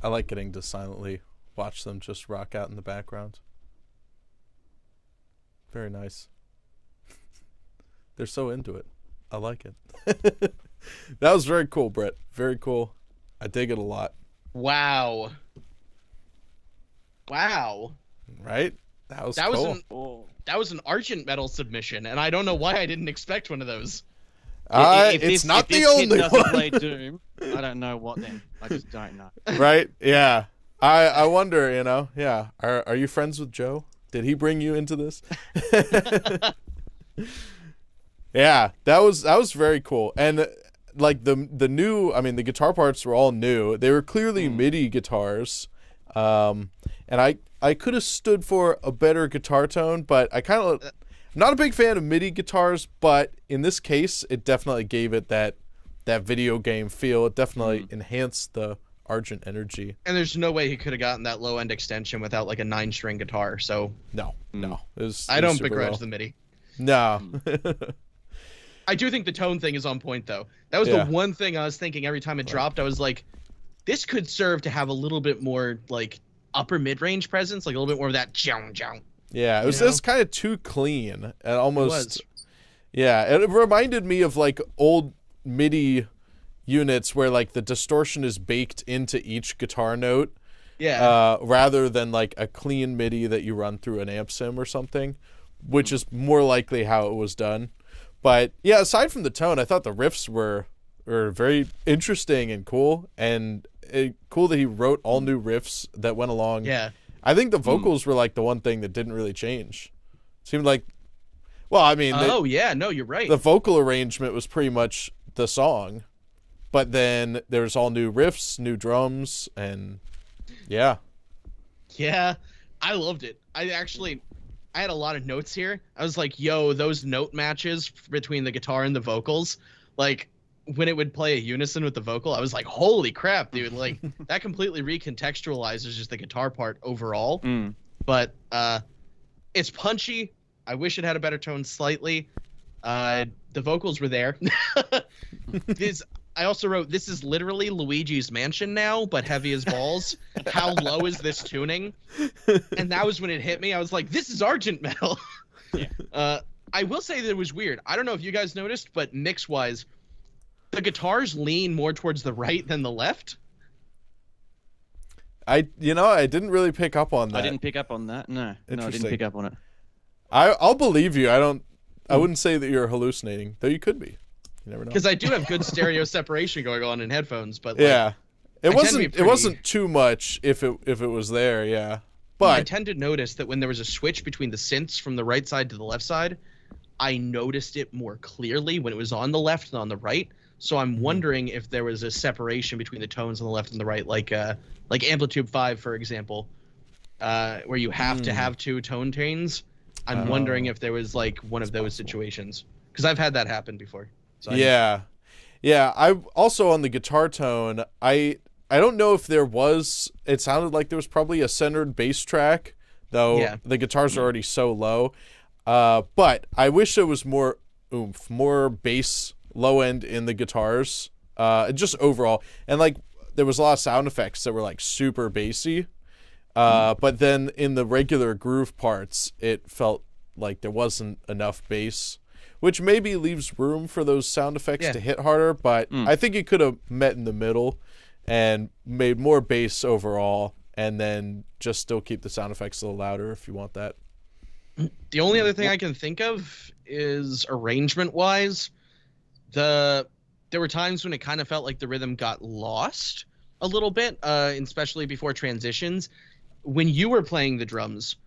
I like getting to silently watch them just rock out in the background. Very nice. They're so into it. I like it. That was very cool, Brett. Very cool. I dig it a lot. Wow. Wow. Right? That was cool. That was an Argent Metal submission, and I don't know why I didn't expect one of those. It's not the only doesn't one. play Doom, I don't know what then. I just don't know. Right? Yeah. I wonder, you know. Yeah. Are you friends with Joe? Did he bring you into this? Yeah, that was very cool. And like the new, I mean, the guitar parts were all new. They were clearly MIDI guitars. And I could have stood for a better guitar tone, but I kind of not a big fan of MIDI guitars, but in this case, it definitely gave it that video game feel. It definitely enhanced the Argent energy. And there's no way he could have gotten that low end extension without like a 9-string guitar. So No. I don't begrudge the MIDI. No. I do think the tone thing is on point though. That was the one thing I was thinking every time it dropped. I was like, this could serve to have a little bit more like upper mid-range presence, like a little bit more of that chow. Yeah, it was kind of too clean and almost. It was. Yeah, it reminded me of like old MIDI units where like the distortion is baked into each guitar note. Yeah. Rather than like a clean MIDI that you run through an amp sim or something, which is more likely how it was done. But yeah, aside from the tone, I thought the riffs were very interesting and cool, and cool that he wrote all new riffs that went along. Yeah. I think the vocals were like the one thing that didn't really change. Seemed like, well, I mean, you're right. The vocal arrangement was pretty much the song, but then there's all new riffs, new drums, and yeah. Yeah, I loved it. I had a lot of notes here. I was like, yo, those note matches between the guitar and the vocals, like when it would play a unison with the vocal, I was like, holy crap, dude. Like that completely recontextualizes just the guitar part overall. But it's punchy. I wish it had a better tone slightly. The vocals were there. I also wrote, this is literally Luigi's Mansion now, but heavy as balls. How low is this tuning? And that was when it hit me. I was like, this is Argent Metal. Yeah. I will say that it was weird. I don't know if you guys noticed, but mix-wise, the guitars lean more towards the right than the left. I didn't really pick up on that. I didn't pick up on that. No, I didn't pick up on it. I'll believe you. I wouldn't say that you're hallucinating, though you could be. You never know. Because I do have good stereo separation going on in headphones, but like, yeah, it wasn't too much if it was there. Yeah, but I tend to notice that when there was a switch between the synths from the right side to the left side, I noticed it more clearly when it was on the left than on the right. So I'm wondering if there was a separation between the tones on the left and the right, like Amplitude 5, for example, where you have to have two tone trains. I'm wondering if there was like one of those situations, because I've had that happen before. So yeah. I also on the guitar tone, I don't know if there was. It sounded like there was probably a centered bass track, though the guitars are already so low. But I wish there was more oomph, more bass low end in the guitars, just overall. And like there was a lot of sound effects that were like super bassy. But then in the regular groove parts, it felt like there wasn't enough bass, which maybe leaves room for those sound effects to hit harder. But I think it could have met in the middle and made more bass overall, and then just still keep the sound effects a little louder if you want that. The only other thing I can think of is arrangement-wise. There were times when it kind of felt like the rhythm got lost a little bit, especially before transitions. When you were playing the drums,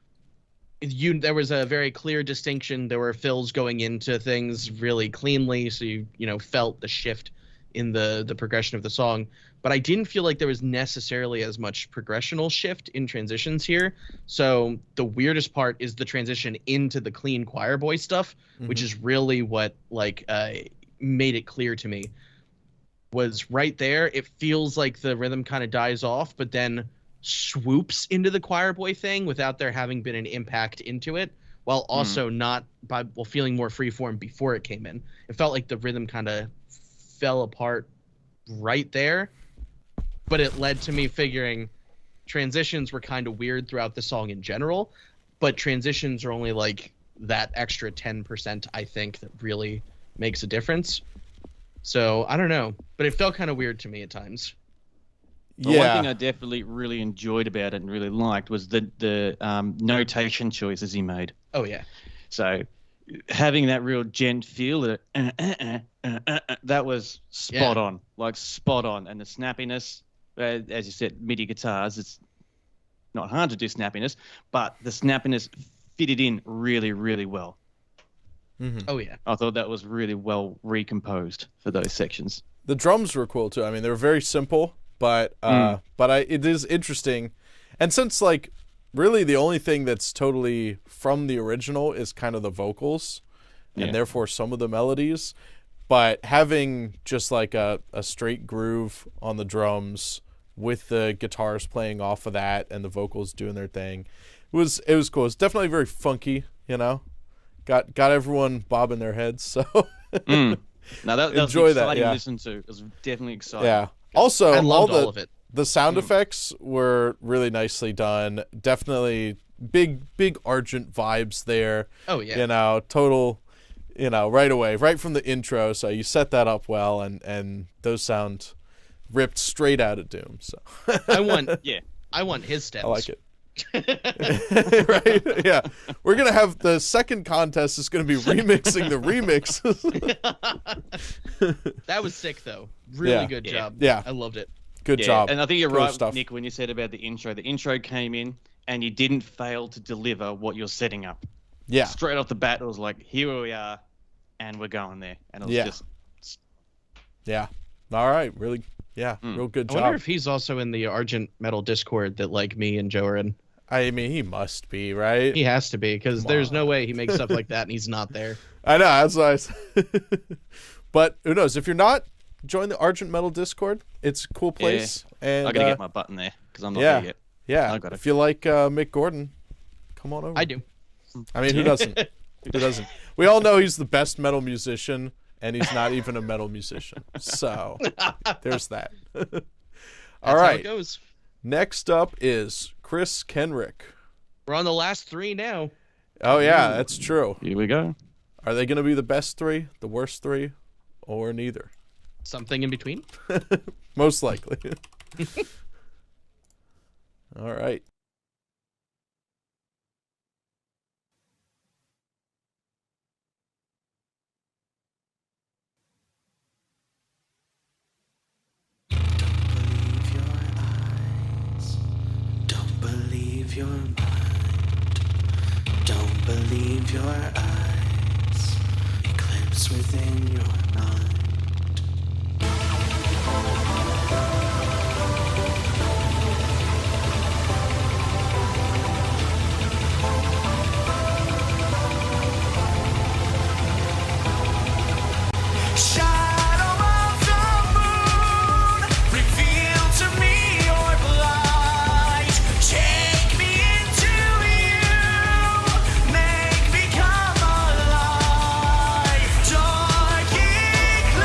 there was a very clear distinction. There were fills going into things really cleanly, so you felt the shift in the progression of the song. But I didn't feel like there was necessarily as much progressional shift in transitions here. So the weirdest part is the transition into the clean choir boy stuff, which is really what made it clear to me. Was right there. It feels like the rhythm kind of dies off, but then swoops into the choir boy thing without there having been an impact into it, while also feeling more freeform before it came in. It felt like the rhythm kind of fell apart right there. but it led to me figuring transitions were kind of weird throughout the song in general, but transitions are only like that extra 10%, I think, that really makes a difference. So I don't know, but it felt kind of weird to me at times. Well, one thing I definitely really enjoyed about it and really liked was the notation choices he made. Oh yeah. So having that real gent feel, that was spot on, like spot on. And the snappiness, as you said, MIDI guitars, it's not hard to do snappiness, but the snappiness fitted in really, really well. Mm-hmm. Oh yeah. I thought that was really well recomposed for those sections. The drums were cool too. I mean, they were very simple, but it is interesting. And since like really the only thing that's totally from the original is kind of the vocals and therefore some of the melodies, but having just like a straight groove on the drums with the guitars playing off of that and the vocals doing their thing, it was cool. It's definitely very funky, you know. Got everyone bobbing their heads, so Now that enjoy was that. exciting Yeah, to listen to. It was definitely exciting. yeah. Also, I loved all of it. The sound effects were really nicely done. Definitely big Argent vibes there. Oh yeah. You know, total. You know, right away, right from the intro. So you set that up well, and those sound ripped straight out of Doom. So I want Yeah. his stems. I like it. Right? Yeah. We're gonna have the second contest is gonna be remixing the remixes. That was sick though. Really good Yeah. job. Yeah. I loved it. Good Yeah, job. and I think you're Cool right, stuff. Nick, when you said about the intro. The intro came in, and you didn't fail to deliver what you're setting up. Yeah. Straight off the bat, it was like, here we are, and we're going there. And it was Yeah. just... Yeah. All right. Really. Yeah. Real good I job. wonder if he's also in the Argent Metal Discord that like me and Joe are in. I mean, he must be, right? He has to be, because there's no way he makes stuff like that and he's not there. I know. That's what I said. But who knows? If you're not, join the Argent Metal Discord. It's a cool place. And I gotta get my button there, because I'm not yeah. there yet. Yeah. I got it. If you like Mick Gordon, come on over. I do. I mean, who doesn't? Who doesn't? We all know he's the best metal musician, and he's not even a metal musician. So there's that. All That's how right. it goes. Next up is Chris Kenrick. We're on the last 3 now. Oh yeah, that's true. Here we go. Are they going to be the best 3, the worst 3, or neither? Something in between. Most likely. All right. Don't believe your mind. Don't believe your eyes. Eclipse within your mind. Shadow of the moon, reveal to me your blight. Take me into you, make me come alive. Dark eclipse.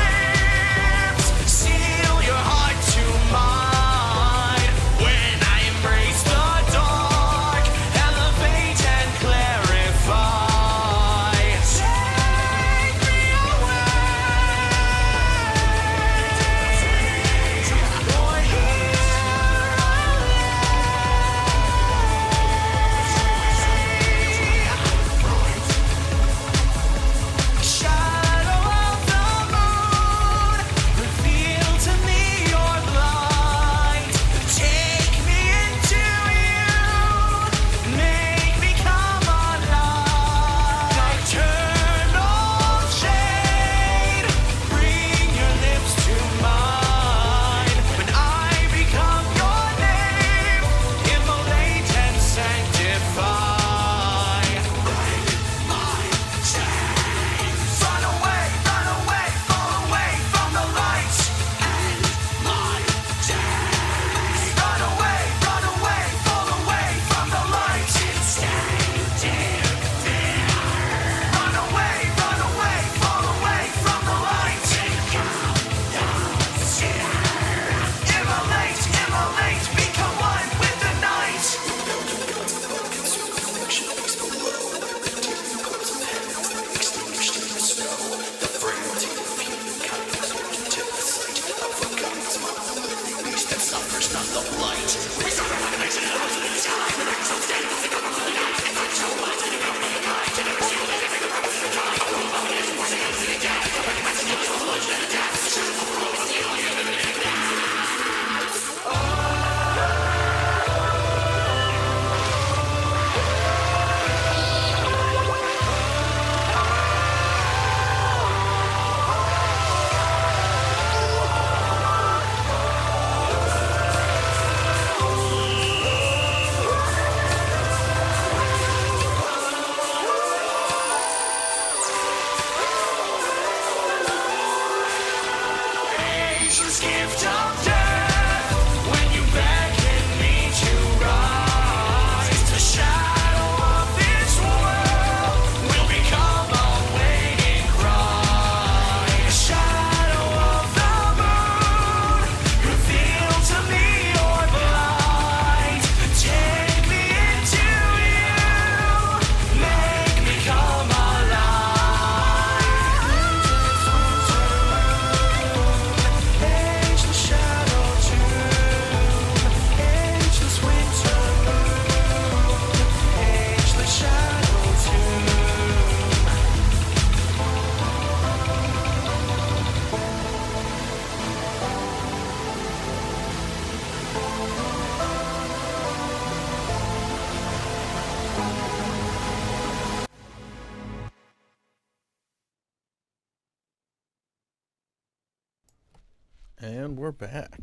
And we're back.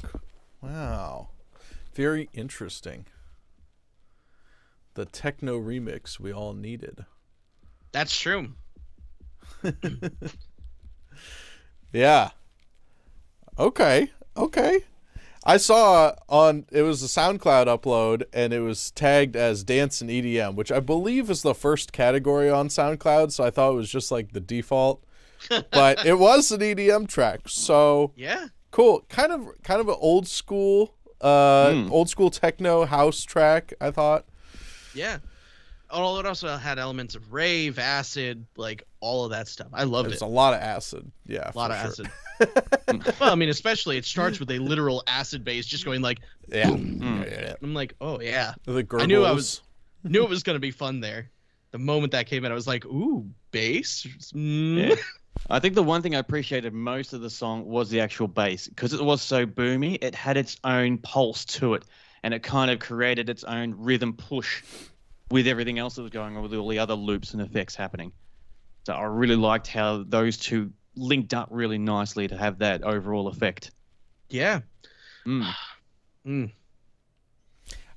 Wow. Very interesting. The techno remix we all needed. That's true. Yeah. Okay. I saw it was a SoundCloud upload, and it was tagged as dance and EDM, which I believe is the first category on SoundCloud, so I thought it was just like the default. But it was an EDM track, so Yeah. cool. Kind of an old school techno house track, I thought. Yeah. Oh, it also had elements of rave, acid, like all of that stuff. I loved There's it. a lot of acid. Yeah, A lot of sure. acid. Well, I mean, especially it starts with a literal acid bass just going like, Yeah. yeah. I'm like, oh yeah. The gurgles. I knew it was gonna be fun there. The moment that came in, I was like, ooh, bass. Yeah. I think the one thing I appreciated most of the song was the actual bass, because it was so boomy. It had its own pulse to it, and it kind of created its own rhythm push with everything else that was going on, with all the other loops and effects happening. So I really liked how those two linked up really nicely to have that overall effect. Yeah.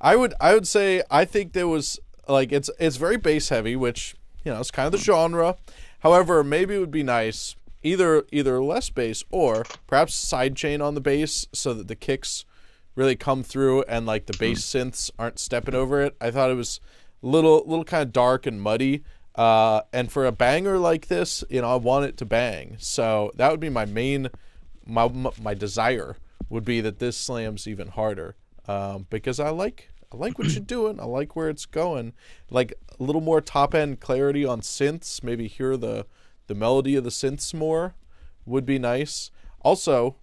I would say I think there was like it's very bass heavy, which it's kind of the genre. However, maybe it would be nice either less bass or perhaps sidechain on the bass so that the kicks really come through and like the bass synths aren't stepping over it. I thought it was little kind of dark and muddy. And for a banger like this, I want it to bang. So that would be my main my desire would be that this slams even harder. Because I like what you're doing. I like where it's going. Like a little more top end clarity on synths. Maybe hear the melody of the synths more would be nice. Also,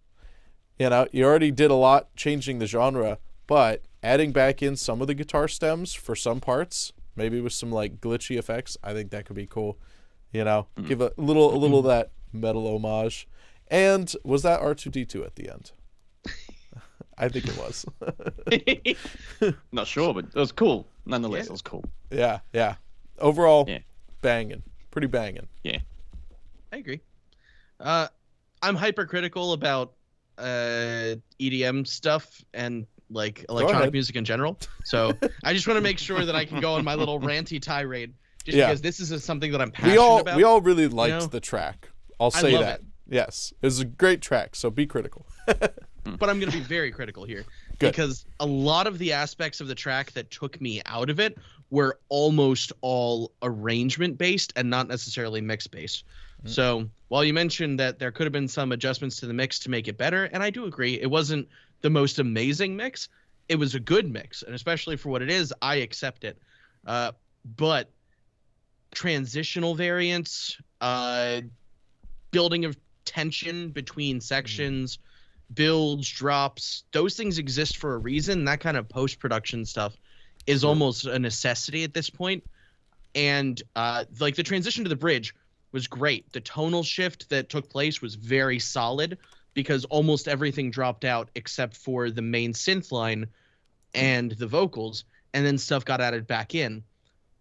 you already did a lot changing the genre, but adding back in some of the guitar stems for some parts, maybe with some like glitchy effects, I think that could be cool. Give a little of that metal homage. And was that R2D2 at the end? I think it was. Not sure, but it was cool. Nonetheless, it was cool. Yeah. Overall, banging. Pretty banging. Yeah. I agree. I'm hypercritical about EDM stuff and like electronic music in general. So I just want to make sure that I can go on my little ranty tirade, just because this is something that I'm passionate about. We all really liked the track. I'll say love that. it. Yes, it was a great track. So be critical. But I'm going to be very critical here. Good. Because a lot of the aspects of the track that took me out of it were almost all arrangement based and not necessarily mix based. So while you mentioned that there could have been some adjustments to the mix to make it better, and I do agree, it wasn't the most amazing mix. It was a good mix, and especially for what it is, I accept it. But transitional variants, building of tension between sections, builds, drops, those things exist for a reason. That kind of post-production stuff is almost a necessity at this point. And like the transition to the bridge was great. The tonal shift that took place was very solid because almost everything dropped out except for the main synth line and the vocals, and then stuff got added back in.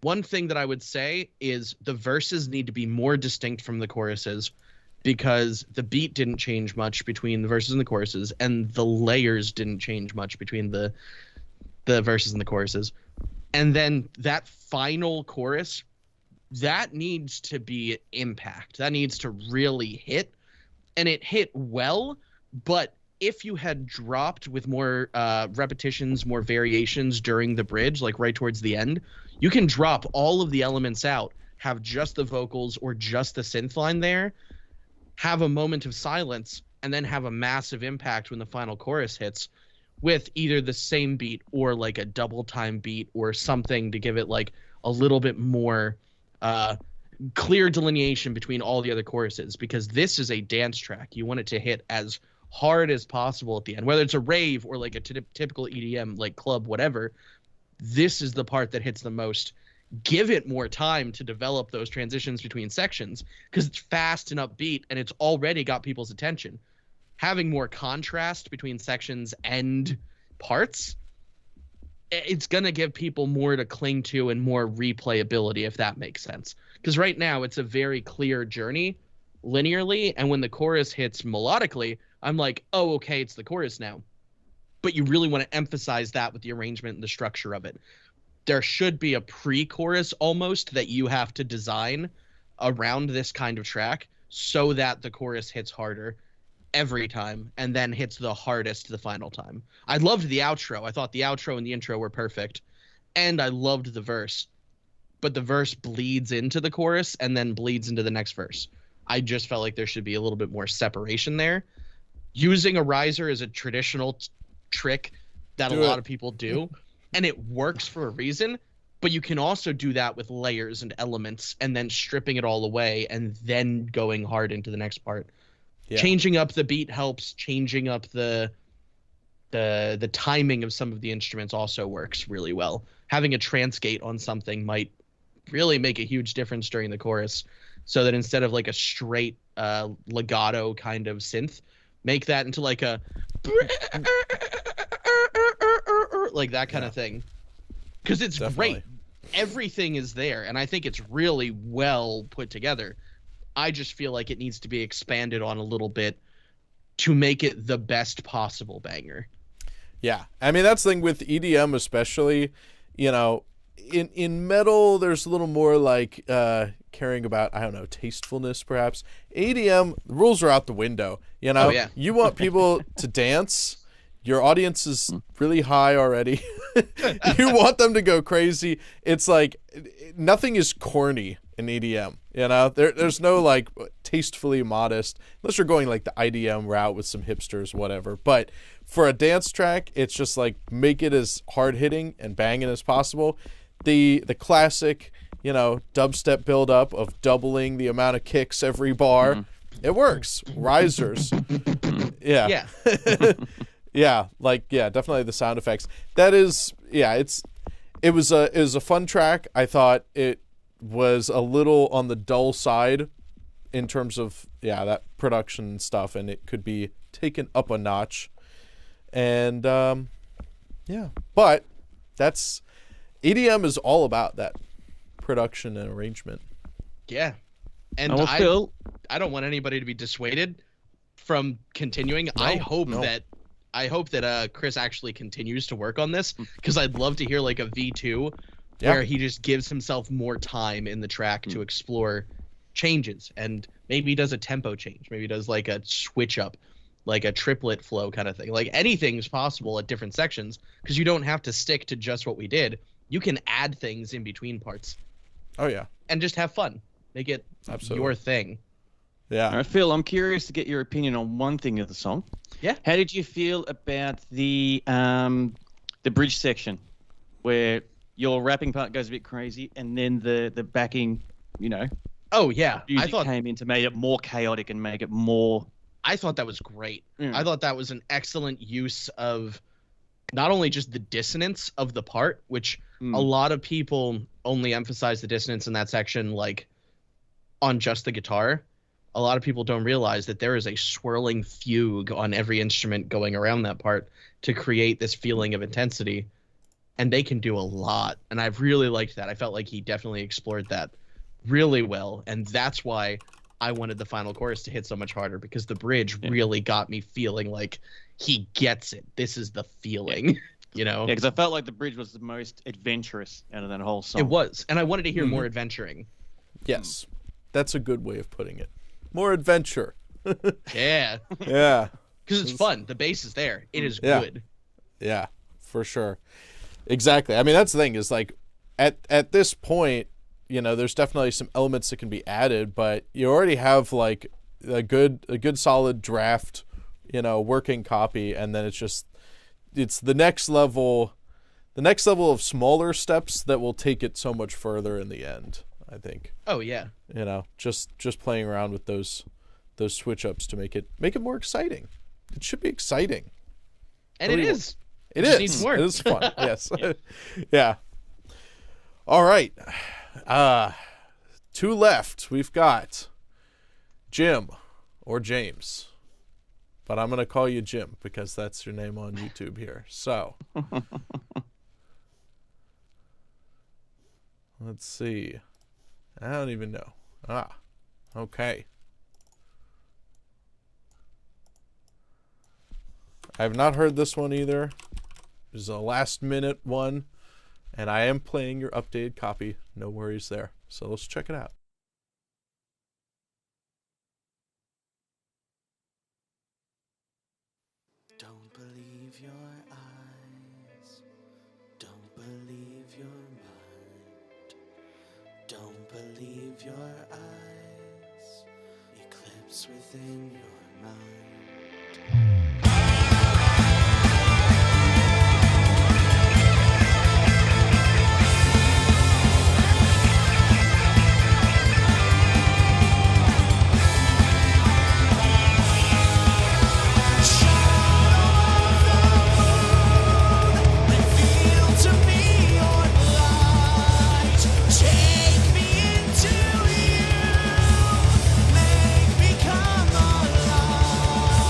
One thing that I would say is the verses need to be more distinct from the choruses because the beat didn't change much between the verses and the choruses, and the layers didn't change much between the verses and the choruses. And then that final chorus, that needs to be impact. That needs to really hit, and it hit well, but if you had dropped with more repetitions, more variations during the bridge, like right towards the end, you can drop all of the elements out, have just the vocals or just the synth line there, have a moment of silence, and then have a massive impact when the final chorus hits with either the same beat or like a double time beat or something to give it like a little bit more clear delineation between all the other choruses, because this is a dance track. You want it to hit as hard as possible at the end, whether it's a rave or like a typical EDM, like club, whatever. This is the part that hits the most. Give it more time to develop those transitions between sections because it's fast and upbeat and it's already got people's attention. Having more contrast between sections and parts, it's going to give people more to cling to and more replayability, if that makes sense. Because right now it's a very clear journey linearly, and when the chorus hits melodically, I'm like, oh, okay, it's the chorus now. But you really want to emphasize that with the arrangement and the structure of it. There should be a pre-chorus almost that you have to design around this kind of track so that the chorus hits harder every time and then hits the hardest the final time. I loved the outro. I thought the outro and the intro were perfect. And I loved the verse. But the verse bleeds into the chorus and then bleeds into the next verse. I just felt like there should be a little bit more separation there. Using a riser is a traditional trick that a lot of people do, and it works for a reason, but you can also do that with layers and elements and then stripping it all away and then going hard into the next part. Yeah. Changing up the beat helps. Changing up the timing of some of the instruments also works really well. Having a trance gate on something might really make a huge difference during the chorus, so that instead of like a straight legato kind of synth, make that into like a like that kind of thing, because it's great. Everything is there, and I think it's really well put together. I just feel like it needs to be expanded on a little bit to make it the best possible banger. Yeah, I mean, that's the thing with EDM especially. You know, in metal, there's a little more like caring about, I don't know, tastefulness perhaps. EDM, the rules are out the window. You know, You want people to dance. Your audience is really high already. You want them to go crazy. It's like nothing is corny in EDM. You know, there's no like tastefully modest, unless you're going like the IDM route with some hipsters, whatever. But for a dance track, it's just like make it as hard hitting and banging as possible. The classic, you know, dubstep build-up of doubling the amount of kicks every bar. It works. Risers. Yeah. Definitely the sound effects. That is, it was a fun track. I thought it was a little on the dull side in terms of that production stuff, and it could be taken up a notch. And but that's EDM is all about that production and arrangement. Yeah. And I don't want anybody to be dissuaded from continuing. No, I hope that Chris actually continues to work on this, because I'd love to hear like a V2 where he just gives himself more time in the track to explore changes, and maybe he does a tempo change, maybe he does like a switch up, like a triplet flow kind of thing. Like anything's possible at different sections, because you don't have to stick to just what we did. You can add things in between parts. Oh yeah. And just have fun. Make it your thing. Yeah. All right, Phil, I'm curious to get your opinion on one thing of the song. Yeah. How did you feel about the bridge section, where your rapping part goes a bit crazy, and then the backing, you know? Oh yeah. Music came in to make it more chaotic and make it more I thought that was great. Mm. I thought that was an excellent use of not only just the dissonance of the part, which a lot of people only emphasize the dissonance in that section, like on just the guitar. A lot of people don't realize that there is a swirling fugue on every instrument going around that part to create this feeling of intensity. And they can do a lot. And I've really liked that. I felt like he definitely explored that really well. And that's why I wanted the final chorus to hit so much harder, because the bridge really got me feeling like he gets it. This is the feeling, you know? Yeah, because I felt like the bridge was the most adventurous out of that whole song. It was. And I wanted to hear more adventuring. Yes. That's a good way of putting it. More adventure. Yeah. Yeah. Because it's fun. The bass is there. It is Yeah. good. Yeah, for sure. Exactly. I mean, that's the thing is like at this point, you know, there's definitely some elements that can be added, but you already have like a good solid draft, you know, working copy, and then it's the next level of smaller steps that will take it so much further in the end, I think. Oh, yeah. You know, just playing around with those switch ups to make it more exciting. It should be exciting. And it is. It just is. needs more. It is fun. Yes. Yeah. All right. 2 left. We've got Jim or James, but I'm going to call you Jim because that's your name on YouTube here. So let's see. I don't even know. Okay. I have not heard this one either. This is a last minute one, and I am playing your updated copy. No worries there. So let's check it out. Don't believe your eyes. Don't believe your mind. Don't believe your eyes. Eclipse within your mind. Take me into you, make me come alive.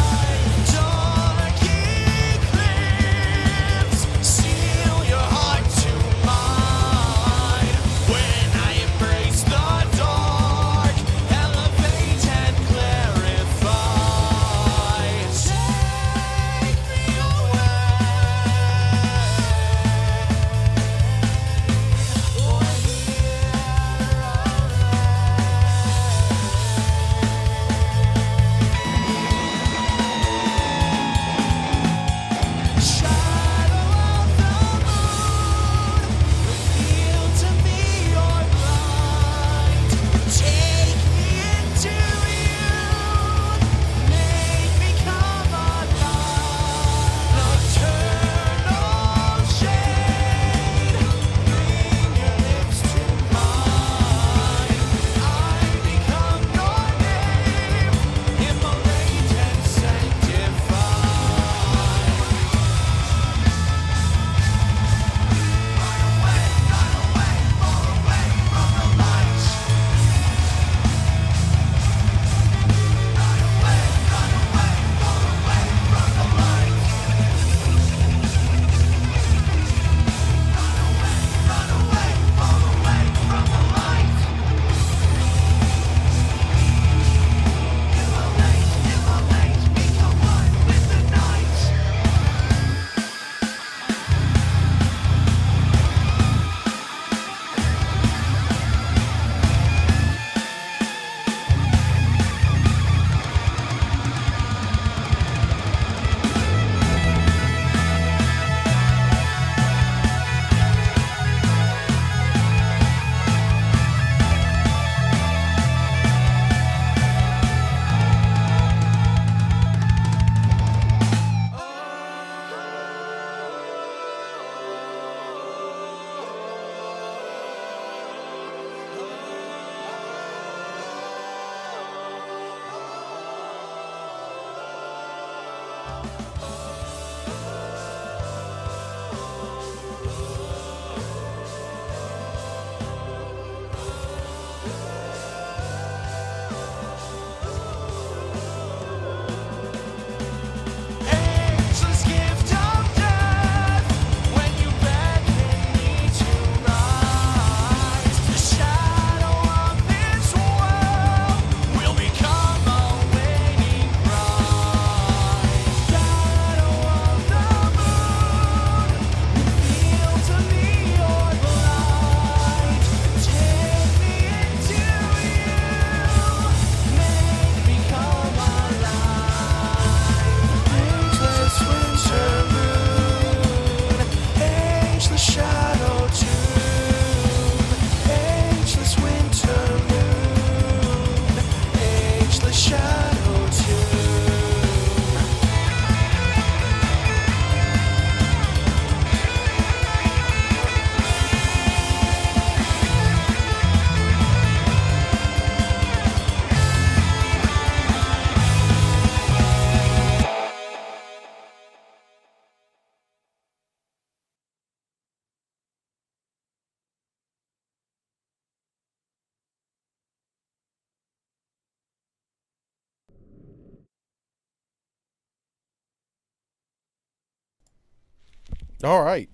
All right.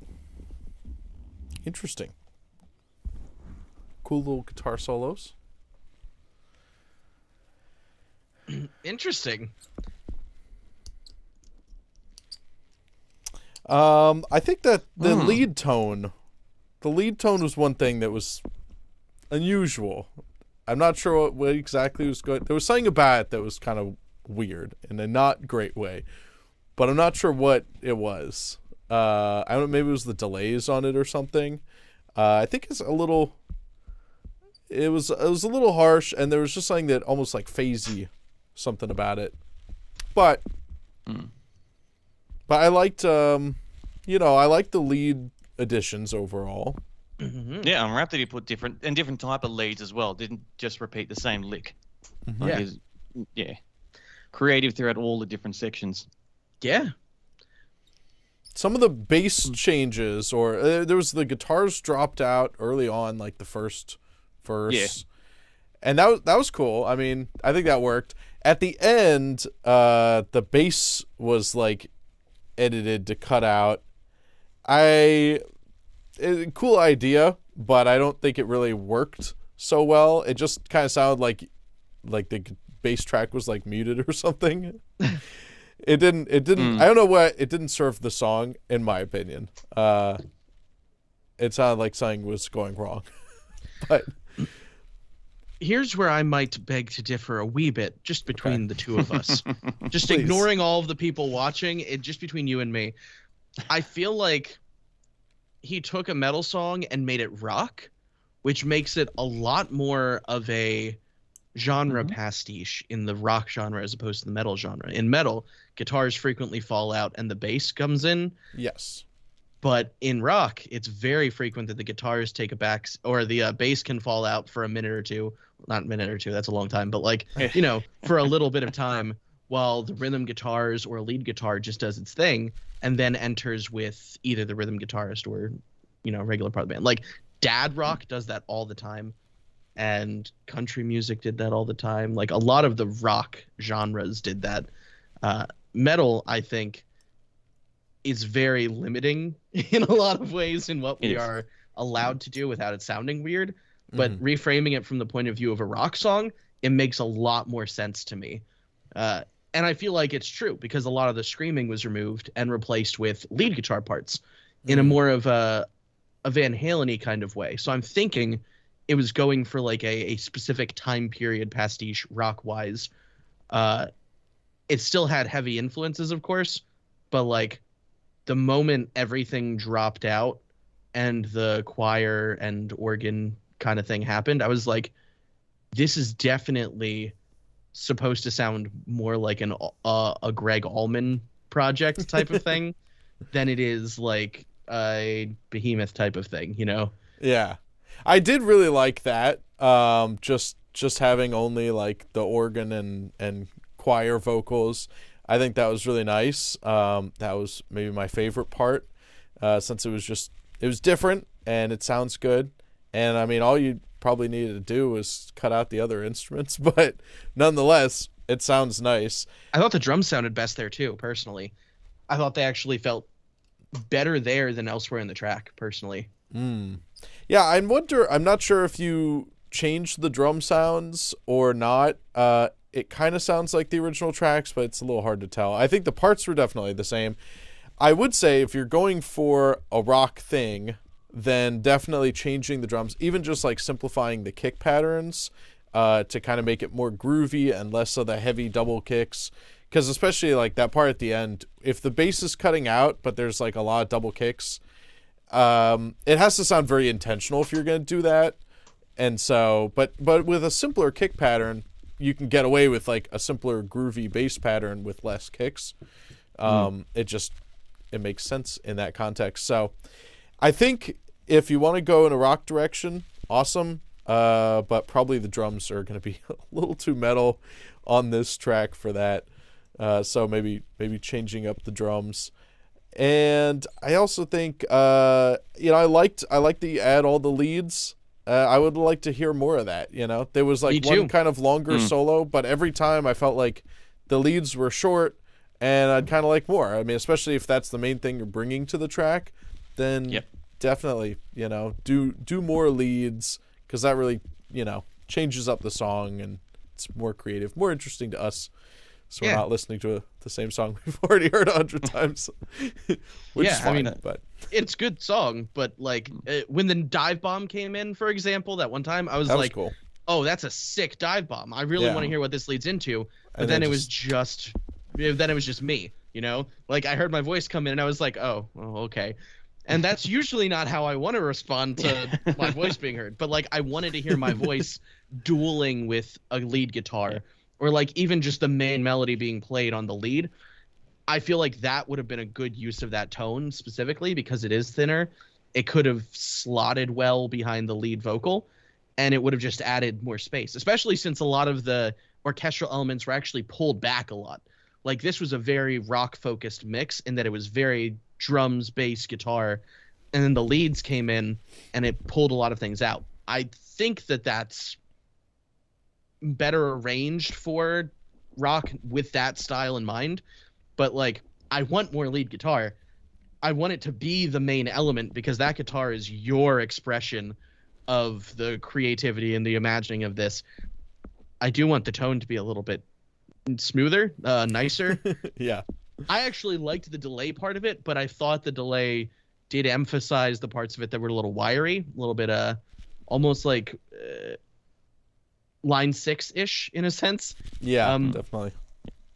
Interesting. Cool little guitar solos. Interesting. I think that the lead tone was one thing that was unusual. I'm not sure what exactly was going. There was something about it that was kind of weird in a not great way, but I'm not sure what it was. I don't know. Maybe it was the delays on it or something. I think it's a little. It was a little harsh, and there was just something that almost like phasey, something about it. But I liked, I liked the lead additions overall. Mm-hmm. Yeah, I'm wrapped that he put different type of leads as well. Didn't just repeat the same lick. Like yeah. Creative throughout all the different sections. Yeah. Some of the bass changes, or there was the guitars dropped out early on, like the first verse, and that was cool. I mean, I think that worked. At the end, the bass was like edited to cut out. Cool idea, but I don't think it really worked so well. It just kind of sounded like the bass track was like muted or something. It didn't I don't know what, it didn't serve the song in my opinion. It sounded like something was going wrong. But here's where I might beg to differ a wee bit, just between the two of us. Just Please. ignoring all of the people watching, just between you and me. I feel like he took a metal song and made it rock, which makes it a lot more of a genre pastiche in the rock genre as opposed to the metal genre. In metal, guitars frequently fall out and the bass comes in. yes. But in rock, it's very frequent that the guitars take a back, or the bass can fall out for a minute or two. Not a minute or two, that's a long time, but like, for a little bit of time while the rhythm guitars or lead guitar just does its thing and then enters with either the rhythm guitarist or, regular part of the band. Like dad rock does that all the time, and country music did that all the time. Like a lot of the rock genres did that. Metal, I think, is very limiting in a lot of ways in what we are allowed to do without it sounding weird. But reframing it from the point of view of a rock song, it makes a lot more sense to me. And I feel like it's true because a lot of the screaming was removed and replaced with lead guitar parts in a more of a Van Halen-y kind of way. So I'm thinking it was going for like a specific time period pastiche rock-wise. It still had heavy influences, of course, but like the moment everything dropped out and the choir and organ kind of thing happened, I was like, this is definitely supposed to sound more like a Greg Allman project type of thing than it is like a Behemoth type of thing, Yeah. I did really like that. Just having only like the organ and choir vocals. I think that was really nice. That was maybe my favorite part, since it was different and it sounds good. And I mean, all you probably needed to do was cut out the other instruments, but nonetheless, it sounds nice. I thought the drums sounded best there too, personally. I thought they actually felt better there than elsewhere in the track, personally. Yeah, I'm not sure if you changed the drum sounds or not. It kind of sounds like the original tracks, but it's a little hard to tell. I think the parts were definitely the same. I would say if you're going for a rock thing, then definitely changing the drums, even just like simplifying the kick patterns to kind of make it more groovy and less of the heavy double kicks. Because especially like that part at the end, if the bass is cutting out, but there's like a lot of double kicks, it has to sound very intentional if you're going to do that. And so, but with a simpler kick pattern, you can get away with like a simpler groovy bass pattern with less kicks. It makes sense in that context. So I think if you want to go in a rock direction, awesome. But probably the drums are going to be a little too metal on this track for that. So maybe changing up the drums. And I also think, I liked that you add all the leads. I would like to hear more of that. There was like one kind of longer solo, but every time I felt like the leads were short and I'd kind of like more. I mean, especially if that's the main thing you're bringing to the track, then definitely, you know, do more leads, because that really, you know, changes up the song and it's more creative, more interesting to us. So we're not listening to the same song we've already heard 100 times, which is fine. I mean, but it's a good song, but like when the dive bomb came in, for example, that one time, I was like, cool. Oh, that's a sick dive bomb. I really want to hear what this leads into. But then it was just me, you know? Like I heard my voice come in and I was like, oh, okay. And that's usually not how I want to respond to my voice being heard. But like I wanted to hear my voice dueling with a lead guitar, or like even just the main melody being played on the lead. I feel like that would have been a good use of that tone specifically because it is thinner. It could have slotted well behind the lead vocal, and it would have just added more space, especially since a lot of the orchestral elements were actually pulled back a lot. Like this was a very rock-focused mix in that it was very drums, bass, guitar, and then the leads came in and it pulled a lot of things out. I think that that's better arranged for rock with that style in mind, but like I want more lead guitar. I want it to be the main element because that guitar is your expression of the creativity and the imagining of this. I do want the tone to be a little bit smoother, nicer. Yeah. I actually liked the delay part of it, but I thought the delay did emphasize the parts of it that were a little wiry, a little bit almost like line 6-ish in a sense. Yeah, definitely.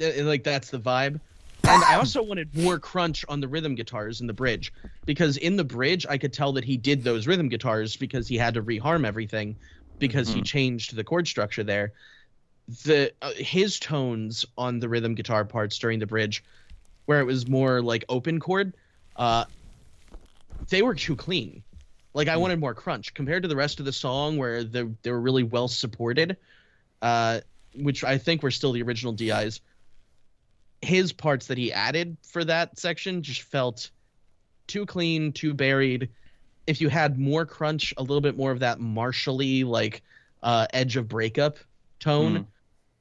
Like that's the vibe. And I also wanted more crunch on the rhythm guitars in the bridge, because in the bridge I could tell that he did those rhythm guitars because he had to reharm everything because he changed the chord structure there. His tones on the rhythm guitar parts during the bridge, where it was more like open chord, they were too clean. Like I wanted more crunch compared to the rest of the song where they were really well supported, which I think were still the original DIs. His parts that he added for that section just felt too clean, too buried. If you had more crunch, a little bit more of that Marshall-y, like Edge of Breakup tone,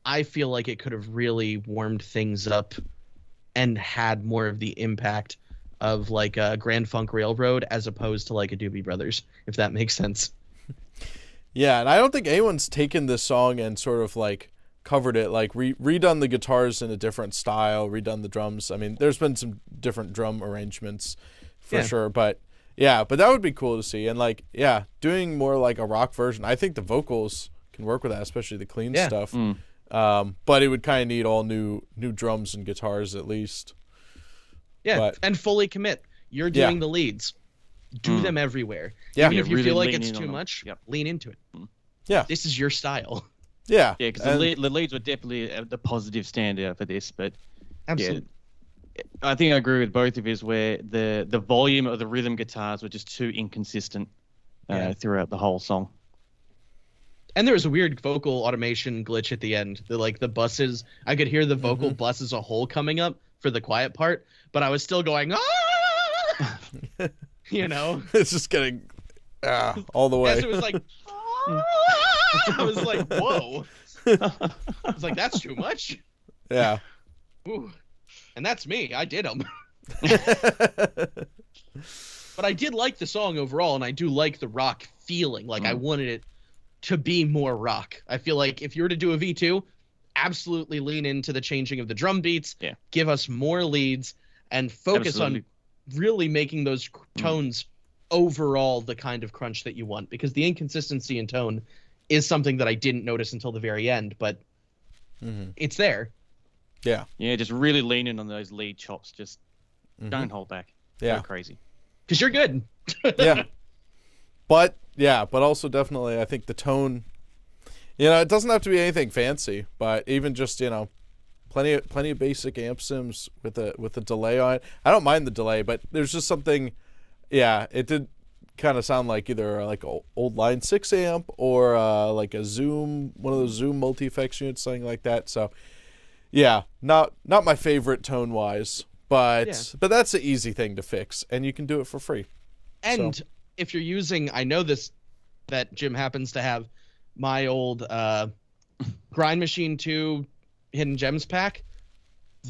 I feel like it could have really warmed things up and had more of the impact of like a Grand Funk Railroad as opposed to like a Doobie Brothers, if that makes sense. Yeah, and I don't think anyone's taken this song and sort of like covered it, like redone the guitars in a different style, redone the drums. I mean, there's been some different drum arrangements for sure, but that would be cool to see. And like, doing more like a rock version. I think the vocals can work with that, especially the clean stuff. But it would kind of need all new drums and guitars at least. Yeah, and fully commit. You're doing the leads. Do them everywhere. Yeah. Even if you really feel like lean it's in on too them. much, Yep. lean into it. Yeah. This is your style. Yeah. Yeah, because the leads were definitely the positive standout for this. But Absolutely. yeah, I think I agree with both of you where the volume of the rhythm guitars were just too inconsistent throughout the whole song. And there was a weird vocal automation glitch at the end. The buses, I could hear the vocal bus as a whole coming up for the quiet part, but I was still going, ah! You know? It's just getting all the way. Yes, it was like, I was like, whoa. I was like, that's too much. Yeah. Ooh. And that's me. I did them. But I did like the song overall, and I do like the rock feeling. Like I wanted it to be more rock. I feel like if you were to do a V2, absolutely lean into the changing of the drum beats, give us more leads, and focus on really making those tones overall the kind of crunch that you want. Because the inconsistency in tone is something that I didn't notice until the very end, but it's there. Yeah. Yeah, just really lean in on those lead chops. Just don't hold back. Yeah. Go crazy. Because you're good. Yeah. But also definitely I think the tone, it doesn't have to be anything fancy, but even just, plenty of basic amp sims with a delay on it. I don't mind the delay, but there's just something, it did kind of sound like either like an old line 6 amp or like a Zoom, one of those Zoom multi-effects units, something like that. So not my favorite tone wise, but that's an easy thing to fix and you can do it for free. And if you're using, I know that Jim happens to have my old Grind Machine 2 Hidden Gems pack.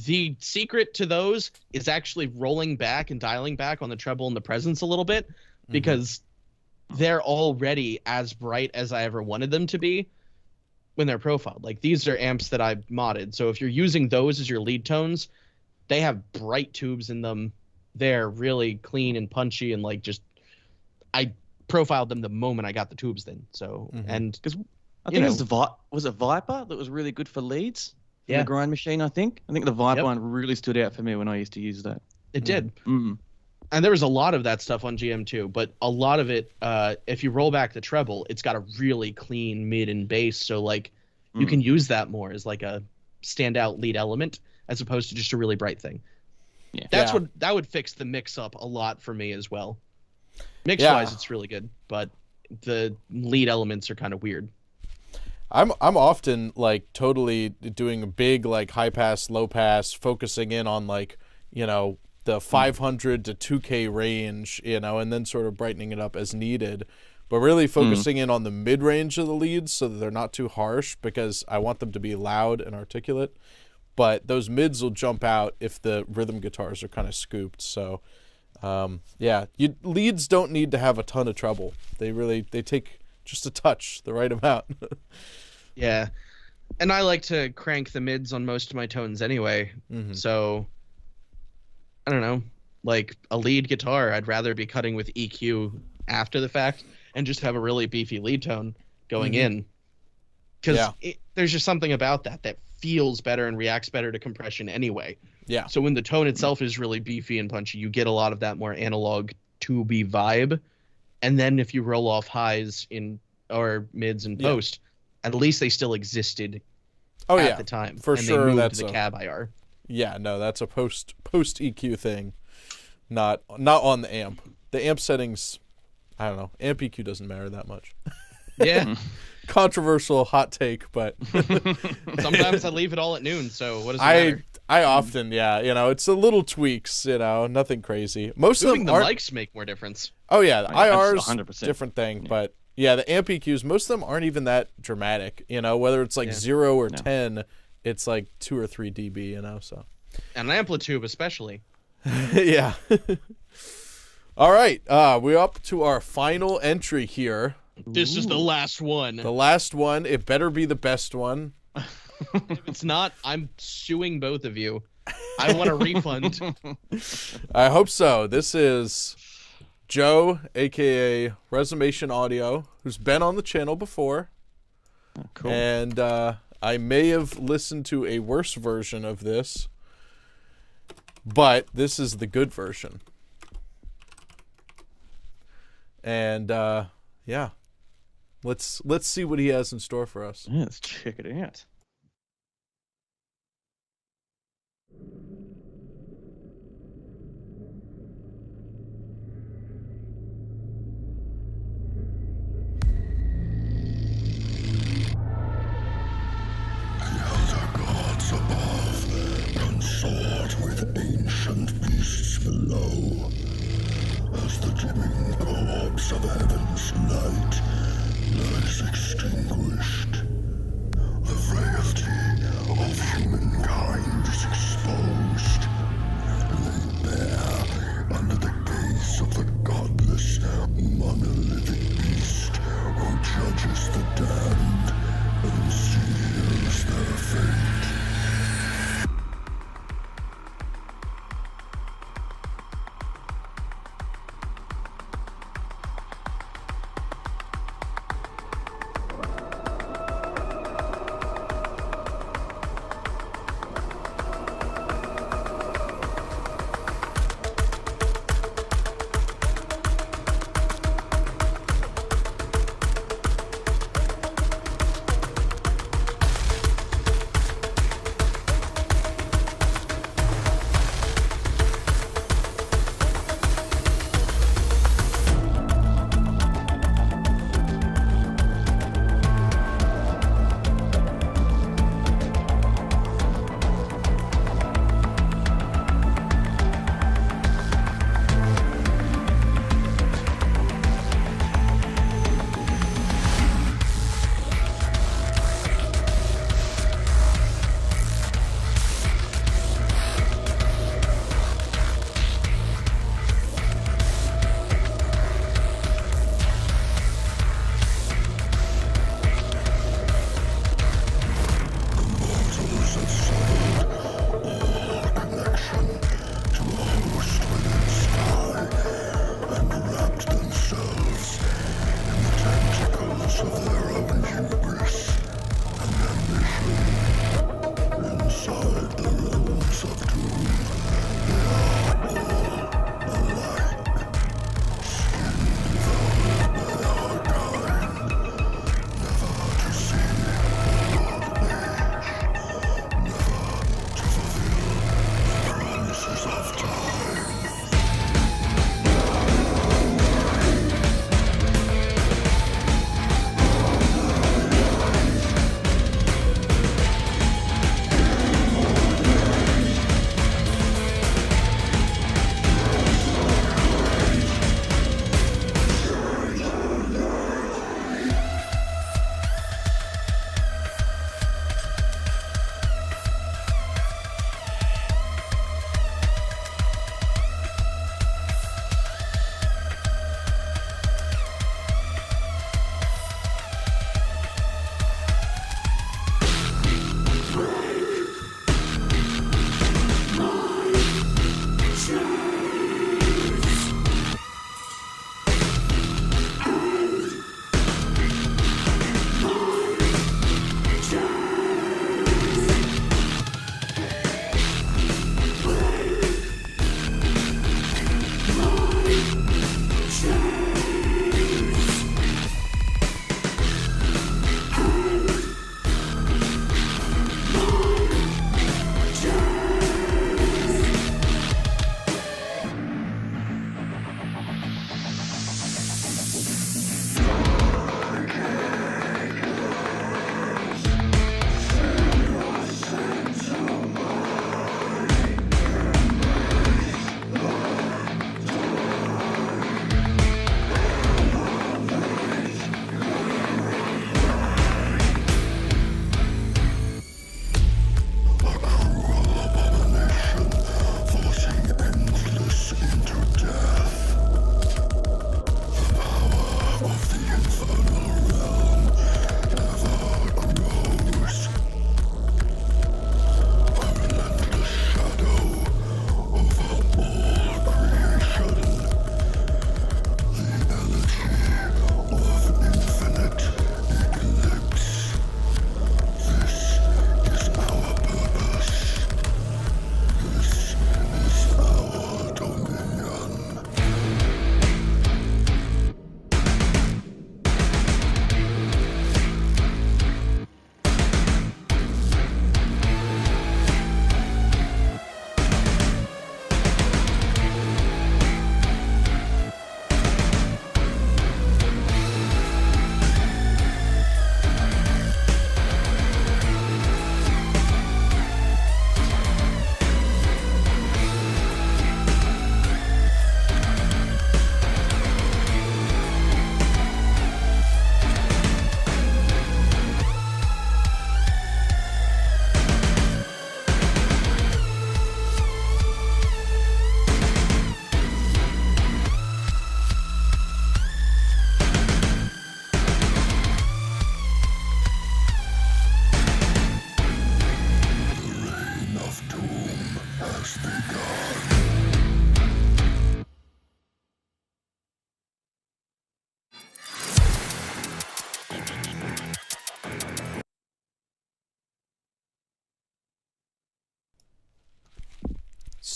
The secret to those is actually rolling back and dialing back on the treble and the presence a little bit, because they're already as bright as I ever wanted them to be when they're profiled. Like, these are amps that I've modded. So if you're using those as your lead tones, they have bright tubes in them. They're really clean and punchy, and like, just, I profiled them the moment I got the tubes then. So, and because I think it was it Viper that was really good for leads. Yeah. The grind machine, I think the Viper one really stood out for me when I used to use that. it did. Mm. And there was a lot of that stuff on GM2, but a lot of it, if you roll back the treble, it's got a really clean mid and bass. So like, you can use that more as like a standout lead element as opposed to just a really bright thing. Yeah. That would fix the mix up a lot for me as well. Mix wise, it's really good, but the lead elements are kind of weird. I'm often like totally doing a big like high pass, low pass, focusing in on like, you know, the 500 to 2K range, you know, and then sort of brightening it up as needed, but really focusing in on the mid range of the leads so that they're not too harsh, because I want them to be loud and articulate. But those mids will jump out if the rhythm guitars are kind of scooped. So, leads don't need to have a ton of treble. They take just a touch, the right amount. Yeah. And I like to crank the mids on most of my tones anyway. So, I don't know. Like, a lead guitar, I'd rather be cutting with EQ after the fact and just have a really beefy lead tone going in. Because there's just something about that feels better and reacts better to compression anyway. Yeah. So when the tone itself is really beefy and punchy, you get a lot of that more analog tubey vibe. And then if you roll off highs or mids and post, at least they still existed at the time. For and sure, they moved that's to the cab IR. Yeah, no, that's a post EQ thing, not on the amp. The amp settings, I don't know. Amp EQ doesn't matter that much. Yeah. Controversial hot take, but sometimes I leave it all at noon. So what does it matter? I often, it's a little tweaks, nothing crazy. Most Moving of them the mics make more difference. Oh yeah, the IR's 100%. different thing, but yeah, the amp EQs, most of them aren't even that dramatic. Whether it's like 0 or 10, it's like 2 or 3 dB. So. And an amplitude especially. Yeah. All right, we're up to our final entry here. This is the last one. The last one. It better be the best one. If it's not, I'm suing both of you. I want a refund. I hope so. This is Joe, a.k.a. Resomation Audio, who's been on the channel before. Oh, cool. And I may have listened to a worse version of this, but this is the good version. And, yeah. Let's see what he has in store for us. Yeah, let's check it out. Consort with ancient beasts below, as the dimming corpse of heaven's light lies extinguished. The frailty of humankind is exposed, laid bare under the gaze of the godless, monolithic beast who judges the damned and seals their fate.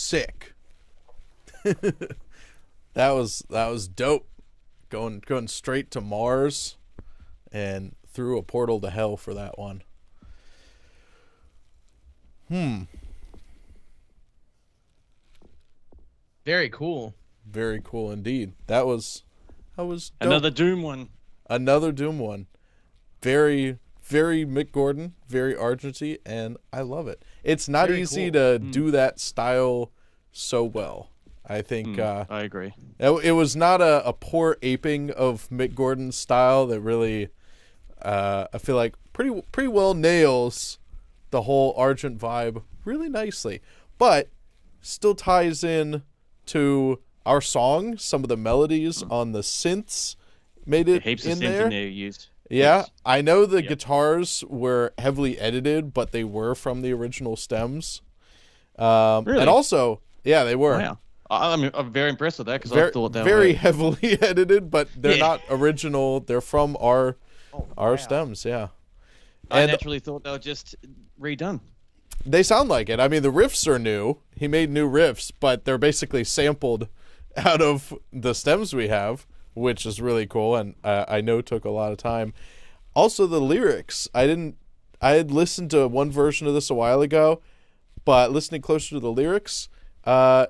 sick. That was dope. Going straight to Mars and through a portal to hell for that one. Very cool. Very cool indeed. That was dope. Another Doom one. Another Doom one. Very, very Mick Gordon, very Argenty, and I love it. It's not Very easy cool. to do that style so well. I think I agree. it was not a poor aping of Mick Gordon's style that really, I feel like, pretty well nails the whole Argent vibe really nicely, but still ties in to our song. Some of the melodies on the synths made it Heaps in of synth there. in there used. Yeah, Heaps. I know the guitars were heavily edited, but they were from the original stems. Really? And also, yeah, they were. Wow. I'm very impressed with that because I Very, thought they very were heavily edited, but they're Yeah. not original. They're from our wow. stems, yeah. I And naturally thought they were just redone. they sound like it. I mean, the riffs are new. He made new riffs, but they're basically sampled out of the stems we have, which is really cool, and I know took a lot of time. Also, the lyrics. I had listened to one version of this a while ago, but listening closer to the lyrics,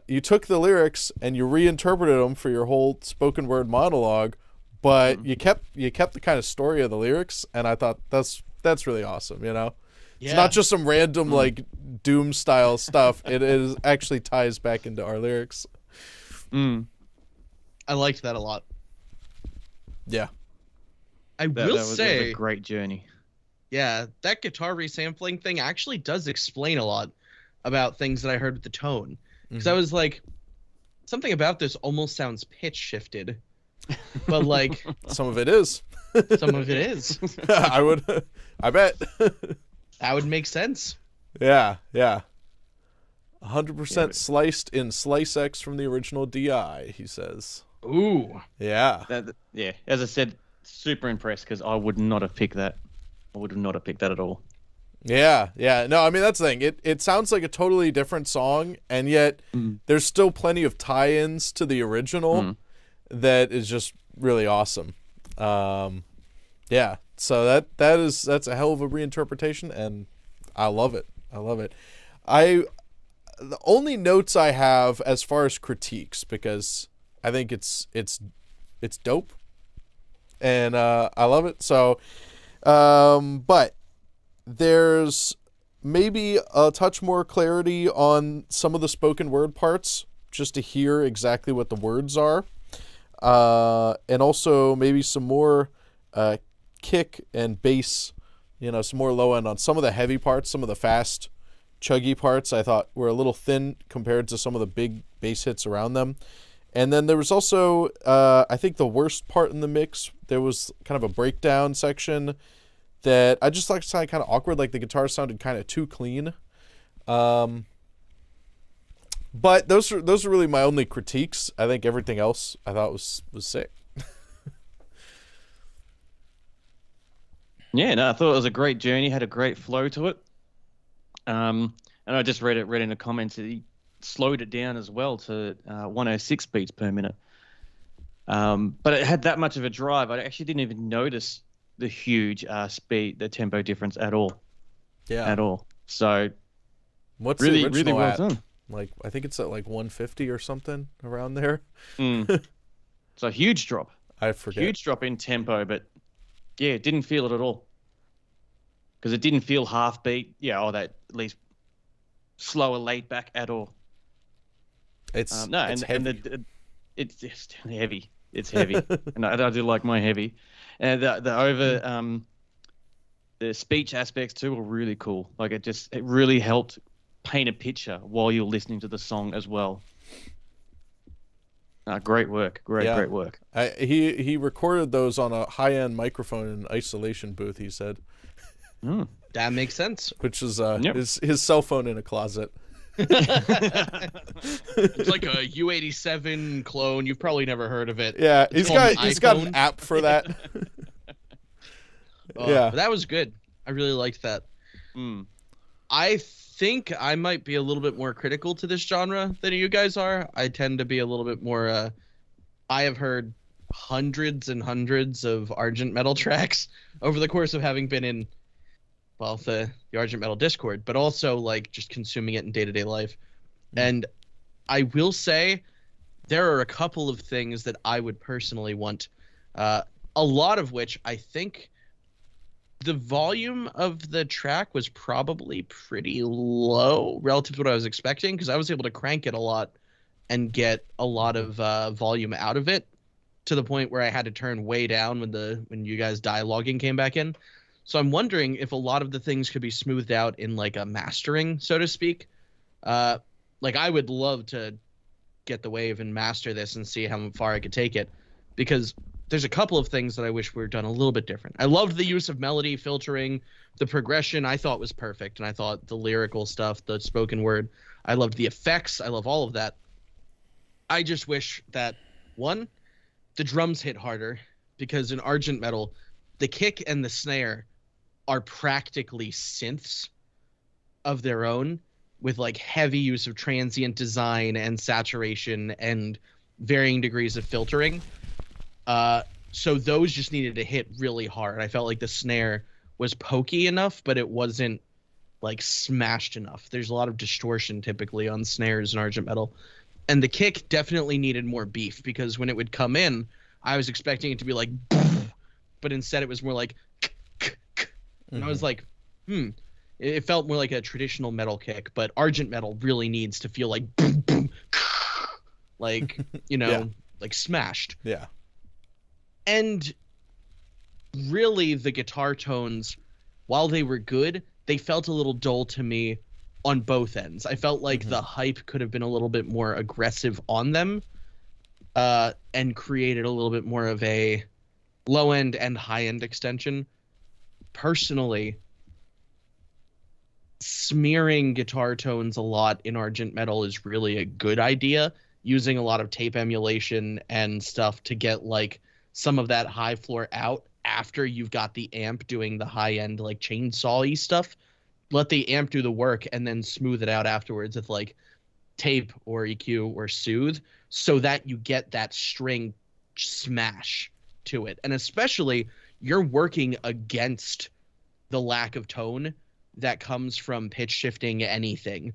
you took the lyrics and you reinterpreted them for your whole spoken word monologue, but you kept the kind of story of the lyrics, and I thought that's really awesome, you know? Yeah. It's not just some random like Doom style stuff. It is actually ties back into our lyrics. I liked that a lot. Yeah. I That will was say, a great journey. yeah, that guitar resampling thing actually does explain a lot about things that I heard with the tone. Because I was like, something about this almost sounds pitch shifted, but like Some of it is. some of it is. I bet. That would make sense. Yeah. 100% sliced in Slice X from the original DI, he says. Ooh. Yeah. Yeah, as I said, super impressed because I would not have picked that. I would not have picked that at all. Yeah. No, I mean, that's the thing. It sounds like a totally different song, and yet there's still plenty of tie-ins to the original that is just really awesome. Yeah. So that's a hell of a reinterpretation, and I love it. The only notes I have as far as critiques, because I think it's dope, and I love it. So, but there's maybe a touch more clarity on some of the spoken word parts, just to hear exactly what the words are, and also maybe some more kick and bass, some more low end on some of the heavy parts. Some of the fast chuggy parts I thought were a little thin compared to some of the big bass hits around them. And then there was also I think the worst part in the mix, there was kind of a breakdown section that I just like sounded kind of awkward, like the guitar sounded kind of too clean. But those are really my only critiques. I think everything else I thought was sick. Yeah, no, I thought it was a great journey, had a great flow to it. And I just read in the comments that he slowed it down as well to 106 beats per minute. But it had that much of a drive. I actually didn't even notice the huge the tempo difference at all. Yeah. At all. So What's really, the original really well at? done. Like, I think it's at like 150 or something around there. So a huge drop. I forget. Huge drop in tempo, but yeah, didn't feel it at all. Because it didn't feel half beat. Yeah, or that at least slower, laid back at all. It's heavy. And it's just heavy. It's heavy, and I do like my heavy. And the speech aspects too were really cool. Like it really helped paint a picture while you're listening to the song as well. Great work, great work. He recorded those on a high-end microphone in an isolation booth, he said. That makes sense. Which is his cell phone in a closet. It's like a U87 clone. You've probably never heard of it. Yeah, It's he's got called an iPhone. app for that. Yeah, but that was good. I really liked that. I think I might be a little bit more critical to this genre than you guys are. I tend to be a little bit more. I have heard hundreds and hundreds of Argent Metal tracks over the course of having been in, well, the Argent Metal Discord, but also like just consuming it in day-to-day life. And I will say there are a couple of things that I would personally want, a lot of which I think the volume of the track was probably pretty low relative to what I was expecting, because I was able to crank it a lot and get a lot of volume out of it, to the point where I had to turn way down when you guys dialoguing came back in. So I'm wondering if a lot of the things could be smoothed out in like a mastering, so to speak. Like I would love to get the wave and master this and see how far I could take it, because there's a couple of things that I wish were done a little bit different. I loved the use of melody filtering. The progression I thought was perfect, and I thought the lyrical stuff, the spoken word, I loved the effects. I love all of that. I just wish that, one, the drums hit harder, because in Argent Metal, the kick and the snare are practically synths of their own, with like heavy use of transient design and saturation and varying degrees of filtering. So those just needed to hit really hard. I felt like the snare was pokey enough, but it wasn't like smashed enough. There's a lot of distortion typically on snares in Argent Metal. And the kick definitely needed more beef, because when it would come in, I was expecting it to be like, but instead it was more like, and I was like, It felt more like a traditional metal kick, but Argent Metal really needs to feel like, like, you know, Yeah. like smashed. Yeah. And really the guitar tones, while they were good, they felt a little dull to me on both ends. I felt like the hype could have been a little bit more aggressive on them, and created a little bit more of a low end and high end extension. Personally, smearing guitar tones a lot in Argent Metal is really a good idea, using a lot of tape emulation and stuff to get like some of that high floor out after you've got the amp doing the high end like chainsaw-y stuff. Let the amp do the work and then smooth it out afterwards with like tape or EQ or soothe, so that you get that string smash to it. And especially you're working against the lack of tone that comes from pitch shifting anything.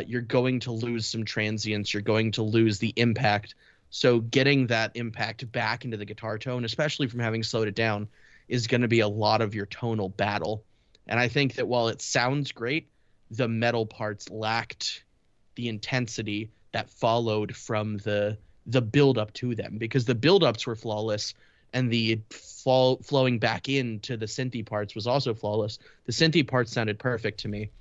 You're going to lose some transients. You're going to lose the impact. So getting that impact back into the guitar tone, especially from having slowed it down, is going to be a lot of your tonal battle. And I think that while it sounds great, the metal parts lacked the intensity that followed from the build up to them, because the build ups were flawless, and the flowing back into the synthy parts was also flawless. The synthy parts sounded perfect to me.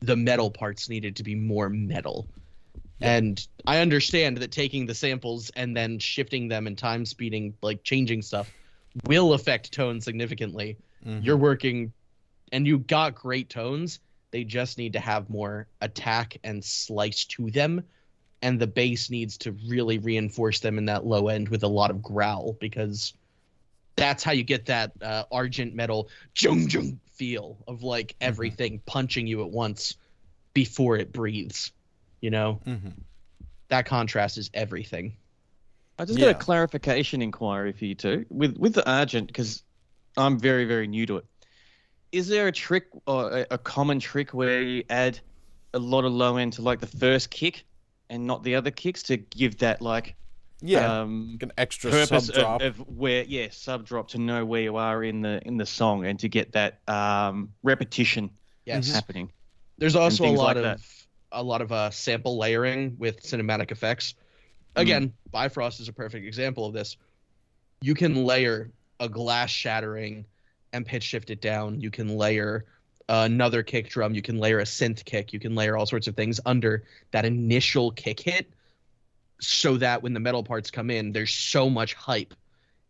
The metal parts needed to be more metal. Yeah. And I understand that taking the samples and then shifting them and time speeding, like changing stuff, will affect tone significantly. You're working, and you got great tones. They just need to have more attack and slice to them. And the bass needs to really reinforce them in that low end with a lot of growl, because that's how you get that Argent Metal jung jung feel of like everything punching you at once before it breathes. You know, that contrast is everything. I just got a clarification inquiry for you two with the Argent, because I'm very, very new to it. Is there a trick or a common trick where you add a lot of low end to like the first kick and not the other kicks to give that like an extra purpose sub drop of where sub drop to know where you are in the song and to get that repetition happening? There's also a lot like of sample layering with cinematic effects. Again, Bifrost is a perfect example of this. You can layer a glass shattering and pitch shift it down. You can layer another kick drum. You can layer a synth kick. You can layer all sorts of things under that initial kick hit, so that when the metal parts come in, there's so much hype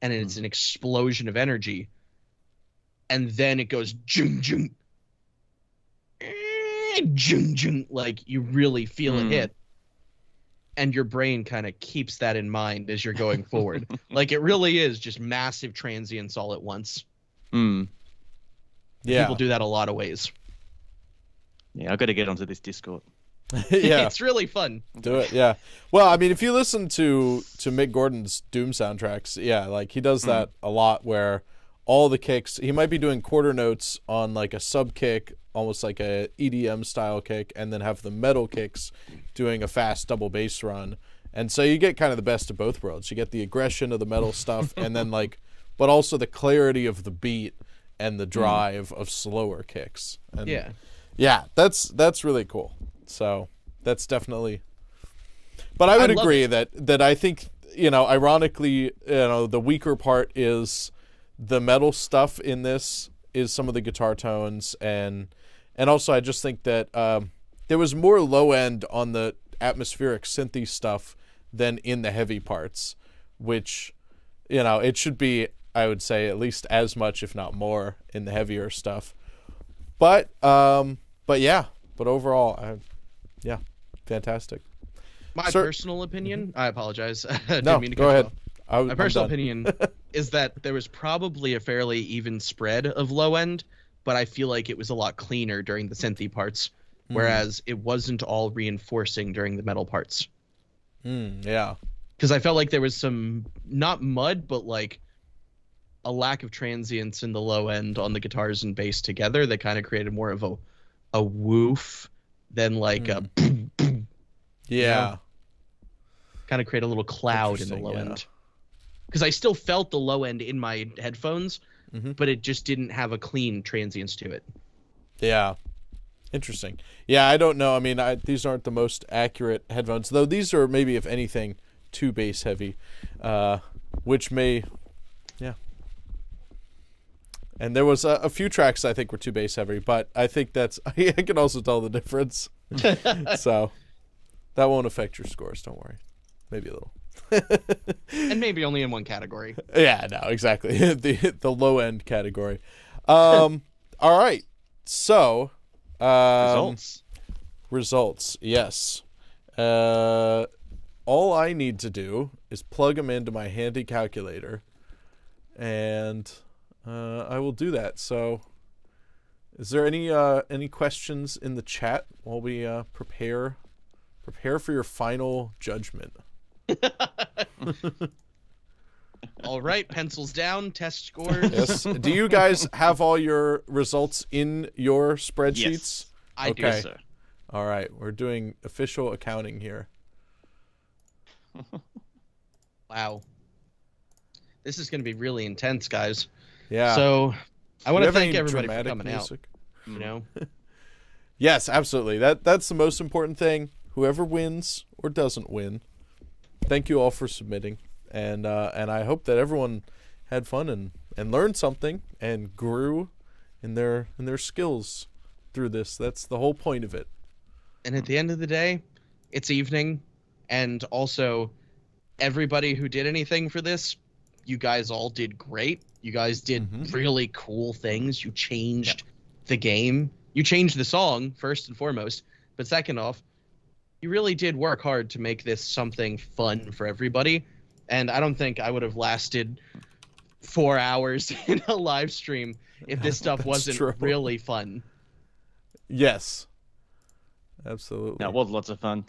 and it's an explosion of energy. And then it goes jung jung, jung jung, like you really feel it hit. And your brain kind of keeps that in mind as you're going forward. Like it really is just massive transients all at once. Yeah. People do that a lot of ways. Yeah, I got to get onto this Discord. Yeah, It's really fun. do it. Yeah. Well, I mean, if you listen to Mick Gordon's Doom soundtracks, yeah, like he does that a lot where all the kicks, he might be doing quarter notes on like a sub kick, almost like a EDM style kick, and then have the metal kicks doing a fast double bass run. And so you get kind of the best of both worlds. You get the aggression of the metal stuff and then like, but also the clarity of the beat and the drive of slower kicks. And yeah, that's really cool. So that's definitely, but I would agree that I think, you know, ironically, you know, the weaker part is the metal stuff in this is some of the guitar tones. And also I just think that there was more low end on the atmospheric synthy stuff than in the heavy parts, which, you know, it should be, I would say, at least as much, if not more, in the heavier stuff. But yeah, but overall, yeah, fantastic. My personal opinion, I apologize. No, go ahead. My personal opinion is that there was probably a fairly even spread of low end, but I feel like it was a lot cleaner during the synthy parts, whereas it wasn't all reinforcing during the metal parts. Yeah. Because I felt like there was some, not mud, but like a lack of transients in the low end on the guitars and bass together that kind of created more of a woof than like a boom, boom. Yeah. You know? Kind of create a little cloud in the low end. Because I still felt the low end in my headphones, but it just didn't have a clean transients to it. Yeah. Interesting. Yeah, I don't know. I mean, these aren't the most accurate headphones, though these are maybe, if anything, too bass heavy, which may, yeah. And there was a few tracks I think were too bass heavy, but I think I can also tell the difference. So that won't affect your scores. Don't worry. Maybe a little. And maybe only in one category. Yeah, no, exactly. the low end category. All right. So results. Yes. All I need to do is plug them into my handy calculator, and I will do that. So is there any questions in the chat while we prepare for your final judgment? All right, pencils down, test scores. Yes. Do you guys have all your results in your spreadsheets? Yes, I do, sir. All right, we're doing official accounting here. Wow. This is going to be really intense, guys. Yeah. So I want to thank any everybody for dramatic coming music? out. You know? Yes, absolutely. That's the most important thing. Whoever wins or doesn't win, thank you all for submitting, and I hope that everyone had fun and learned something and grew in their skills through this. That's the whole point of it. And at the end of the day, it's evening, and also everybody who did anything for this, you guys all did great. You guys did really cool things. You changed the game. You changed the song, first and foremost. But second off, you really did work hard to make this something fun for everybody. And I don't think I would have lasted 4 hours in a live stream if this stuff wasn't really fun. Yes. Absolutely. No, it was lots of fun.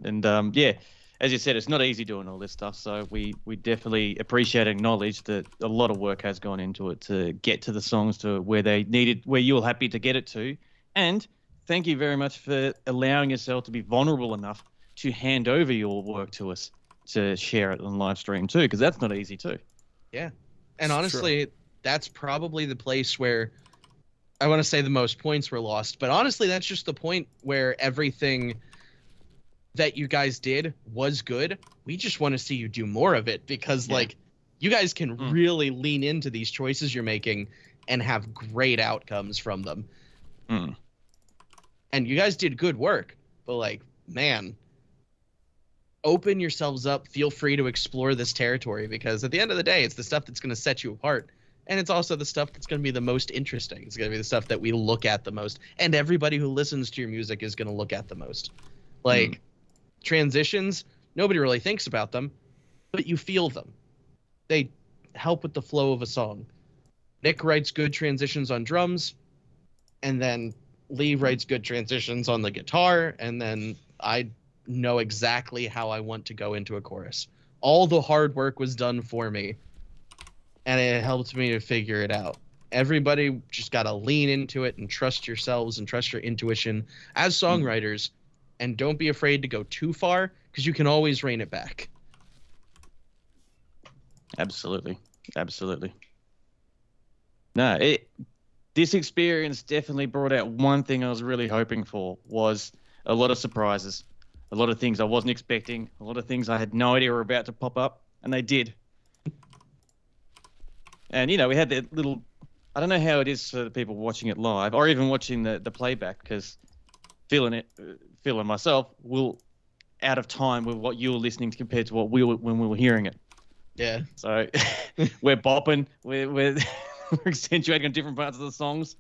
And yeah, as you said, it's not easy doing all this stuff. So we definitely appreciate and acknowledge that a lot of work has gone into it to get to the songs to where they needed, where you were happy to get it to. And thank you very much for allowing yourself to be vulnerable enough to hand over your work to us to share it on live stream too, because that's not easy too. Yeah. And honestly, that's probably the place where I want to say the most points were lost, but honestly, that's just the point where everything that you guys did was good. We just want to see you do more of it, because like you guys can really lean into these choices you're making and have great outcomes from them. And you guys did good work, but like, man, open yourselves up. Feel free to explore this territory, because at the end of the day, it's the stuff that's going to set you apart. And it's also the stuff that's going to be the most interesting. It's going to be the stuff that we look at the most. And everybody who listens to your music is going to look at the most. Like, transitions, nobody really thinks about them, but you feel them. They help with the flow of a song. Nick writes good transitions on drums, and then Lee writes good transitions on the guitar, and then I know exactly how I want to go into a chorus. All the hard work was done for me, and it helped me to figure it out. Everybody just got to lean into it and trust yourselves and trust your intuition as songwriters, and don't be afraid to go too far, because you can always rein it back. Absolutely. No, this experience definitely brought out one thing I was really hoping for, was a lot of surprises, a lot of things I wasn't expecting, a lot of things I had no idea were about to pop up, and they did. And, you know, we had that little, I don't know how it is for the people watching it live or even watching the playback, because feeling myself, will out of time with what you were listening to compared to what when we were hearing it. Yeah. So we're bopping, we're accentuating on different parts of the songs.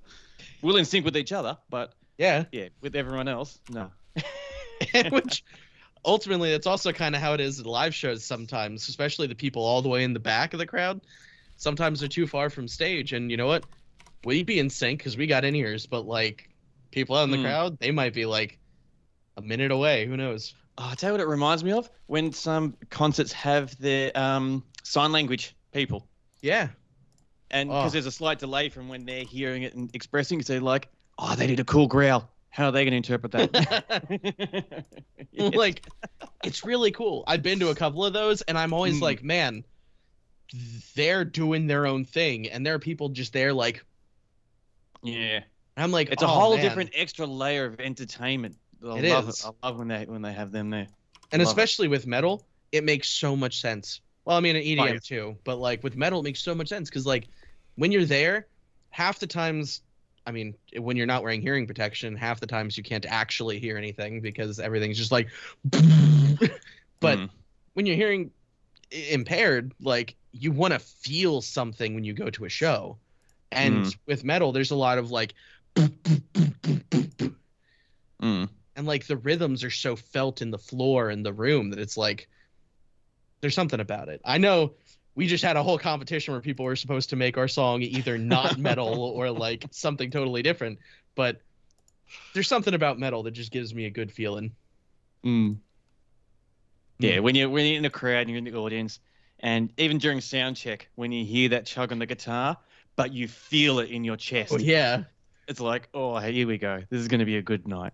We're in sync with each other, but Yeah. with everyone else, no. Which ultimately, that's also kind of how it is at live shows sometimes, especially the people all the way in the back of the crowd. Sometimes they're too far from stage, and you know what? We'd be in sync because we got in-ears, but like people out in the crowd, they might be like a minute away. Who knows? Oh, I'll tell you what it reminds me of, when some concerts have their sign language people. Yeah. And because there's a slight delay from when they're hearing it and expressing, so like, oh, they did a cool growl. How are they going to interpret that? Like, it's really cool. I've been to a couple of those, and I'm always like, man, they're doing their own thing, and there are people just there like, yeah. I'm like, it's a whole different extra layer of entertainment. I love it. I love when they have them there. And especially with metal, it makes so much sense. Well, I mean, in EDM too, but like with metal, it makes so much sense because like when you're there, half the times, I mean, when you're not wearing hearing protection, half the times you can't actually hear anything because everything's just like. But when you're hearing impaired, like you want to feel something when you go to a show, and with metal, there's a lot of like. And like the rhythms are so felt in the floor and the room that it's like there's something about it. I know we just had a whole competition where people were supposed to make our song either not metal or like something totally different, but there's something about metal that just gives me a good feeling. Yeah, when you're in a crowd and you're in the audience, and even during sound check, when you hear that chug on the guitar, but you feel it in your chest. Oh, yeah. It's like, oh, here we go. This is going to be a good night.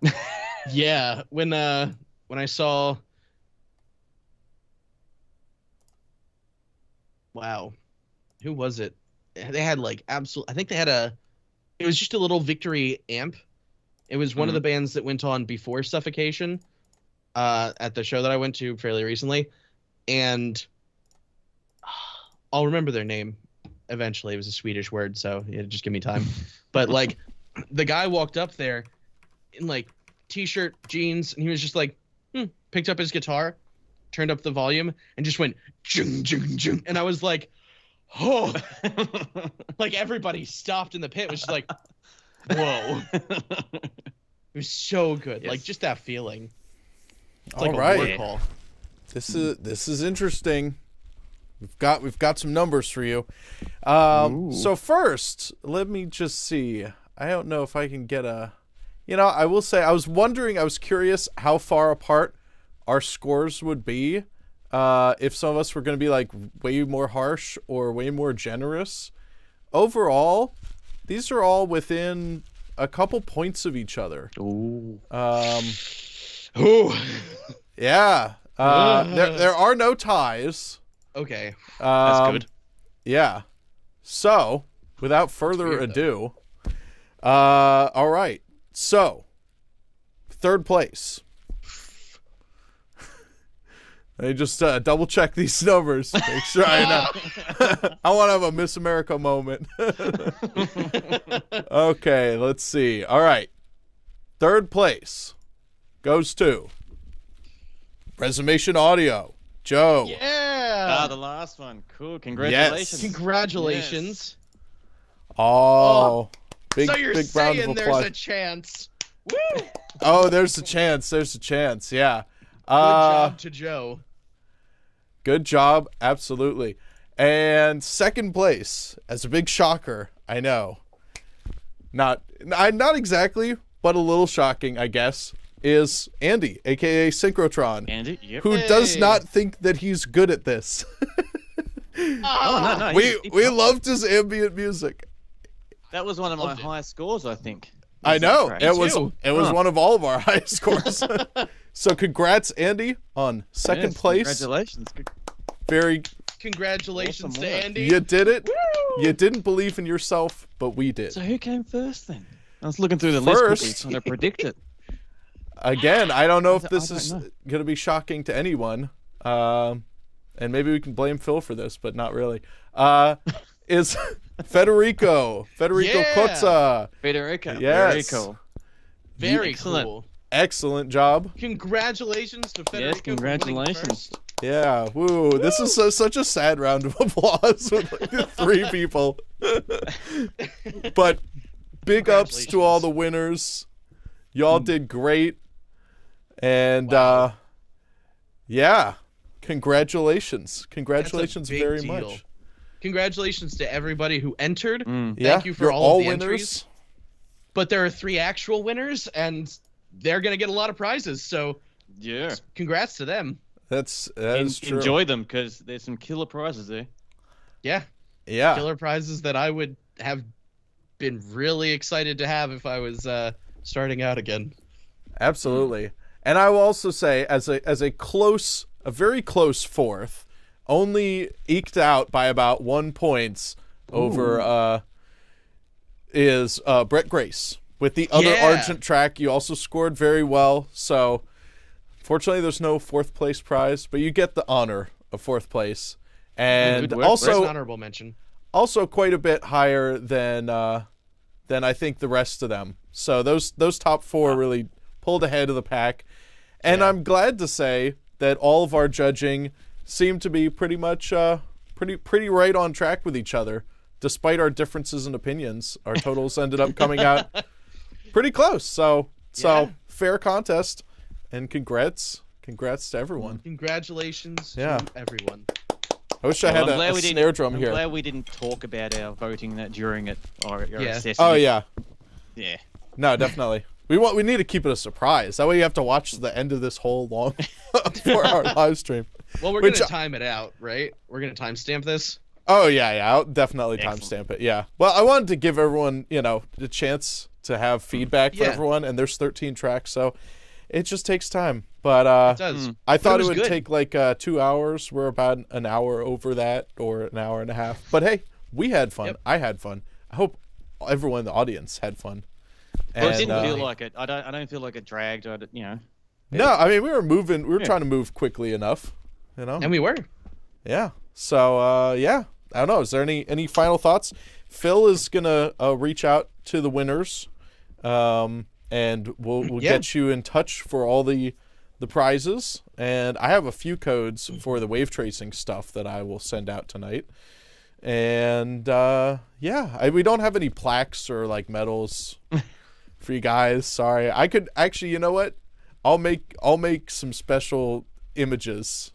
Yeah, when I saw, wow, who was it? They had like I think they had it was just a little Victory amp. It was one of the bands that went on before Suffocation, at the show that I went to fairly recently, and I'll remember their name eventually. It was a Swedish word, so just give me time. But like, the guy walked up there in like t-shirt, jeans, and he was just like, picked up his guitar, turned up the volume, and just went jung, jung, jung. And I was like, oh, like everybody stopped in the pit. It was just like, whoa. It was so good. Yes. Like just that feeling. It's like a war call. This is interesting. We've got some numbers for you. So first, let me just see. I don't know if I can get a. You know, I will say I was curious how far apart our scores would be if some of us were going to be like way more harsh or way more generous. Overall, these are all within a couple points of each other. Ooh. Yeah. There are no ties. Okay. That's good. Yeah. So, without further ado, all right. So, third place. Let me just double check these numbers. Make sure I know. I want to have a Miss America moment. Okay, let's see. All right. Third place goes to Resomation Audio. Joe. Yeah. The last one. Cool. Congratulations. Yes. Congratulations. Yes. Oh. Big, so you're big round of saying applause. there's a chance. Woo! Oh, there's a chance. There's a chance. Yeah. Good job to Joe. Good job. Absolutely. And second place, as a big shocker, I know. Not exactly but a little shocking, I guess, is Andy, aka Synkrotron, Andy, yep. who does not think that he's good at this. Oh, no. We loved his ambient music. That was one of my highest scores, I think. I know. Track. It was one of all of our highest scores. So congrats, Andy, on second Yes, place. Congratulations. Very. Congratulations Awesome to work. Andy. You did it. Woo! You didn't believe in yourself, but we did. So who came first then? I was looking through the First- list quickly trying to predict it. Again, I don't know if this I don't is know. going to be shocking to anyone. And maybe we can blame Phil for this, but not really. Is Federico Yeah. Cozza. Federico. Yes. Very cool. Very Excellent. cool. Excellent job. Congratulations to Federico. Yes, for winning congratulations. first. Yeah, woo. This is such a sad round of applause with like 3 people. But big ups to all the winners. Y'all did great. And Wow. yeah, congratulations. Congratulations big very deal. much. Congratulations to everybody who entered. Yeah, Thank you for you're all of the winners. entries. But there are 3 actual winners, and they're going to get a lot of prizes. So Yeah. congrats to them. That is true. Enjoy them because there's some killer prizes there. Yeah. Yeah. Killer prizes that I would have been really excited to have if I was starting out again. Absolutely. And I will also say, as a very close fourth, only eked out by about 1 point over is Brett Grace. With the other Yeah. Argent track, you also scored very well. So, fortunately, there's no 4th place prize, but you get the honor of 4th place, and Good work. There's an also honorable mention. quite a bit higher than I think the rest of them. So those top 4 really pulled ahead of the pack, and Yeah. I'm glad to say that all of our judging seemed to be pretty much pretty right on track with each other, despite our differences in opinions. Our totals ended up coming out pretty close. So Yeah. fair contest, and congrats to everyone. Congratulations Yeah. to everyone. I wish I had I'm a glad we snare didn't- drum I'm here. glad we didn't talk about our voting that during it or Yeah. assessing Oh it. yeah. Yeah. No, definitely. We need to keep it a surprise. That way you have to watch the end of this whole long for our live stream. Well, we're Which- going to time it out, right? We're going to timestamp this. Oh yeah, I'll definitely Excellent. timestamp it. Yeah. Well, I wanted to give everyone, the chance to have feedback for Yeah. everyone, and there's 13 tracks, so it just takes time. But It does. I thought it was would good. take like 2 hours. We're about an hour over that, or an hour and a half. But hey, we had fun. Yep. I had fun. I hope everyone in the audience had fun. Well, it And, didn't feel like it. I don't feel like it dragged. no, I mean we were moving. We were trying to move quickly enough. And we were. Yeah. So yeah. I don't know. Is there any final thoughts? Phil is gonna reach out to the winners, and we'll Yeah. get you in touch for all the prizes. And I have a few codes for the wave tracing stuff that I will send out tonight. And yeah, we don't have any plaques or like medals for you guys. Sorry. I could actually. You know what? I'll make some special images.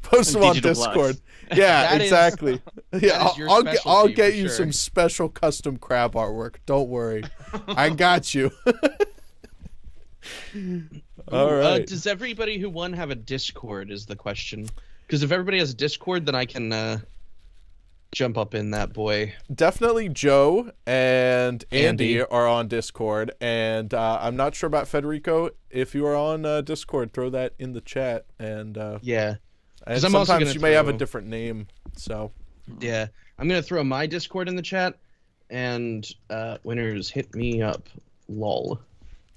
Post them on Digital Discord. plaques. Yeah, That is- exactly. Yeah, is your I'll specialty get for you sure. some special custom crab artwork. Don't worry, I got you. All right. Does everybody who won have a Discord is the question. Because if everybody has a Discord, then I can jump up in that boy. Definitely Joe and Andy Andy. are on Discord, and I'm not sure about Federico. If you are on Discord, throw that in the chat. And Yeah. and 'Cause I'm also sometimes gonna you may have a throw- different name. So Yeah. I'm going to throw my Discord in the chat. And winners, hit me up. Lol.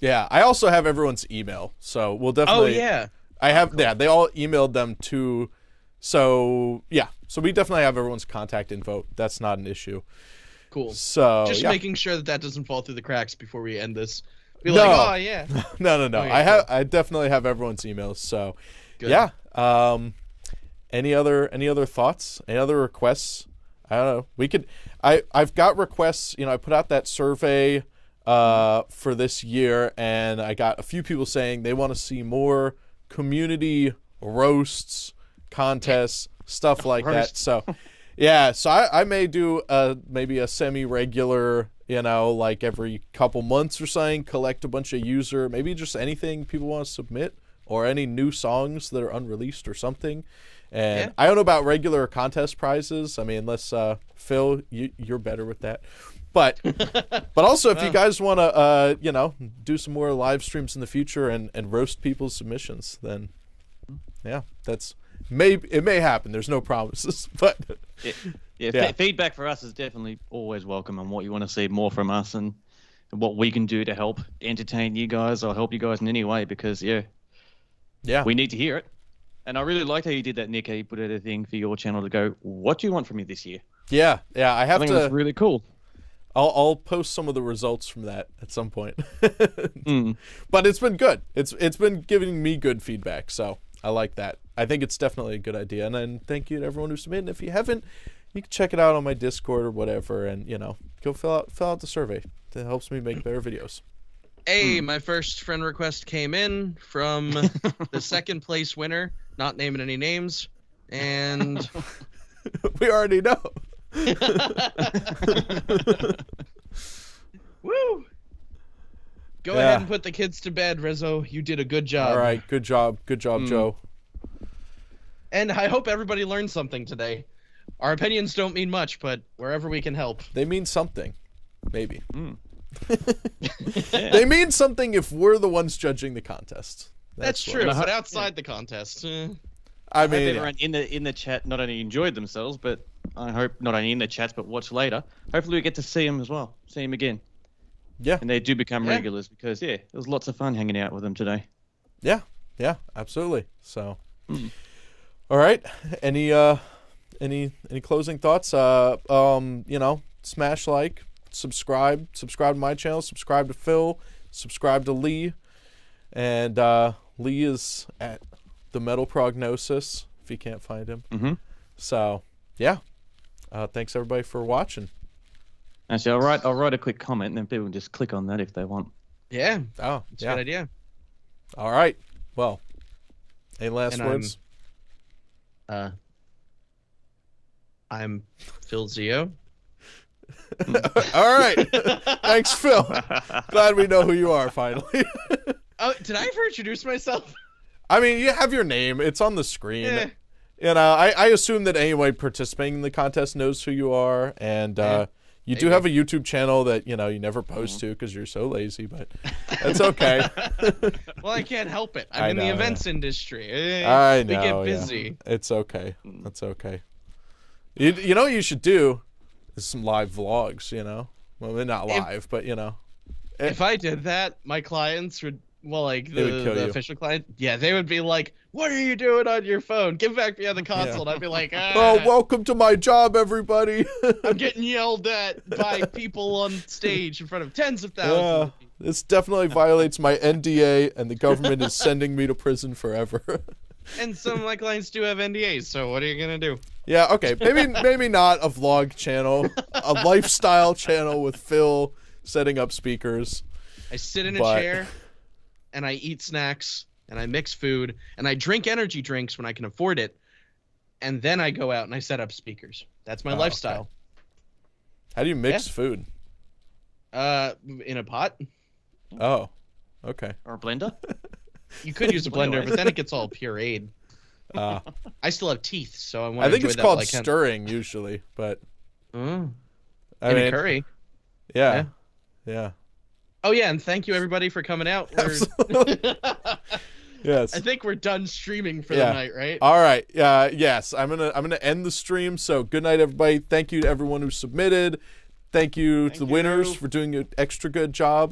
yeah, I also have everyone's email. So we'll Oh, definitely. yeah. I have. Yeah, they all emailed them to. So yeah, so we definitely have everyone's contact info. That's not an issue. Cool. So Just yeah. making sure that doesn't fall through the cracks before we end this. Be No. like, oh, yeah. No. Okay, I definitely have everyone's emails. So Good. yeah. Any other thoughts? Any other requests? I don't know. We could. I've got requests. I put out that survey for this year, and I got a few people saying they want to see more community roasts, contests, stuff like that. Roast. So yeah. So I may do maybe a semi-regular you know, like every couple months or something, collect a bunch of user, maybe just anything people want to submit, or any new songs that are unreleased or something. And I don't know about regular contest prizes. I mean, unless Phil, you're better with that. But also, if you guys want to, you know, do some more live streams in the future and roast people's submissions, then yeah, it may happen. There's no promises, but feedback for us is definitely always welcome on what you want to see more from us and what we can do to help entertain you guys or help you guys in any way. Because we need to hear it. And I really liked how you did that, Nick. How you put out a thing for your channel to go, what do you want from me this year? Yeah. I think that's really cool. I'll post some of the results from that at some point. But it's been good. It's been giving me good feedback, so I like that. I think it's definitely a good idea. And then thank you to everyone who submitted. And if you haven't, you can check it out on my Discord or whatever, and you know, go fill out the survey. That helps me make better videos. Hey, my first friend request came in from the second place winner. Not naming any names, and we already know. Woo! Go ahead and put the kids to bed, Rizzo. You did a good job. All right, good job, Joe. And I hope everybody learned something today. Our opinions don't mean much, but wherever we can help, they mean something. Maybe. They mean something if we're the ones judging the contest. That's true, but outside the contest. I mean, everyone in the chat not only enjoyed themselves, but I hope not only in the chats, but watch later. Hopefully we get to see them as well. See them again. Yeah. And they do become regulars because, it was lots of fun hanging out with them today. Yeah, absolutely. So, all right. Any closing thoughts? You know, smash like, subscribe to my channel, subscribe to Phil, subscribe to Lee. And Lee is at the Metal Prognosis if you can't find him. So yeah, thanks everybody for watching. Actually, I'll write a quick comment and then people can just click on that if they want. Yeah. Oh, it's a good idea. All right. Well, any last words? I'm Phil Zio. All right. Thanks, Phil. Glad we know who you are finally. Oh, did I ever introduce myself? I mean, you have your name. It's on the screen. And I assume that anyone participating in the contest knows who you are. And you do have a YouTube channel that, you know, you never post to because you're so lazy, but that's okay. Well, I can't help it. I'm in the events industry. I know. We get busy. Yeah. It's okay. That's okay. You know what you should do is some live vlogs, you know? Well, they're not live, but, you know. If I did that, my clients would... Well, like, the official client, they would be like, what are you doing on your phone? Get back behind the console. And I'd be like, oh, welcome to my job, everybody. I'm getting yelled at by people on stage in front of tens of thousands of people. This definitely violates my NDA, and the government is sending me to prison forever. And some of my clients do have NDAs, so what are you going to do? Yeah, okay. Maybe not a vlog channel, a lifestyle channel with Phil setting up speakers. I sit in a chair. And I eat snacks, and I mix food, and I drink energy drinks when I can afford it, and then I go out and I set up speakers. That's my lifestyle. Okay. How do you mix food? In a pot. Oh, okay. Or a blender? You could use a blender, but then it gets all pureed. I still have teeth, so I want to I think it's called stirring usually, but... I mean, curry. Yeah. Oh yeah, and thank you everybody for coming out. Yes. I think we're done streaming for the night, right? All right. Yes. I'm gonna end the stream. So good night, everybody. Thank you to everyone who submitted. Thank you to the winners for doing an extra good job.